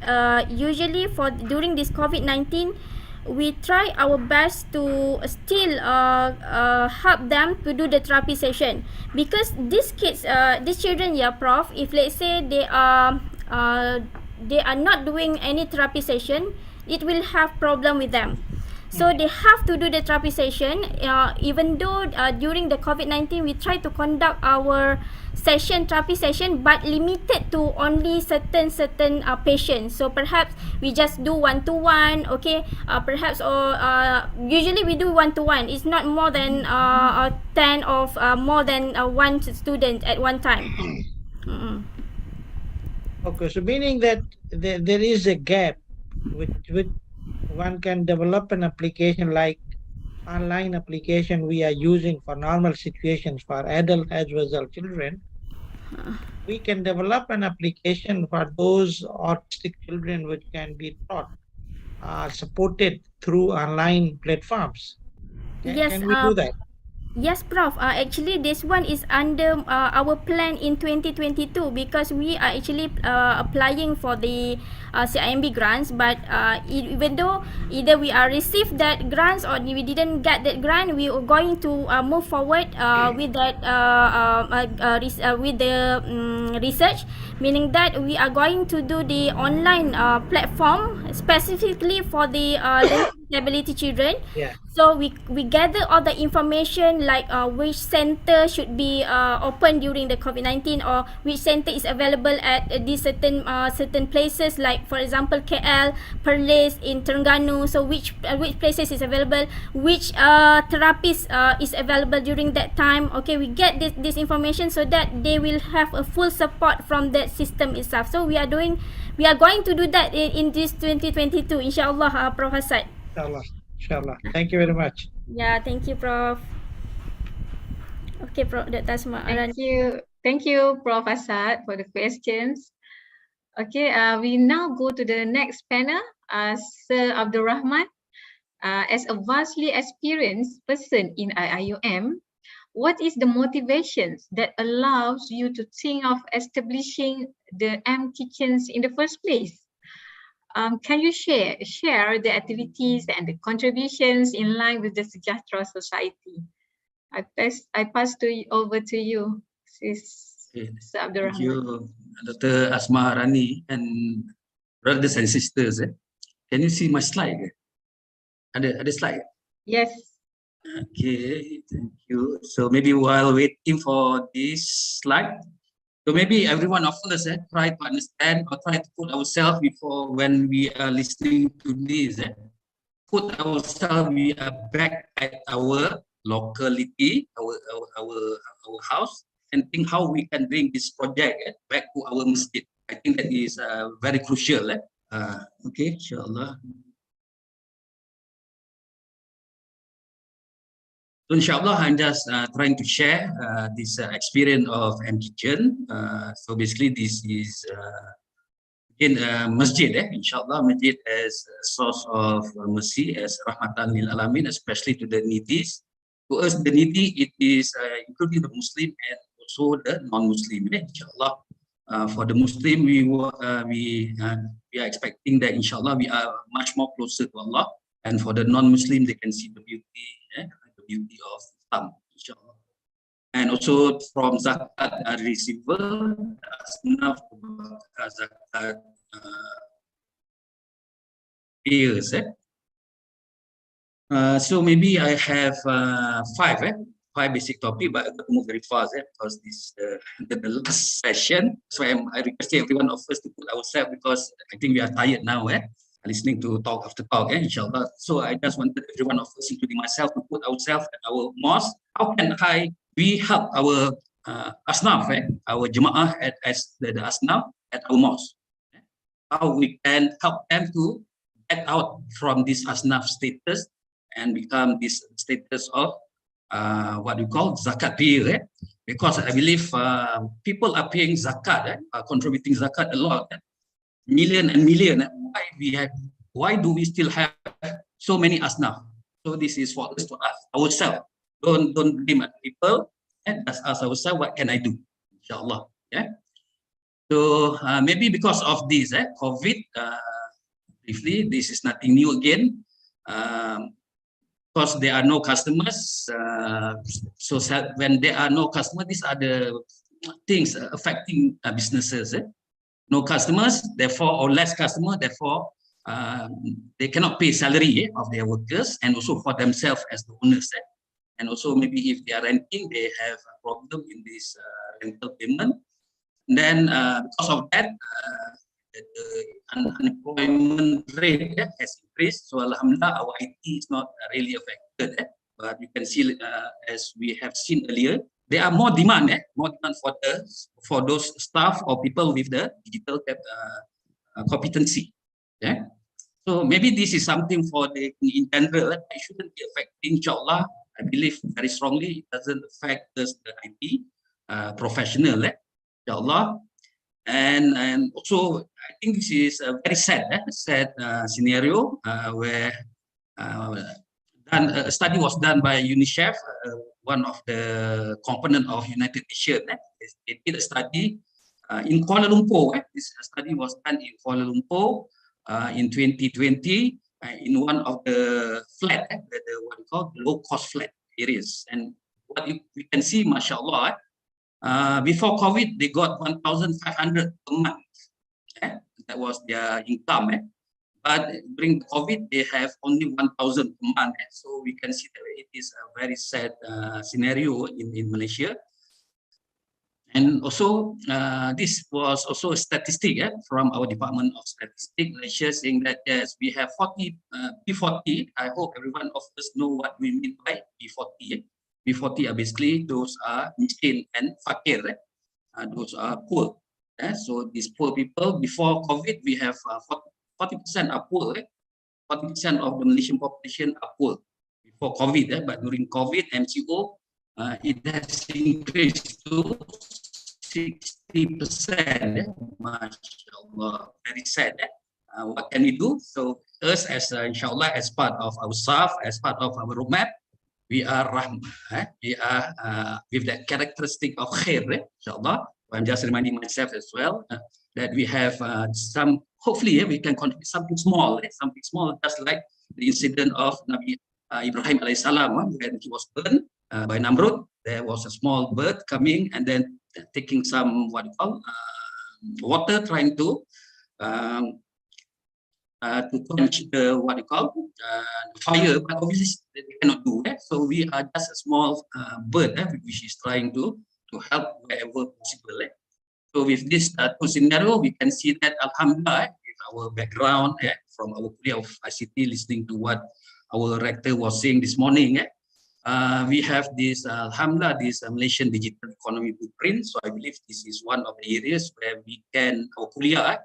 usually for during this COVID-19, we try our best to still help them to do the therapy session, because these kids, these children, yeah, Prof, if let's say they are not doing any therapy session, it will have problem with them. So they have to do the therapy session, even though during the COVID-19 we try to conduct our therapy session, but limited to only certain patients. So perhaps we just do one-to-one, okay, perhaps, or usually we do one-to-one. It's not more than 10 of more than one student at one time. Okay, so meaning that there is a gap with one can develop an application like online application we are using for normal situations for adult as well as children. We can develop an application for those autistic children which can be taught, supported through online platforms. Yes, can we do that? Yes, Prof. Actually, this one is under our plan in 2022, because we are actually applying for the CIMB grants. But even though either we are received that grants or we didn't get that grant, we are going to move forward with that with the research, meaning that we are going to do the online platform specifically for the learning disability children. Yeah. So we gather all the information, like which center should be open during the COVID-19, or which center is available at these certain places, like for example KL, Perlis, in Terengganu. So which places is available, which therapist is available during that time. Okay, we get this information so that they will have a full support from that system itself. So we are going to do that in this 2022, inshallah, Prof. Asad. Inshallah. Thank you very much. Yeah, thank you, Prof. Okay, Prof. Thank you, Prof. Asad, for the questions. Okay, we now go to the next panel. Sir Abdul Rahman, as a vastly experienced person in IIUM, what is the motivations that allows you to think of establishing the kitchens in the first place? Can you share the activities and the contributions in line with the Sejahtera Society? I pass over to you, Sis Abdul Thank Rahman. you, Dr. Asma Rani and brothers and sisters. Can you see my slide? Ada slide? Yes. Okay, thank you. So maybe while waiting for this slide, so maybe every one of us try to understand or try to put ourselves before when we are listening to this. Put ourselves, we are back at our locality, our house, and think how we can bring this project back to our masjid. I think that is very crucial. Okay, inshallah. So inshallah, I'm just trying to share this experience of M-Kitchen. So basically, this is in Masjid. Inshallah, Masjid as a source of mercy, as rahmatan lil alamin, especially to the needy. To us, the needy, it is including the Muslim and also the non-Muslim. Inshallah, for the Muslim, we are expecting that inshallah we are much more closer to Allah, and for the non-Muslim, they can see the beauty. Beauty of Islam, inshallah. And also from zakat receiver, zakat payers. So maybe I have five basic topic, but I got to move very fast because this the last session. So I request everyone of us to put ourselves, because I think we are tired now. Listening to talk after talk, inshallah. So I just wanted every one of us, including myself, to put ourselves at our mosque. How can we help our asnaf, our jemaah as the asnaf at our mosque? How we can help them to get out from this asnaf status and become this status of what we call zakat payer. Because I believe people are paying zakat, contributing zakat a lot. Million and million. Why do we still have so many asnaf? So this is for us to ask ourselves. Don't blame other people. Just ask ourselves, what can I do? Inshallah. So maybe because of this, COVID. Briefly, this is nothing new again. Because there are no customers. So when there are no customers, these are the things affecting businesses. No customers, therefore, or less customer, therefore, they cannot pay salary of their workers, and also for themselves as the owners. And also maybe if they are renting, they have a problem in this rental payment. And then because of that, the unemployment rate has increased. So alhamdulillah, our IT is not really affected. But you can see, as we have seen earlier, there are more demand for those staff or people with the digital competency. So maybe this is something for in general. It shouldn't be affecting, inshallah. I believe very strongly it doesn't affect us, the IT professional, inshallah. And also, I think this is a very sad scenario where a study was done by UNICEF, one of the component of United Nations. They did a study in Kuala Lumpur. This study was done in Kuala Lumpur in 2020 in one of the flat, what we call low-cost flat areas. And what we can see, mashallah, before COVID, they got 1,500 per month. That was their income. But during COVID, they have only 1,000 per month. So we can see that it is a very sad scenario in Malaysia. And also, this was also a statistic from our Department of Statistics, Malaysia, saying that yes, we have P40. I hope everyone of us know what we mean by P40. P40 are basically those are miskin and fakir. Those are poor. So these poor people, before COVID, we have 40% are poor. 40% of the Malaysian population are poor before COVID. But during COVID, MCO, it has increased to 60%. MashaAllah, very sad. What can we do? So us, as inshallah, as part of our staff, as part of our roadmap, we are rahmah. We are with that characteristic of khair, inshallah. I'm just reminding myself as well that we have some, hopefully we can contribute something small, just like the incident of Nabi Ibrahim alayhi salam when he was burned. by Namrud. There was a small bird coming and then taking some water, trying to quench the fire, but obviously they cannot do that. So we are just a small bird which is trying to help wherever possible. So with this two scenario, we can see that Alhamdulillah, with our background from our Kuliah of ICT, listening to what our rector was saying this morning, we have this Alhamdulillah, this Malaysian digital economy blueprint. So I believe this is one of the areas where we can, our Kuliah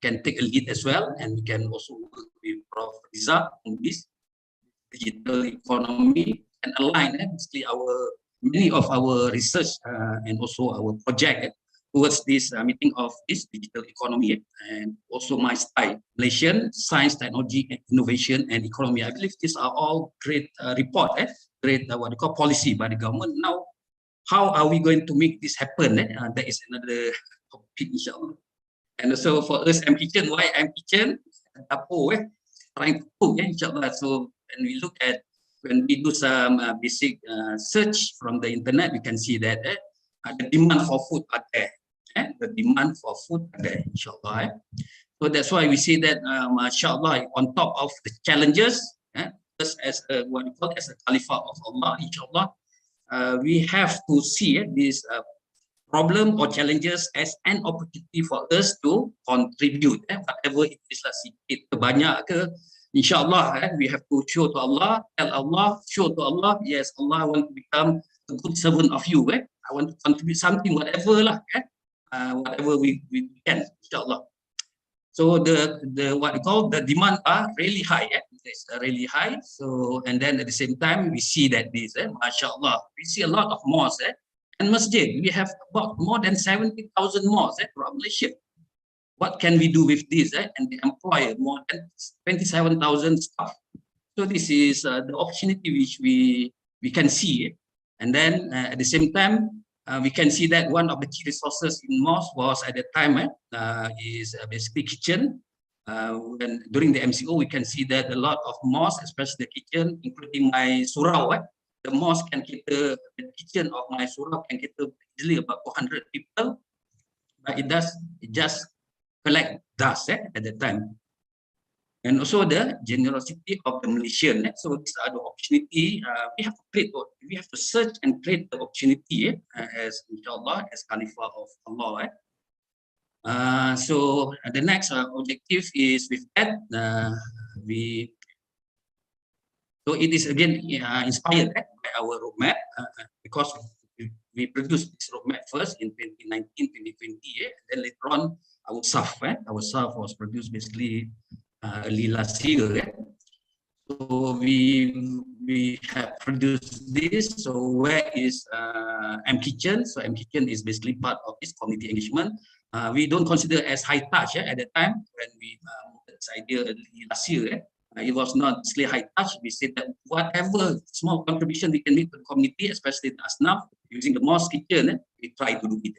can take a lead as well, and we can also work with Prof. Riza on this digital economy and align basically many of our research and also our project towards this meeting of this digital economy and also my style, Malaysian science, technology, innovation, and economy. I believe these are all great report, great what they call policy by the government. Now, how are we going to make this happen? That is another topic, inshallah. And also for us, MKitchen, why MKitchen? Trying to cook, inshallah. So when we look at, when we do some basic search from the internet, we can see that the demand for food are there. The demand for food are there, inshallah. So that's why we see that, mashallah, on top of the challenges, just as what we call as a Khalifah of Allah, inshallah, we have to see this problem or challenges as an opportunity for us to contribute, whatever it is, sikit ke banyak ke, inshallah, we have to show to Allah, tell Allah, show to Allah, yes, Allah, I want to become a good servant of you, I want to contribute something, whatever lah, whatever we can, inshallah. So the what we call the demand are really high, it's really high. So and then at the same time we see that this, mashallah, we see a lot of mosques, and Masjid. We have about more than 70,000 mosques throughout Malaysia. What can we do with this? And they employ more than 27,000 staff. So this is the opportunity which we can see. And then at the same time, we can see that one of the key resources in mosque was at the time is basically kitchen. When during the MCO, we can see that a lot of mosques, especially the kitchen, including my surau, the mosque can cater, the kitchen of my surau can cater easily about 400 people, but it just collect dust at the time. And also the generosity of the Malaysian. So these are the opportunity we have to create. We have to search and create the opportunity as inshallah as Khalifah of Allah. So the next objective is with that so it is again inspired by our roadmap because we produced this roadmap first in 2019, 2020, and then later on our SAF was produced basically early last year. So we have produced this. So where is MKitchen? So MKitchen is basically part of this community engagement. We don't consider as high touch at the time when we this idea early last year. It was not still high touch. We said that whatever small contribution we can make to the community, especially the Asnaf, using the mosque kitchen, we try to do it.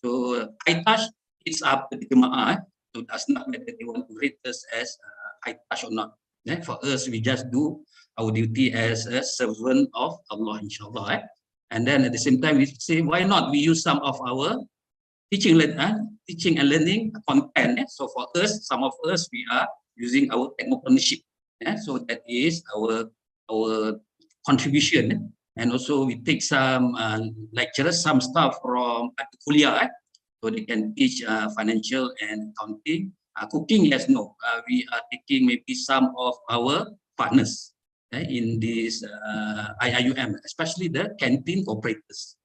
So high touch, it's up to the Jemaah. So that's not whether they want to rate us as high touch or not. For us, we just do our duty as a servant of Allah, inshallah. And then at the same time, we say, why not we use some of our teaching and learning content. So for us, some of us, we are using our technopreneurship. So that is our contribution. And also we take some lecturers, some staff from Kuliah, so they can teach financial and accounting. Cooking, yes, no. We are taking maybe some of our partners in this IIUM, especially the canteen operators.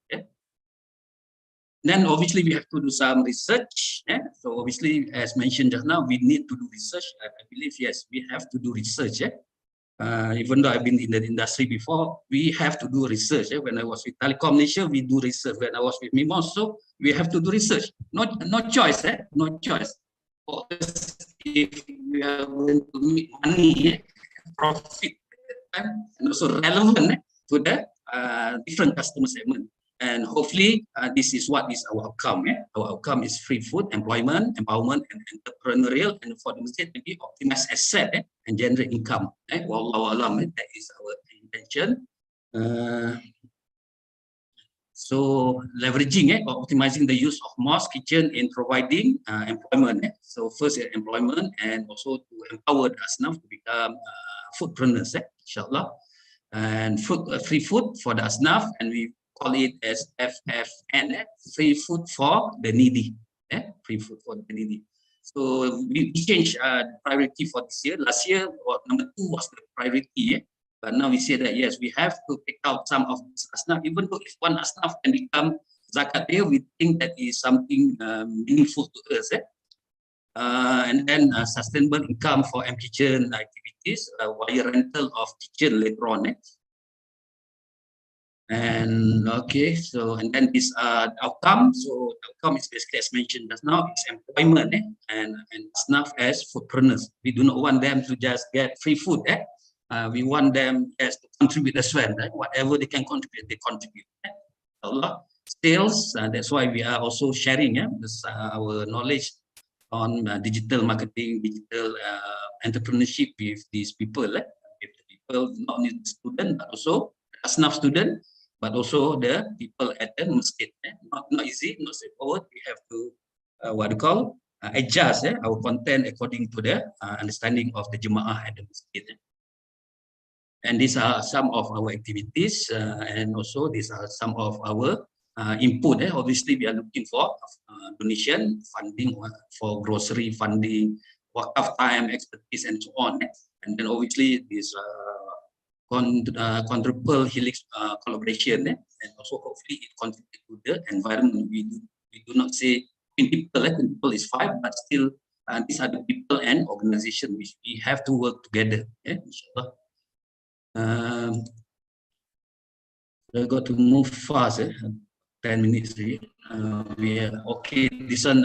Then obviously we have to do some research. So obviously, as mentioned just now, we need to do research. I believe, yes, we have to do research. Even though I've been in the industry before, we have to do research. When I was with Telecom Malaysia, we do research. When I was with Mimos, so we have to do research. No choice, no choice. For us, if we are going to make money, profit, and also relevant to the different customer segment. And hopefully, this is what is our outcome. Our outcome is free food, employment, empowerment, and entrepreneurial, and for the Masjid to be optimized asset and generate income. Wallahu alam, that is our intention. So leveraging or optimizing the use of mosque kitchen in providing employment. So first employment and also to empower the asnaf to become foodpreneurs, inshallah. And food, free food for the asnaf, and we call it as FFN, free food for the needy. Free food for the needy. So we changed the priority for this year. Last year, number 2 was the priority. But now we say that, yes, we have to pick out some of this asnaf, even though if one asnaf can become zakat payer, we think that is something meaningful to us. And then sustainable income for kitchen activities via rental of kitchen later on. And okay, so and then this outcome. So the outcome is basically as mentioned just now, it's employment and asnaf as foodpreneurs. We do not want them to just get free food. We want them to contribute as well. Whatever they can contribute, they contribute. Allah sales. That's why we are also sharing this, our knowledge on digital marketing, digital entrepreneurship with these people. With the people, not only the student, but also the asnaf student, but also the people at the masjid. Not easy, not straightforward. We have to adjust our content according to the understanding of the jemaah at the masjid. And these are some of our activities, and also these are some of our input. Obviously, we are looking for donation, funding for grocery funding, wakaf time, expertise, and so on. And then obviously this quadruple helix collaboration, and also hopefully it contributes to the environment. We do not say people is 5, but still these are the people and organization which we have to work together. Inshallah. I got to move fast. 10 minutes. We are okay. This one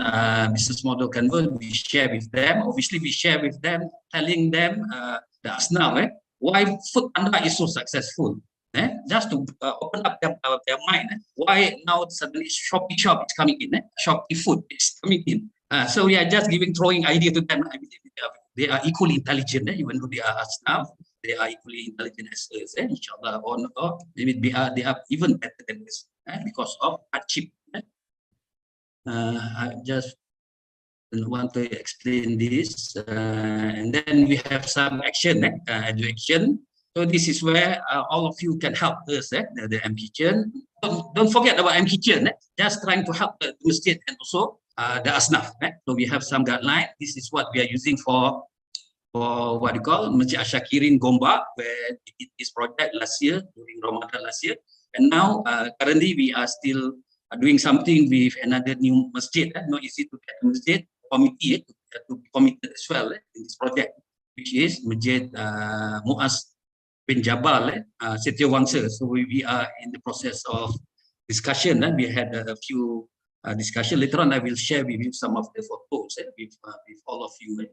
business model convert. We share with them. Obviously, we share with them, telling them the asnaf why Food Panda is so successful. Just to open up their mind. Why now suddenly Shopee Shop is coming in? Shopee Food is coming in. So we are just throwing idea to them. I believe they are equally intelligent, even though they are asnaf. They are equally intelligent as us, inshallah, or maybe they are even better than us because of hardship. I just want to explain this, and then we have some action, education. So this is where all of you can help us, the M Kitchen. Don't forget about M Kitchen. Just trying to help the masjid and also the asnaf. So we have some guideline. This is what we are using for what you call Masjid Ashakirin Gombak, where we did this project last year during Ramadan last year, and now currently we are still doing something with another new masjid. Not easy to get a masjid committee to be committed as well in this project, which is Masjid Muaz bin Jabal, Setiawangsa. So we are in the process of discussion. We had a few discussion. Later on, I will share with you some of the photos with all of you.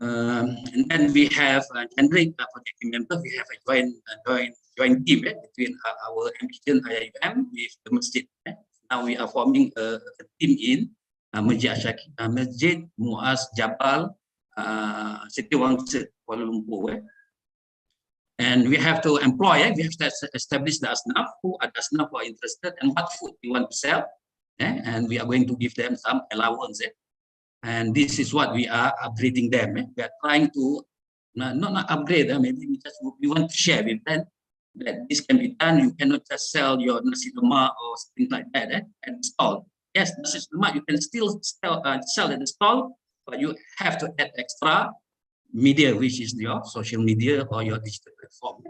And then we have generate project team members. We have a joint team between our MKitchen IIM with the masjid. Now we are forming a team in Masjid Muaz Jabal Setiawangsa, Kuala Lumpur. And we have to employ, we have to establish the asnaf, who are the asnaf who are interested and what food we want to sell. And we are going to give them some allowance. And this is what we are upgrading them. We are trying to not upgrade, maybe we want to share with them that this can be done. You cannot just sell your nasi lemak or things like that at the stall. Yes, nasi lemak you can still sell at the stall, but you have to add extra media, which is your social media or your digital platform.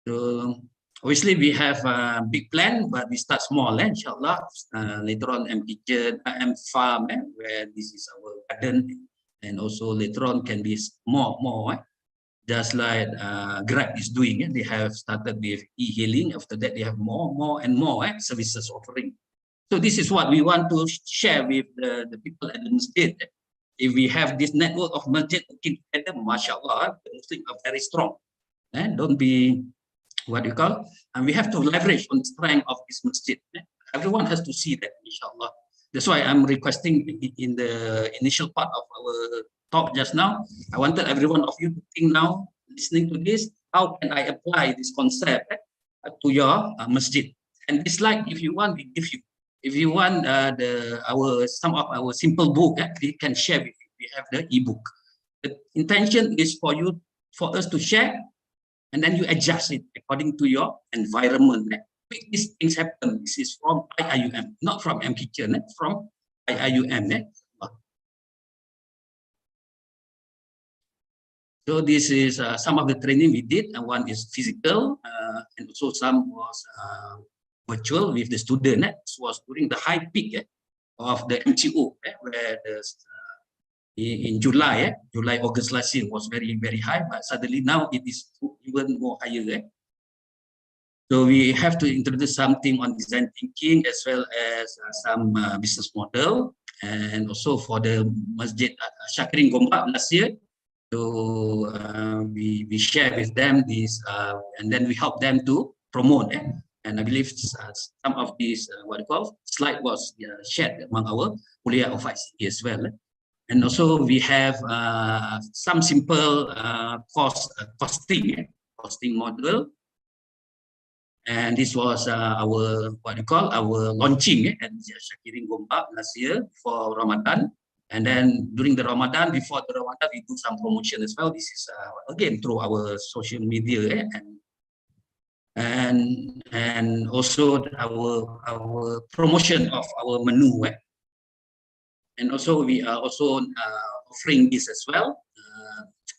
So obviously we have a big plan, but we start small, inshallah. Later on, MKitchen, Farm, where this is our garden, and also later on can be more. Just like Grab is doing, they have started with e-hailing. After that, they have more and more services offering. So this is what we want to share with the people at the masjid. If we have this network of masjid working together, mashallah, the Muslims are very strong. Don't be what you call, and we have to leverage on the strength of this masjid. Everyone has to see that, inshallah. That's why I'm requesting in the initial part of our talk just now, I wanted every one of you to think now, listening to this, how can I apply this concept to your masjid? And this slide, if you want, we give you. If you want some of our simple book, we can share with you. We have the ebook. The intention is for us to share, and then you adjust it according to your environment. Make these things happen. This is from IIUM, not from MKitchen, from IIUM. So this is some of the training we did, and one is physical, and also some was virtual with the student. This was during the high peak of the MCO, where in July, August last year was very, very high, but suddenly now it is even more higher. So we have to introduce something on design thinking as well as some business model, and also for the Masjid Shakirin Gombak last year. So we share with them this, and then we help them to promote. And I believe some of these slide was shared among our kuliah of ICT as well. And also we have some simple costing model. And this was our launching at Shakirin Gombak last year for Ramadan. And then during the Ramadan, before the Ramadan, we do some promotion as well. This is again through our social media and also our promotion of our menu. And also we are also offering this as well.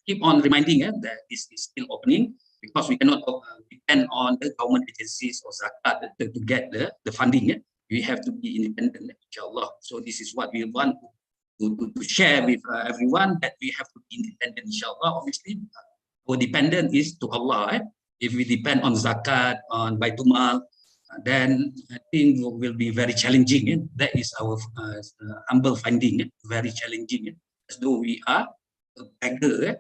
Keep on reminding that this is still opening, because we cannot depend on the government agencies or zakat to get the funding. We have to be independent, inshallah. So this is what we want to share with everyone, that we have to be independent, inshallah. Obviously, our dependent is to Allah. If we depend on zakat, on Baitul Mal, then I think will be very challenging. That is our humble finding, very challenging, as though we are a beggar.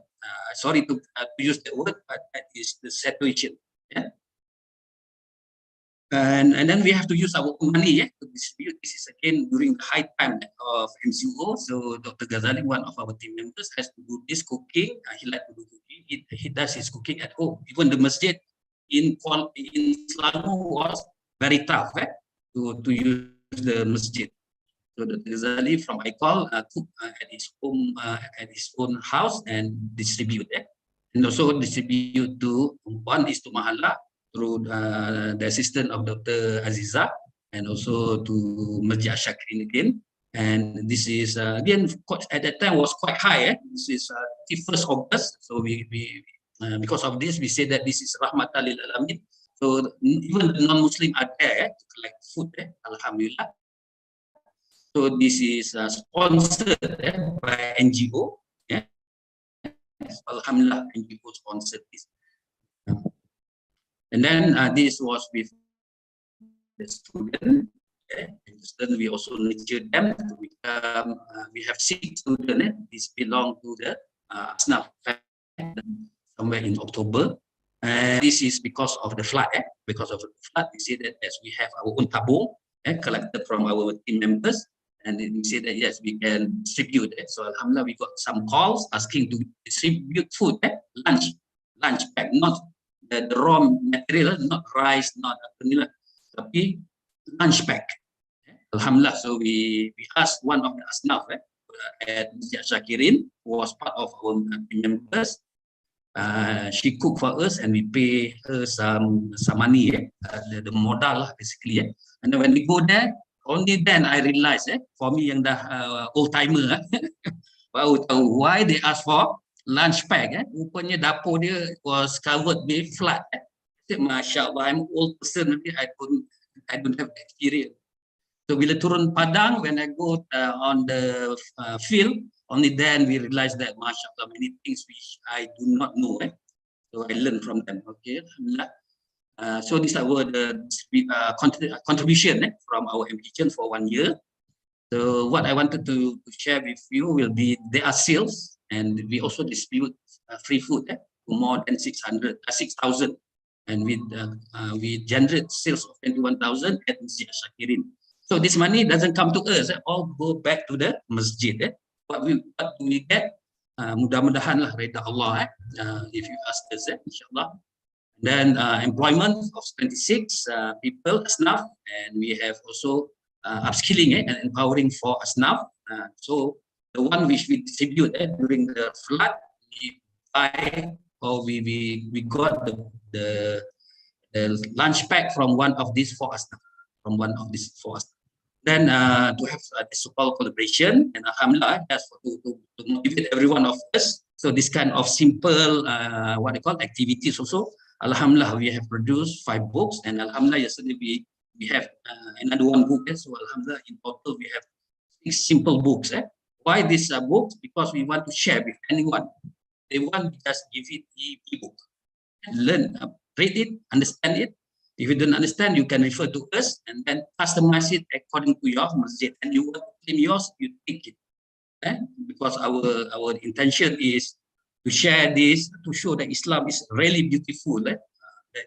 Sorry to use the word, but that is the situation. And then we have to use our own money to distribute. This is again during the high time of MCO. So Dr. Ghazali, one of our team members, has to do this cooking. He likes to do cooking. He does his cooking at home. Even the masjid in Selangor was very tough to use the masjid. So Dr. Ghazali from ICOL cook at his own house and distribute. And also distribute to, one is to Mahala, through the assistant of Dr. Aziza, and also to Masjid Shakirin again. And this is again at that time was quite high. This is 1st August. So we because of this, we say that this is Rahmatan lil Alamin. So even the non-Muslim are there to collect food. Alhamdulillah. So this is sponsored by NGO. Alhamdulillah, NGO sponsored this. And then this was with the student. Then we also nurtured them to become. We have 6 students. This belong to the Asnaf somewhere in October. And this is because of the flood. Because of the flood, we say that as we have our own tabung collected from our team members, and then we say that yes, we can distribute. So alhamdulillah, we got some calls asking to distribute food, lunch pack, not the raw material, not rice, not vanilla, tapi lunch pack. Alhamdulillah. So we asked one of the asnaf at Masjid Shakirin, who was part of our team members. She cooked for us, and we pay her some money, the modal basically. And then when we go there, only then I realized, for me yang dah old timer, baru tahu why they ask for lunch pack. Rupanya dapur dia was covered with flood. I said, Masya Allah, I'm an old person, I don't have experience. So bila turun padang, when I go on the field, only then we realize that Masya Allah, many things which I do not know. So I learned from them. Okay, alhamdulillah. So this is our contribution from our MKitchen for 1 year. So what I wanted to share with you will be, there are sales, and we also distribute free food to more than 6,000, and we generate sales of 21,000 at Masjid Shakirin. So this money doesn't come to us; all go back to the masjid. What do we get? mudah-mudahan lah reda Allah if you ask us, insyaAllah. Then employment of 26 people, staff, and we have also upskilling and empowering for staff. So the one which we distribute during the flood, we buy or we got the lunch pack from one of these four staff, Then to have this support collaboration, and alhamdulillah, just to motivate every one of us. So this kind of simple what they call activities also. Alhamdulillah, we have produced 5 books, and alhamdulillah, yesterday we have another 1 book. So alhamdulillah, in total we have 6 simple books. Why these books? Because we want to share with anyone. They want to just give it e-book, learn, read it, understand it. If you don't understand, you can refer to us and then customize it according to your masjid. And you want to claim yours, you take it. Because our intention is to share this, to show that Islam is really beautiful. That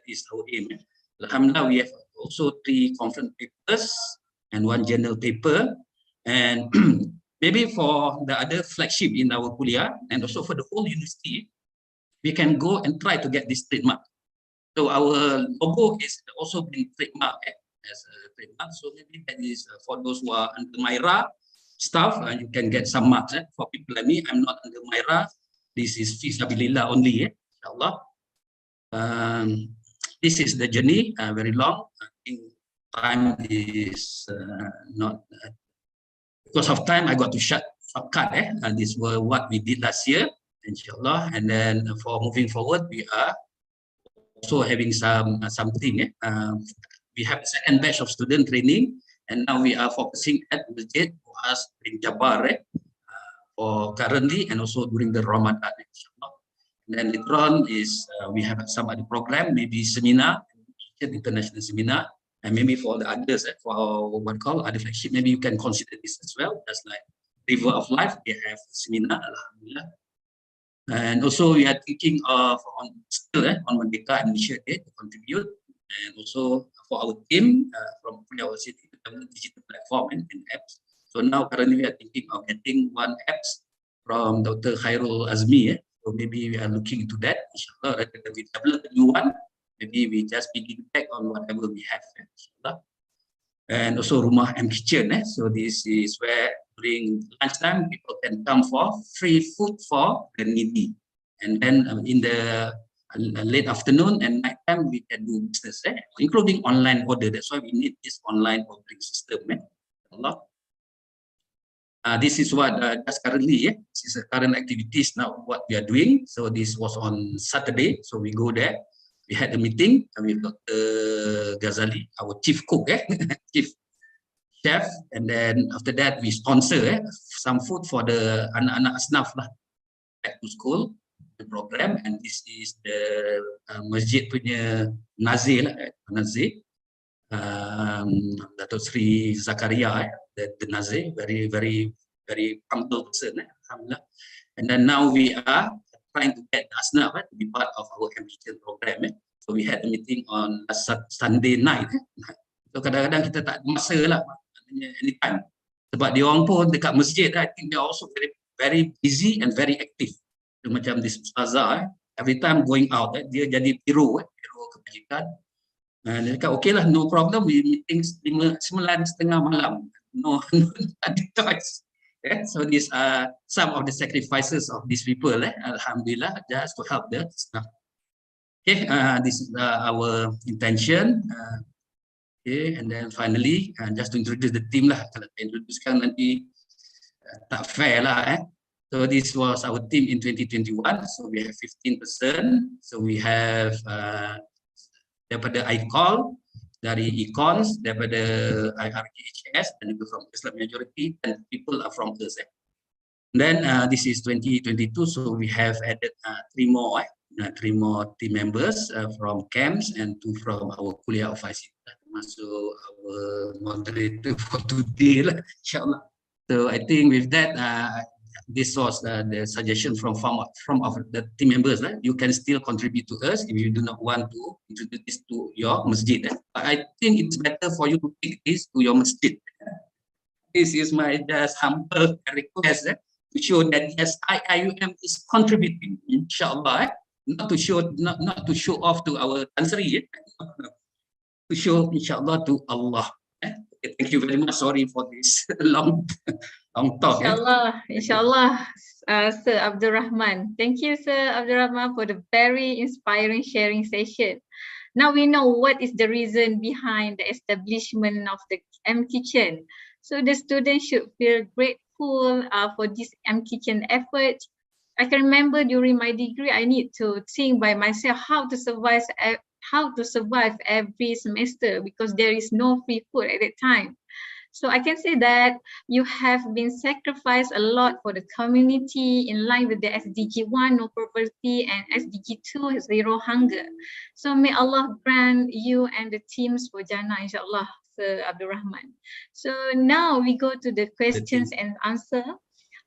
is our aim. Alhamdulillah, we have also 3 conference papers and 1 journal paper. And maybe for the other flagship in our kuliah and also for the whole university, we can go and try to get this trademark. So our logo is also been trademarked as a trademark. So maybe that is for those who are under Myra staff, you can get some marks. For people like me, I'm not under Myra. This is Fisabilillah only, insyaAllah. This is the journey, very long. I think time is not, because of time, I got to shortcut. This was what we did last year, insyaAllah. And then for moving forward, we are also having something. We have a second batch of student training, and now we are focusing at Masjid Muaz bin Jabbar for currently and also during the Ramadan. And then later on is we have some other program, maybe seminar, international seminar, and maybe for the others, for what call other flagship, maybe you can consider this as well. That's like River of Life. We have a seminar, alhamdulillah. And also we are thinking of on Merdeka Indonesia Day to contribute, and also for our team from our city digital platform and apps. So now currently we are thinking of getting 1 apps from Dr. Khairul Azmi. So maybe we are looking into that. Inshallah, rather than we develop a new one, maybe we just piggyback back on whatever we have. Inshallah. And also Rumah and Kitchen. So this is where during lunchtime people can come for free food for the needy. And then in the late afternoon and night time we can do business, including online order. That's why we need this online ordering system. This is what just currently, this is the current activities now what we are doing. So this was on Saturday. So we go there. We had a meeting with Dr. Ghazali, our chief cook, chief chef, and then after that we sponsor some food for the anak-anak asnaf back to school, the program. And this is the masjid punya Nazir, Dato' Sri Zakaria, the Nazir, very humble person, alhamdulillah. And then now we are trying to get Asnaf to be part of our MPTN program. So we had a meeting on Sunday night. So kadang-kadang kita tak ada masa lah, anytime. Sebab dia orang pun dekat masjid, I think they are also very busy and very active. So, macam this Ustazah, every time going out, dia jadi biro kebajikan. Dia cakap, okay lah, no problem, we meeting 9:30 malam. No choice. So these are some of the sacrifices of these people, alhamdulillah, just to help the staff. Okay, this is our intention. Okay, and then finally, just to introduce the team lah. Kalau saya introducekan nanti tak fair lah. So this was our team in 2021. So we have 15%. So we have daripada iCall, dari Econs, daripada IRKHS, dan juga from Islam majority, and people are from us. Then this is 2022, so we have added 3 more team members from camps and 2 from our kuliah of ICT, termasuk our moderator for today lah, insyaAllah. So I think with that, this was the suggestion from the team members. You can still contribute to us if you do not want to introduce this to your masjid. I think it's better for you to take this to your masjid. This is my just humble request. to show that yes, IUM is contributing, inshallah. Not to show off to our Tansri, to show inshallah to Allah. Okay, thank you very much. Sorry for this long talk. Inshallah, Sir Abdul Rahman. Thank you, Sir Abdul Rahman, for the very inspiring sharing session. Now we know what is the reason behind the establishment of the M Kitchen. So the students should feel grateful for this M Kitchen effort. I can remember during my degree, I need to think by myself how to survive every semester because there is no free food at that time. So I can say that you have been sacrificed a lot for the community in line with the SDG 1, no poverty, and SDG 2, zero hunger. So may Allah grant you and the teams for Jannah, inshallah, Sir Abdul Rahman. So now we go to the questions and answer.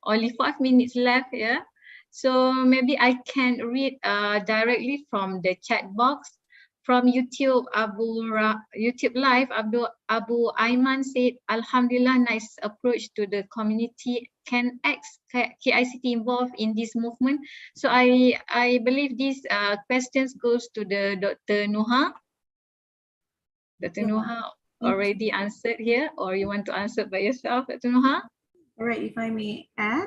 Only 5 minutes left here. So maybe I can read directly from the chat box. From YouTube, YouTube Live, Abu Aiman said, Alhamdulillah, nice approach to the community. Can KICT involved in this movement? So I believe these questions goes to the Dr. Nuha. Dr. Nuha already answered here, or you want to answer by yourself, Dr. Nuha? All right, if I may add,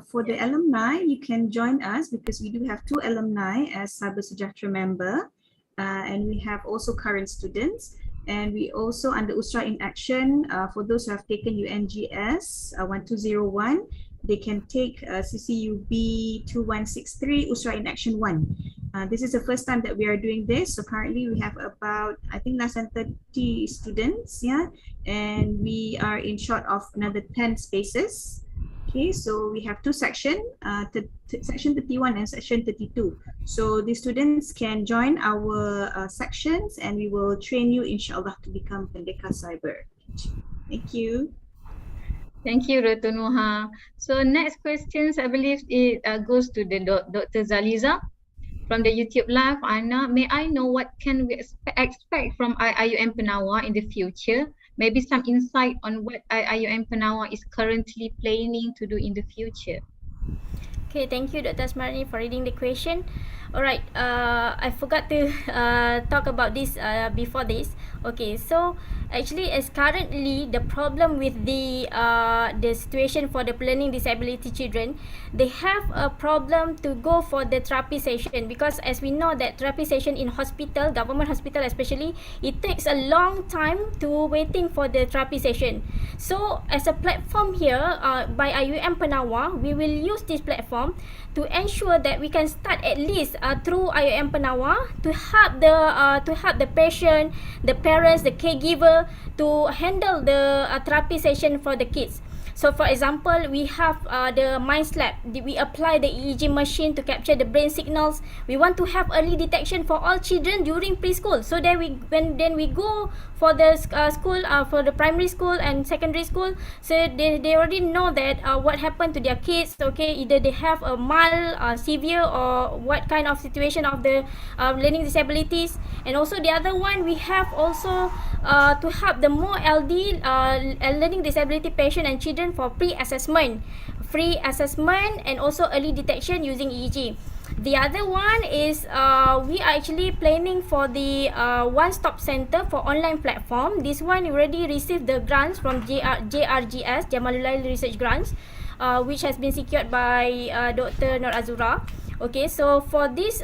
for the alumni, you can join us because we do have 2 alumni as Sabah Sejahtera member. And we have also current students, and we also under Usra in Action, for those who have taken UNGS 1201, they can take CCUB 2163 Usra in Action 1. This is the first time that we are doing this, so currently we have about, I think, less than 30 students, yeah, and we are in short of another 10 spaces. Okay, so we have 2 sections, section 31 and section 32. So the students can join our sections and we will train you, inshallah, to become Pendekar Cyber. Thank you. Thank you, Dr. Nuha. So next questions, I believe it goes to the Dr. Zaliza from the YouTube Live. Anna, may I know what can we expect from IUM Penawa in the future? Maybe some insight on what IUM Penawa is currently planning to do in the future. Okay, thank you, Dr. Asmarani, for reading the question. Alright, I forgot to talk about this before this. Okay, so actually, as currently the problem with the situation for the learning disability children, they have a problem to go for the therapy session because as we know that therapy session in hospital, government hospital especially, it takes a long time to waiting for the therapy session. So as a platform here by IUM Penawa, we will use this platform to ensure that we can start at least through IUM Penawa to help the patient, the parents, the caregiver to handle the therapy session for the kids. So for example, we have the MindSlab. We apply the EEG machine to capture the brain signals. We want to have early detection for all children during preschool. So then we go for the school, for the primary school and secondary school. So they already know that what happened to their kids. Okay, either they have a mild, severe, or what kind of situation of the learning disabilities. And also the other one, we have also to help the more LD learning disability patient and children for pre-assessment, and also early detection using EEG. The other one is we are actually planning for the one-stop center for online platform. This one already received the grants from JRGS, Jamalullah Research Grants, which has been secured by Dr. Nur Azura. Okay, so for this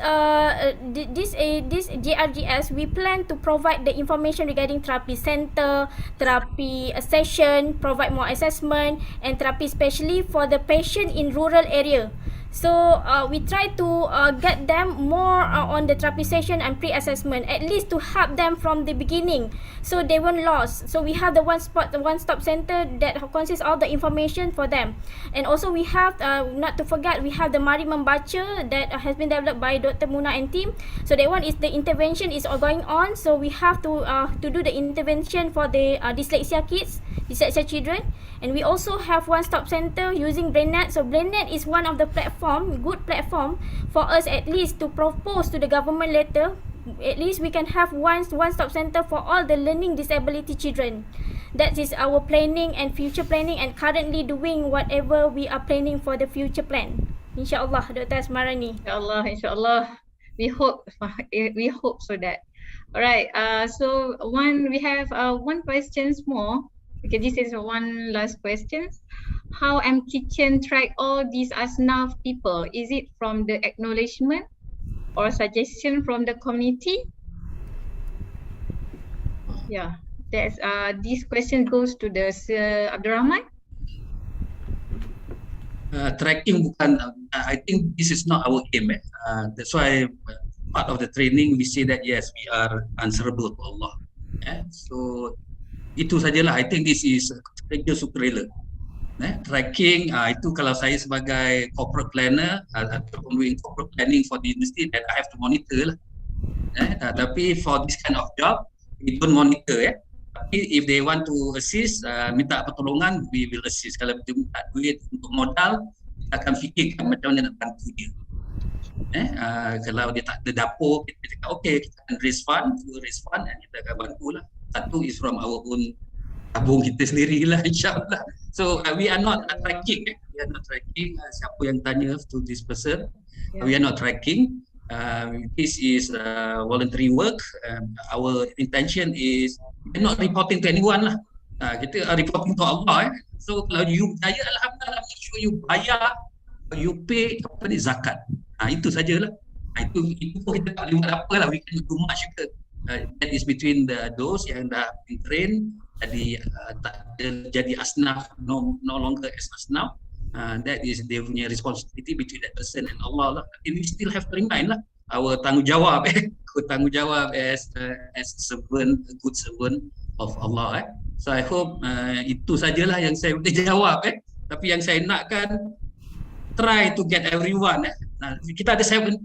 JRGS, we plan to provide the information regarding therapy center, therapy session, provide more assessment and therapy, especially for the patient in rural area. So we try to get them more on the therapy session and pre-assessment, at least to help them from the beginning, so they won't lost. So we have the one-stop center that consists all the information for them. And also we have not to forget, we have the Mari Membaca that has been developed by Dr. Muna and team. So that one is the intervention is going on. So we have to do the intervention for the dyslexia kids, dyslexia children. And we also have one-stop center using BrainNet. So BrainNet is one of the good platform for us at least to propose to the government later. At least we can have one-stop center for all the learning disability children. That is our planning and future planning, and currently doing whatever we are planning for the future plan. InsyaAllah, Dr. Asmarani. Inshallah. We hope so that. All right. So we have one questions more. Okay, this is one last question. How Kitchen track all these Asnaf people? Is it from the acknowledgement or suggestion from the community? Yeah, that's this question goes to the Sir Abdurrahman. Tracking bukan, I think this is not our aim. That's why part of the training we say that yes, we are answerable to Allah. So itu sajalah. I think this is kerja sukarela. Tracking itu kalau saya sebagai corporate planner ataupun doing corporate planning for the university, that I have to monitor lah. Tapi for this kind of job we don't monitor. Tapi if they want to assist, minta pertolongan, we will assist. Kalau dia minta duit untuk modal, kita akan fikirkan macam mana nak bantu dia. Kalau dia tak ada dapur, kita cakap okay, kita akan raise fund dan kita akan bantulah. Satu is from our own tabung kita sendirilah, insyaAllah. So we are not tracking. Siapa yang tanya to this person, we are not tracking. This is voluntary work. Our intention is we're not reporting to anyone lah. Kita reporting to Allah. So kalau you bayar, alhamdulillah, make sure you bayar, you pay zakat. Itu sajalah. Itu pun kita tak boleh buat apa lah. We can do much juga. That is between those yang dah been trained, jadi asnaf, no longer as asnaf. That is dia punya responsibility between that person and Allah lah. We still have to remind lah our tanggungjawab tanggungjawab as a servant, a good servant of Allah. So I hope itu sajalah yang saya boleh jawab. Tapi yang saya nakkan, try to get everyone. Kita ada 17,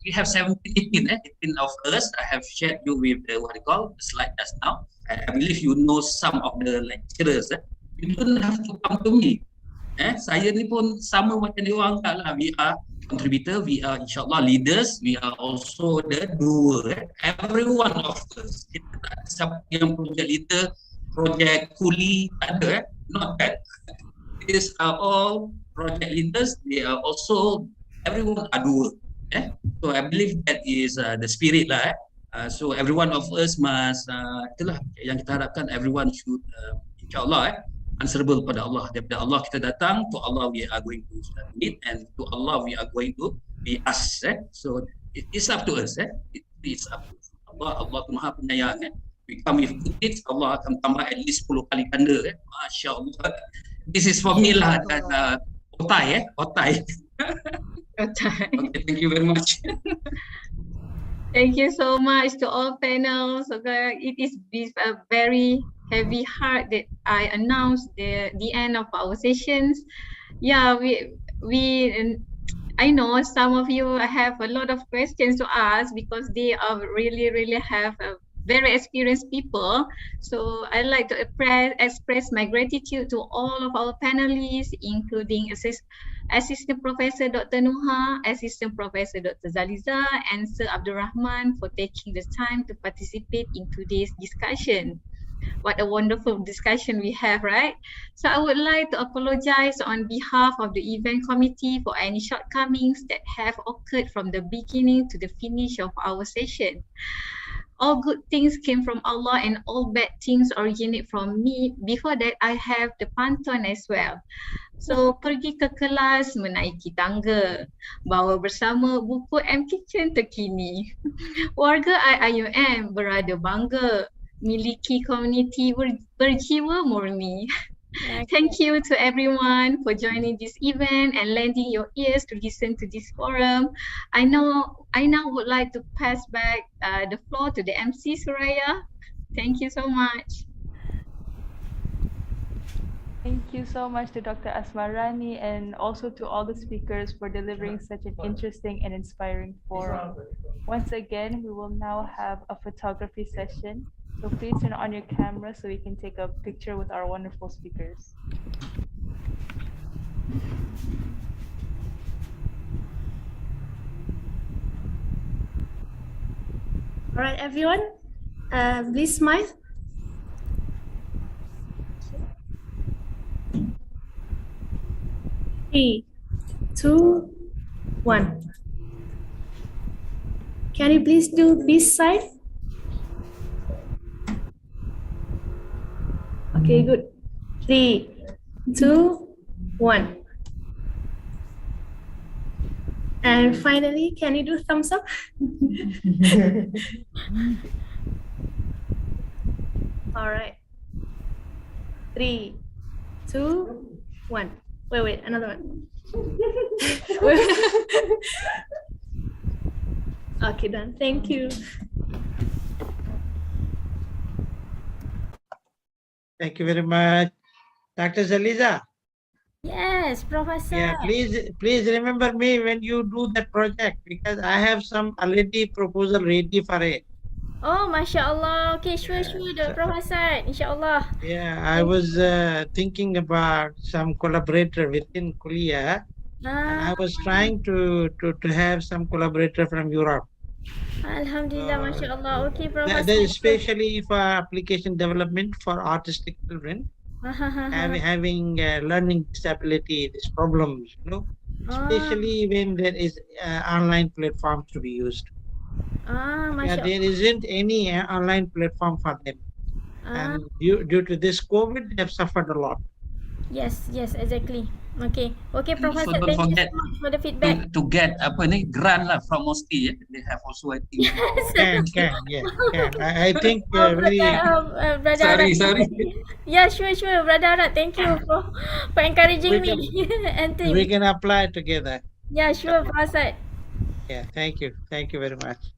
we have 17, 18 of us. I have shared you with the what you call the slide just now. I believe you know some of the lecturers. You don't have to come to me. Saya ni pun sama macam dia orang lah. We are contributor, we are insyaAllah leaders, we are also the doer. Every one of us. Kita tak ada siapa yang project leader, project kuli, tak ada. Not that. These are all project leaders, they are also, everyone are doer. So I believe that is the spirit lah. So every one of us must, itulah yang kita harapkan, everyone should insyaAllah answerable pada Allah. Daripada Allah kita datang, to Allah we are going to submit, and to Allah we are going to be asked. So it is up to us. It is up to us. Allah tu Maha Penyayang. We come with good deeds, Allah akan tambah at least 10 kali ganda. Masya Allah. This is for me lah. Otai. Okay, thank you very much. Thank you so much to all panels. Okay, it is a very heavy heart that I announced the end of our sessions. Yeah, I know some of you have a lot of questions to ask because they are really have a very experienced people. So I'd like to express my gratitude to all of our panelists, including Assistant Professor Dr. Nuha, Assistant Professor Dr. Zaliza, and Sir Abdurrahman for taking the time to participate in today's discussion. What a wonderful discussion we have, right? So I would like to apologize on behalf of the event committee for any shortcomings that have occurred from the beginning to the finish of our session. All good things came from Allah and all bad things originate from me. Before that, I have the pantun as well. So, pergi ke kelas, menaiki tangga, bawa bersama buku Kitchen terkini. Warga IIUM berada bangga, miliki komuniti berjiwa murni. Thank you to everyone for joining this event and lending your ears to listen to this forum. I now would like to pass back the floor to the MC Suraya. Thank you so much. Thank you so much to Dr. Asmarani and also to all the speakers for delivering such an interesting and inspiring forum. Once again, we will now have a photography session. So please turn on your camera so we can take a picture with our wonderful speakers. All right, everyone, please smile. 3, 2, 1. Can you please do this side? Okay, good. 3, 2, 1. And finally, can you do thumbs up? All right. 3, 2, 1. Wait, another one. Okay, done. Thank you. Thank you very much. Dr. Zaliza, Yes, Professor. yeah, please remember me when you do that project because I have some already proposal ready for it. Oh, Masya Allah. Okay, sure, Professor. Inshallah. Yeah, I was thinking about some collaborator within Kuliah, and I was trying to have some collaborator from Europe. Alhamdulillah, Masya Allah. Okay, That Professor. especially for application development for autistic children, having learning disability, these problems, especially when there is online platforms to be used. Yeah, Masya there isn't any online platform for them. And due to this COVID, they have suffered a lot. Yes, exactly. Okay, Professor. don't Thank you forget so much for the feedback. to get grant lah from Mosti. They have also, I think. Can, yeah, can. I think Oh, very. Brother Arad. Sorry. Yeah, sure, Brother Arad. Thank you for encouraging me and team. We can apply together. Yeah, sure, Professor. Yeah, thank you very much.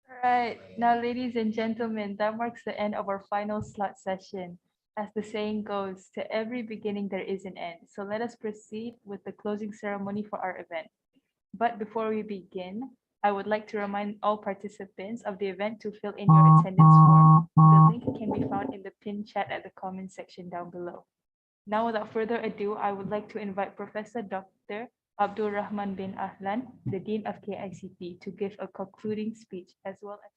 All right, now, ladies and gentlemen, that marks the end of our final slot session. As the saying goes, to every beginning there is an end. So let us proceed with the closing ceremony for our event. But before we begin, I would like to remind all participants of the event to fill in your attendance form. The link can be found in the pinned chat at the comment section down below. Now, without further ado, I would like to invite Professor Dr. Abdul Rahman bin Ahlan, the Dean of KICT, to give a concluding speech as well as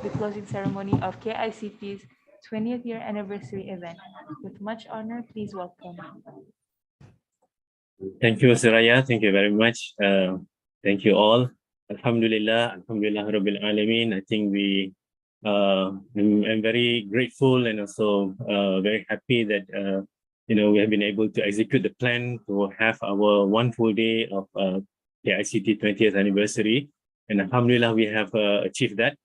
the closing ceremony of KICT's 20th year anniversary event. With much honor, please welcome. Thank you, Suraya. Thank you very much. Thank you all. Alhamdulillah, Rabbil Alameen. I think I'm very grateful and also very happy that we have been able to execute the plan to have our one full day of KICT 20th anniversary. And Alhamdulillah, we have achieved that.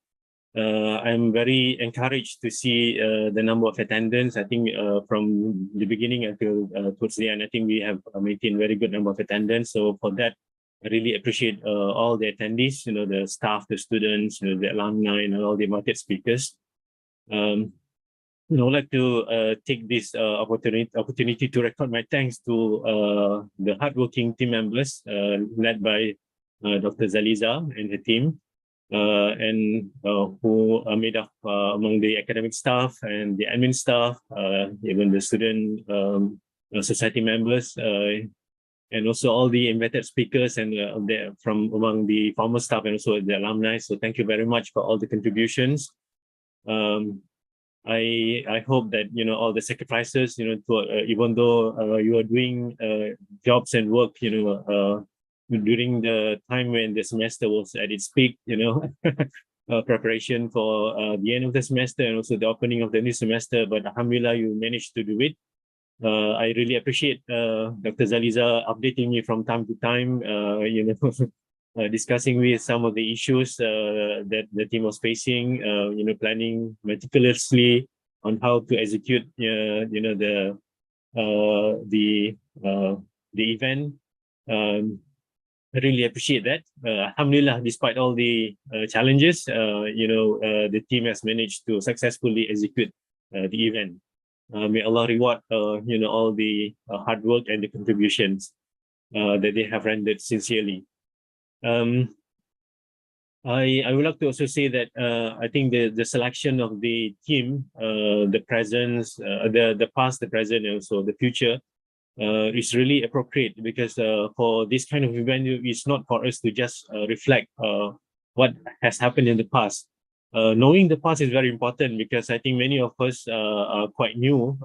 I'm very encouraged to see the number of attendants. I think from the beginning until towards the end, I think we have maintained very good number of attendants. So for that, I really appreciate all the attendees, the staff, the students, the alumni, and all the market speakers. I'd like to take this opportunity to record my thanks to the hardworking team members led by Dr. Zaliza and her team. And who are made up among the academic staff and the admin staff, even the student society members, and also all the invited speakers and from among the former staff and also the alumni. So thank you very much for all the contributions. I hope that all the sacrifices, even though you are doing jobs and work, during the time when the semester was at its peak, preparation for the end of the semester and also the opening of the new semester. But alhamdulillah, you managed to do it. I really appreciate Dr. Zaliza updating me from time to time, discussing with some of the issues that the team was facing, planning meticulously on how to execute, the event. I really appreciate that. Alhamdulillah, despite all the challenges, the team has managed to successfully execute the event. May Allah reward, all the hard work and the contributions that they have rendered sincerely. I would like to also say that I think the selection of the team, the presence, the past, the present, and also the future, is really appropriate because for this kind of event, it's not for us to just reflect what has happened in the past. Knowing the past is very important because I think many of us are quite new,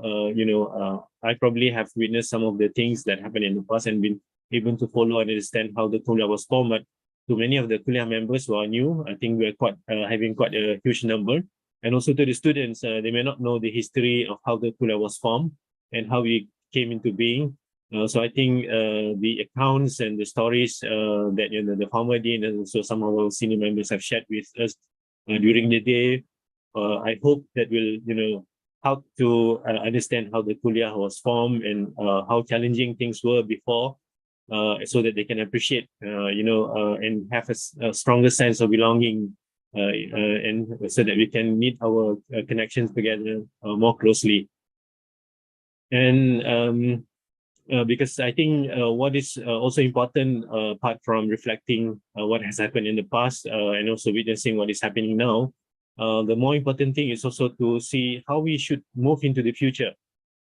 I probably have witnessed some of the things that happened in the past and been able to follow and understand how the kuliah was formed. But to many of the kuliah members who are new, I think we're quite having quite a huge number. And also to the students, they may not know the history of how the kuliah was formed and how we came into being. So I think the accounts and the stories that the former dean and also some of our senior members have shared with us during the day, I hope that will help to understand how the kuliah was formed and how challenging things were before, so that they can appreciate, and have a stronger sense of belonging, and so that we can meet our connections together more closely. And because I think what is also important, apart from reflecting what has happened in the past and also witnessing what is happening now, the more important thing is also to see how we should move into the future.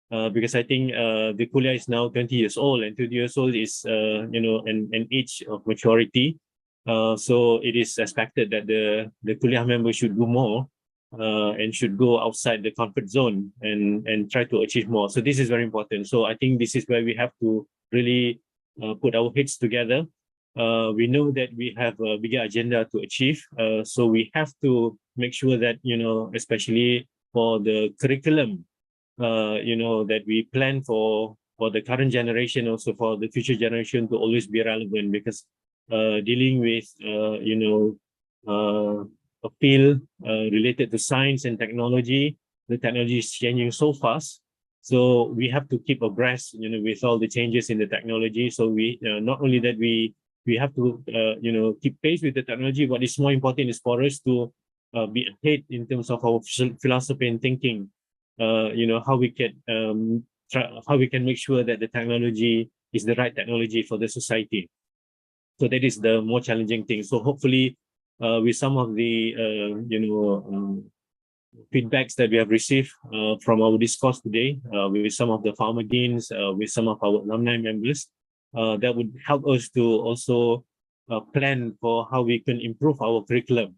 Because I think the kuliah is now 20 years old, and 20 years old is an age of maturity. So it is expected that the kuliah member should do more and should go outside the comfort zone and try to achieve more. So this is very important. So I think this is where we have to really put our heads together. We know that we have a bigger agenda to achieve. So we have to make sure that, especially for the curriculum, that we plan for the current generation, also for the future generation, to always be relevant, because dealing with, a field related to science and technology, the technology is changing so fast. So we have to keep abreast, with all the changes in the technology. So we, not only that we have to, keep pace with the technology, what is more important is for us to be ahead in terms of our philosophy and thinking. How we can make sure that the technology is the right technology for the society. So that is the more challenging thing. So hopefully, with some of the feedbacks that we have received from our discourse today, with some of the former deans, with some of our alumni members, that would help us to also plan for how we can improve our curriculum.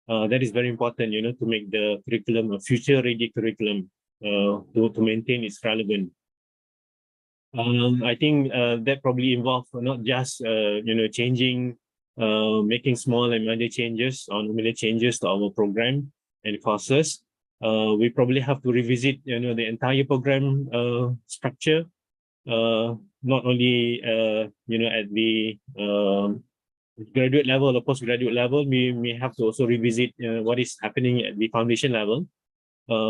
That is very important, to make the curriculum a future-ready curriculum, to maintain its relevance. I think that probably involves not just changing, making small and minor changes or minor changes to our program and courses. We probably have to revisit, the entire program structure, not only at the graduate level or postgraduate level. We may have to also revisit what is happening at the foundation level.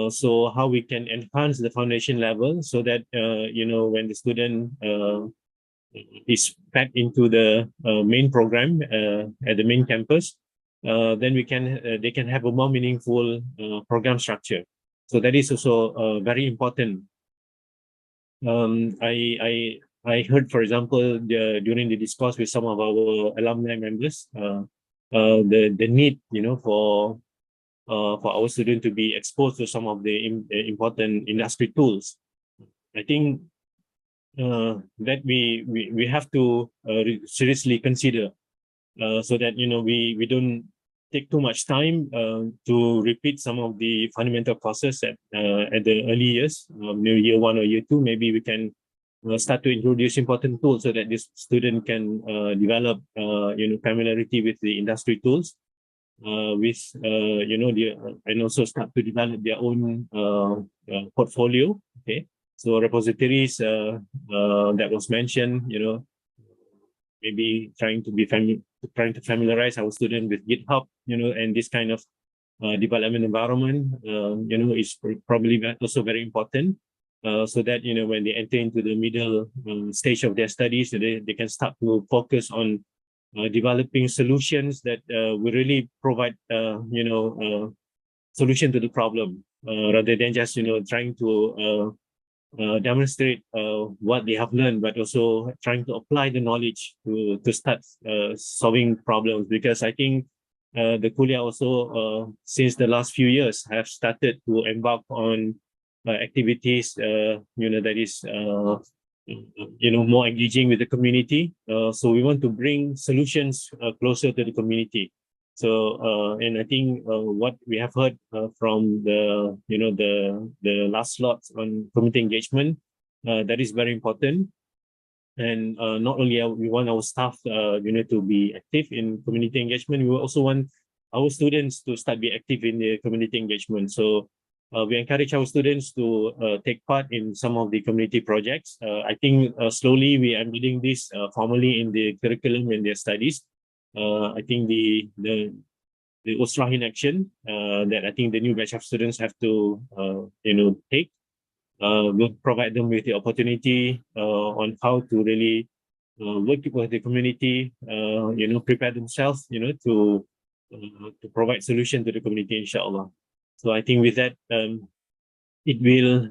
So how we can enhance the foundation level so that, when the student is back into the main program at the main campus, then they can have a more meaningful program structure. So that is also very important. I heard, for example, during the discourse with some of our alumni members, the need, for our students to be exposed to some of the important industry tools. I think that we have to seriously consider, so that we don't take too much time to repeat some of the fundamental courses at the early years, year 1 or year 2. Maybe we can start to introduce important tools so that this student can develop familiarity with the industry tools, and also start to develop their own portfolio. Okay, so repositories that was mentioned, maybe trying to familiarize our students with GitHub, and this kind of development environment, is probably also very important, so that when they enter into the middle stage of their studies, they can start to focus on developing solutions that will really provide solution to the problem, rather than just trying to demonstrate what they have learned, but also trying to apply the knowledge to start solving problems. Because I think the kuliah also, since the last few years, have started to embark on activities that is more engaging with the community. So we want to bring solutions closer to the community. So and I think what we have heard from the last slots on community engagement, That is very important. And not only we want our staff, to be active in community engagement, we also want our students to start be active in the community engagement. So we encourage our students to take part in some of the community projects. I think slowly we are embedding this formally in the curriculum and their studies. I think the Usrah in action that I think the new batch of students have to take will provide them with the opportunity on how to really work with the community, prepare themselves, to provide solution to the community, inshallah. So I think with that, it will,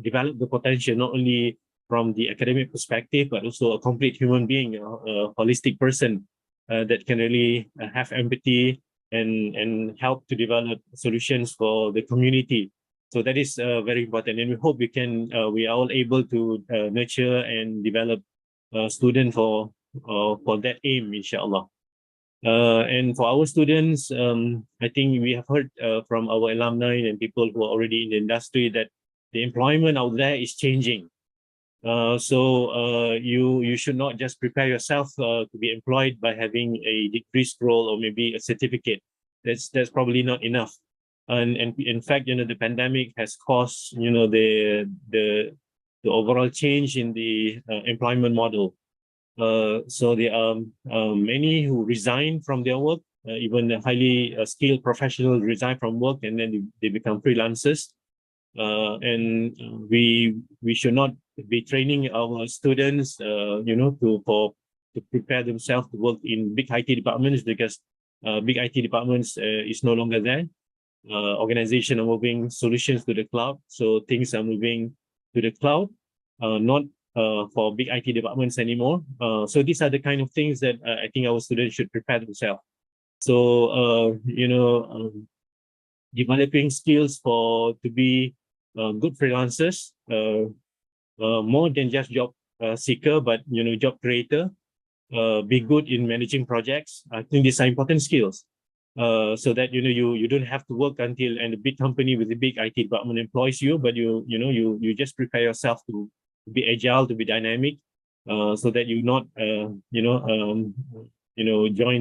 develop the potential not only from the academic perspective, but also a complete human being, a holistic person that can really have empathy and help to develop solutions for the community. So that is very important, and we hope we are all able to nurture and develop students for that aim, inshallah. And for our students, I think we have heard from our alumni and people who are already in the industry that the employment out there is changing. So you should not just prepare yourself to be employed by having a degree scroll or maybe a certificate. That's probably not enough. And in fact, the pandemic has caused the overall change in the employment model. So there are many who resign from their work, even the highly skilled professionals resign from work and then they become freelancers. And we should not be training our students, to prepare themselves to work in big IT departments, because big IT departments is no longer there. Organizations are moving solutions to the cloud, so things are moving to the cloud, not for big IT departments anymore. So these are the kind of things that I think our students should prepare themselves. So developing skills to be good freelancers, more than just job seeker, but job creator. Be good in managing projects. I think these are important skills. So that you don't have to work until a big company with a big IT department employs you, but you just prepare yourself to be agile, to be dynamic, so that you not join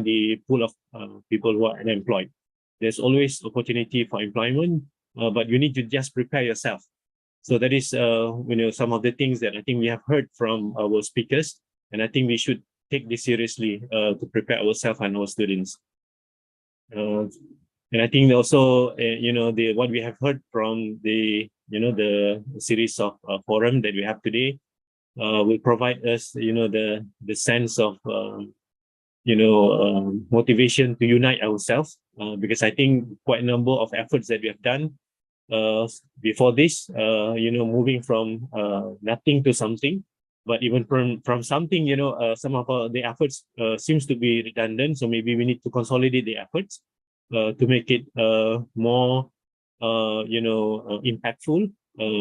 the pool of people who are unemployed. There's always opportunity for employment, but you need to just prepare yourself. So that is some of the things that I think we have heard from our speakers, and I think we should take this seriously to prepare ourselves and our students. And I think also, what we have heard from the series of forum that we have today will provide us, the sense of, motivation to unite ourselves, because I think quite a number of efforts that we have done before this, moving from nothing to something. But even from something, some of the efforts seems to be redundant. So maybe we need to consolidate the efforts to make it more, impactful,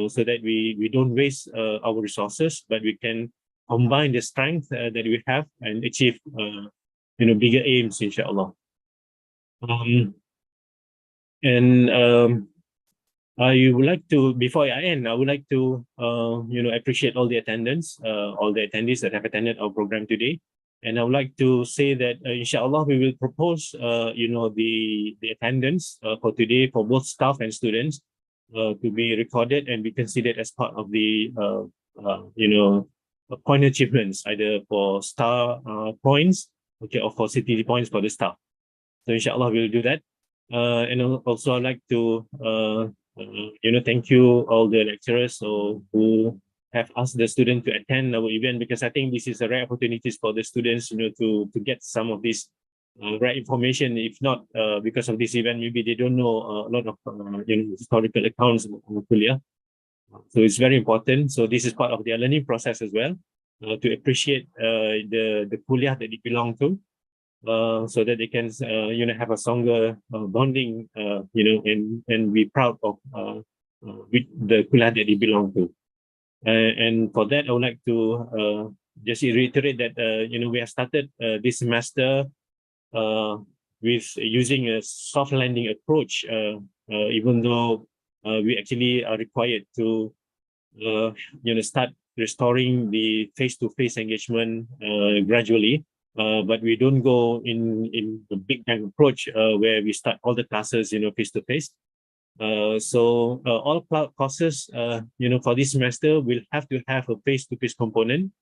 so that we don't waste our resources, but we can combine the strength that we have and achieve, bigger aims, inshallah. I would like to, before I end, I would like to, appreciate all the attendants, all the attendees that have attended our program today. And I would like to say that, inshallah, we will propose, the attendance for today for both staff and students to be recorded and be considered as part of the, point achievements, either for star points, okay, or for CTD points for the staff. So inshallah, we'll do that. And also I'd like to, thank you all the lecturers who have asked the students to attend our event, because I think this is a rare opportunities for the students, to get some of this right information. If not, because of this event, maybe they don't know a lot of historical accounts of Kuliah. So it's very important. So this is part of their learning process as well, to appreciate the Kuliah that they belong to. So that they can, have a stronger bonding, and be proud of with the Kuliah that they belong to. And for that, I would like to just reiterate that, we have started this semester with using a soft landing approach, even though we actually are required to start restoring the face-to-face engagement gradually. But we don't go in the big bang approach where we start all the classes, face-to-face. So all courses, for this semester will have to have a face-to-face component.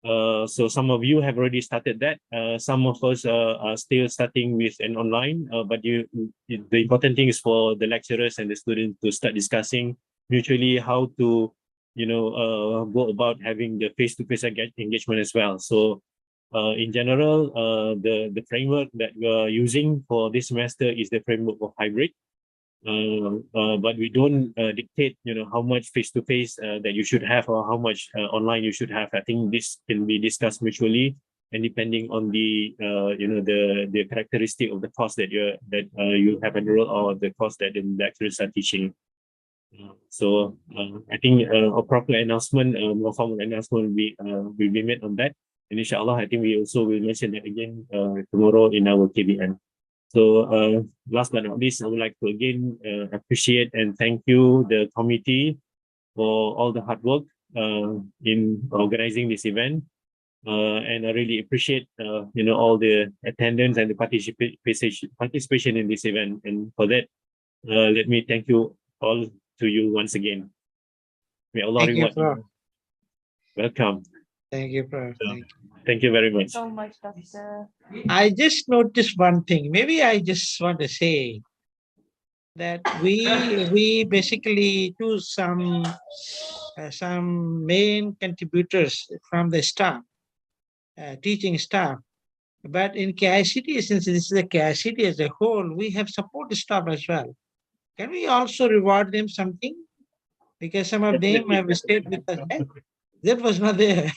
So some of you have already started that. Some of us are still starting with an online, but the important thing is for the lecturers and the students to start discussing mutually how to, go about having the face-to-face engagement as well. So in general, the framework that we're using for this semester is the framework of hybrid. But we don't dictate, how much face-to-face that you should have or how much online you should have. I think this can be discussed mutually, and depending on the, the characteristic of the course that you have enrolled or the course that the lecturers are teaching. So I think a proper announcement, more formal announcement will be made on that. And inshallah, I think we also will mention that again tomorrow in our KBN. So last but not least, I would like to again appreciate and thank you, the committee, for all the hard work in organizing this event. And I really appreciate, all the attendance and the participation in this event. And for that, let me thank you all to you once again. May Allah reward you. Welcome. Thank you, Prof. Thank you very much. So much, Doctor. I just noticed one thing. Maybe I just want to say that we basically choose some main contributors from the staff, teaching staff. But in KICT, since this is a KICT as a whole, we have support staff as well. Can we also reward them something? Because some of them have stayed with us. That was not there.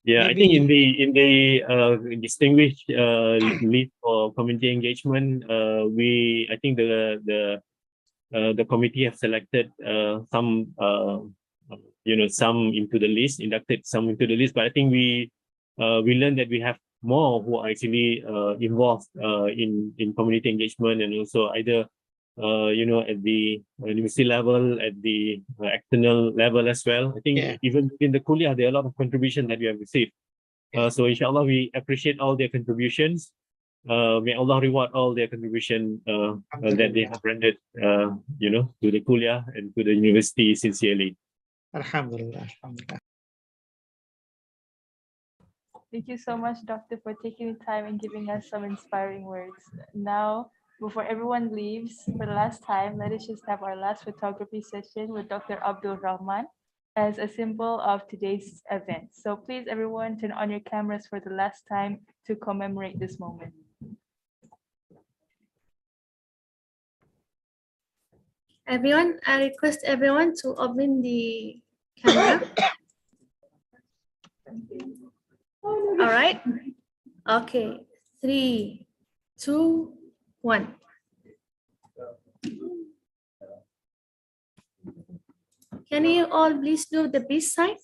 Yeah, I think in the distinguished lead for community engagement, I think the committee have selected some some into the list, inducted some into the list. But I think we learned that we have more who are actually involved in community engagement, and also either at the university level, at the external level as well. I think even in the kuliah, there are a lot of contributions that we have received. So inshallah, we appreciate all their contributions. May Allah reward all their contribution that they have rendered, to the kuliah and to the university sincerely. Alhamdulillah. Alhamdulillah. Thank you so much, Doctor, for taking the time and giving us some inspiring words. Now, before everyone leaves, for the last time, let us just have our last photography session with Dr. Abdul Rahman as a symbol of today's event. So please, everyone, turn on your cameras for the last time to commemorate this moment. Everyone, I request everyone to open the camera. All right. Okay. 3, 2, 1. Can you all please do the peace sign?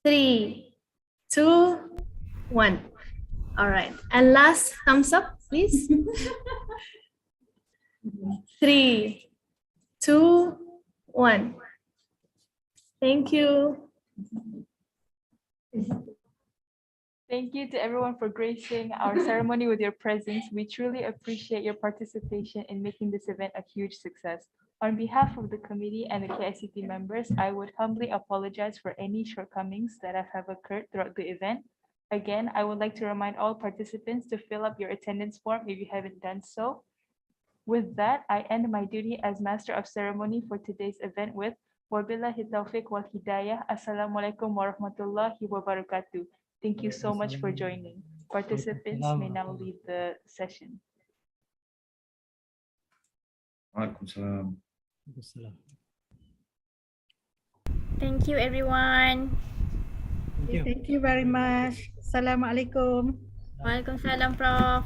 3, 2, 1. All right. And last thumbs up, please. 3, 2, 1. Thank you. Thank you to everyone for gracing our ceremony with your presence. We truly appreciate your participation in making this event a huge success. On behalf of the committee and the KICT members, I would humbly apologize for any shortcomings that have occurred throughout the event. Again, I would like to remind all participants to fill up your attendance form if you haven't done so. With that, I end my duty as Master of Ceremony for today's event with Wabillahi taufiq wal hidayah. Assalamualaikum warahmatullahi wabarakatuh. Thank you so much for joining. Participants may now leave the session. Thank you, everyone. Thank you very much. Assalamualaikum. Waalaikumsalam, Prof.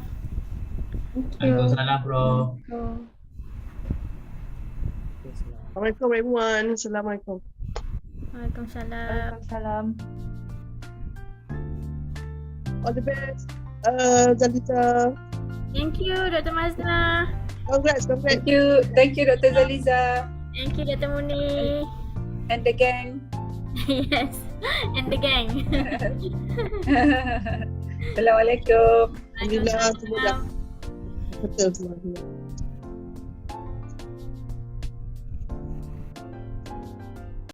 Waalaikumsalam, Prof. Assalamualaikum everyone. Assalamualaikum. Waalaikumsalam. All the best. Zalita. Thank you, Dr. Mazna. Congrats. Thank you, Dr. Zaliza Thank you, Dr. Muni. and the gang. Yes, and the gang. Assalamualaikum. Alhamdulillah, semua dah betul semua.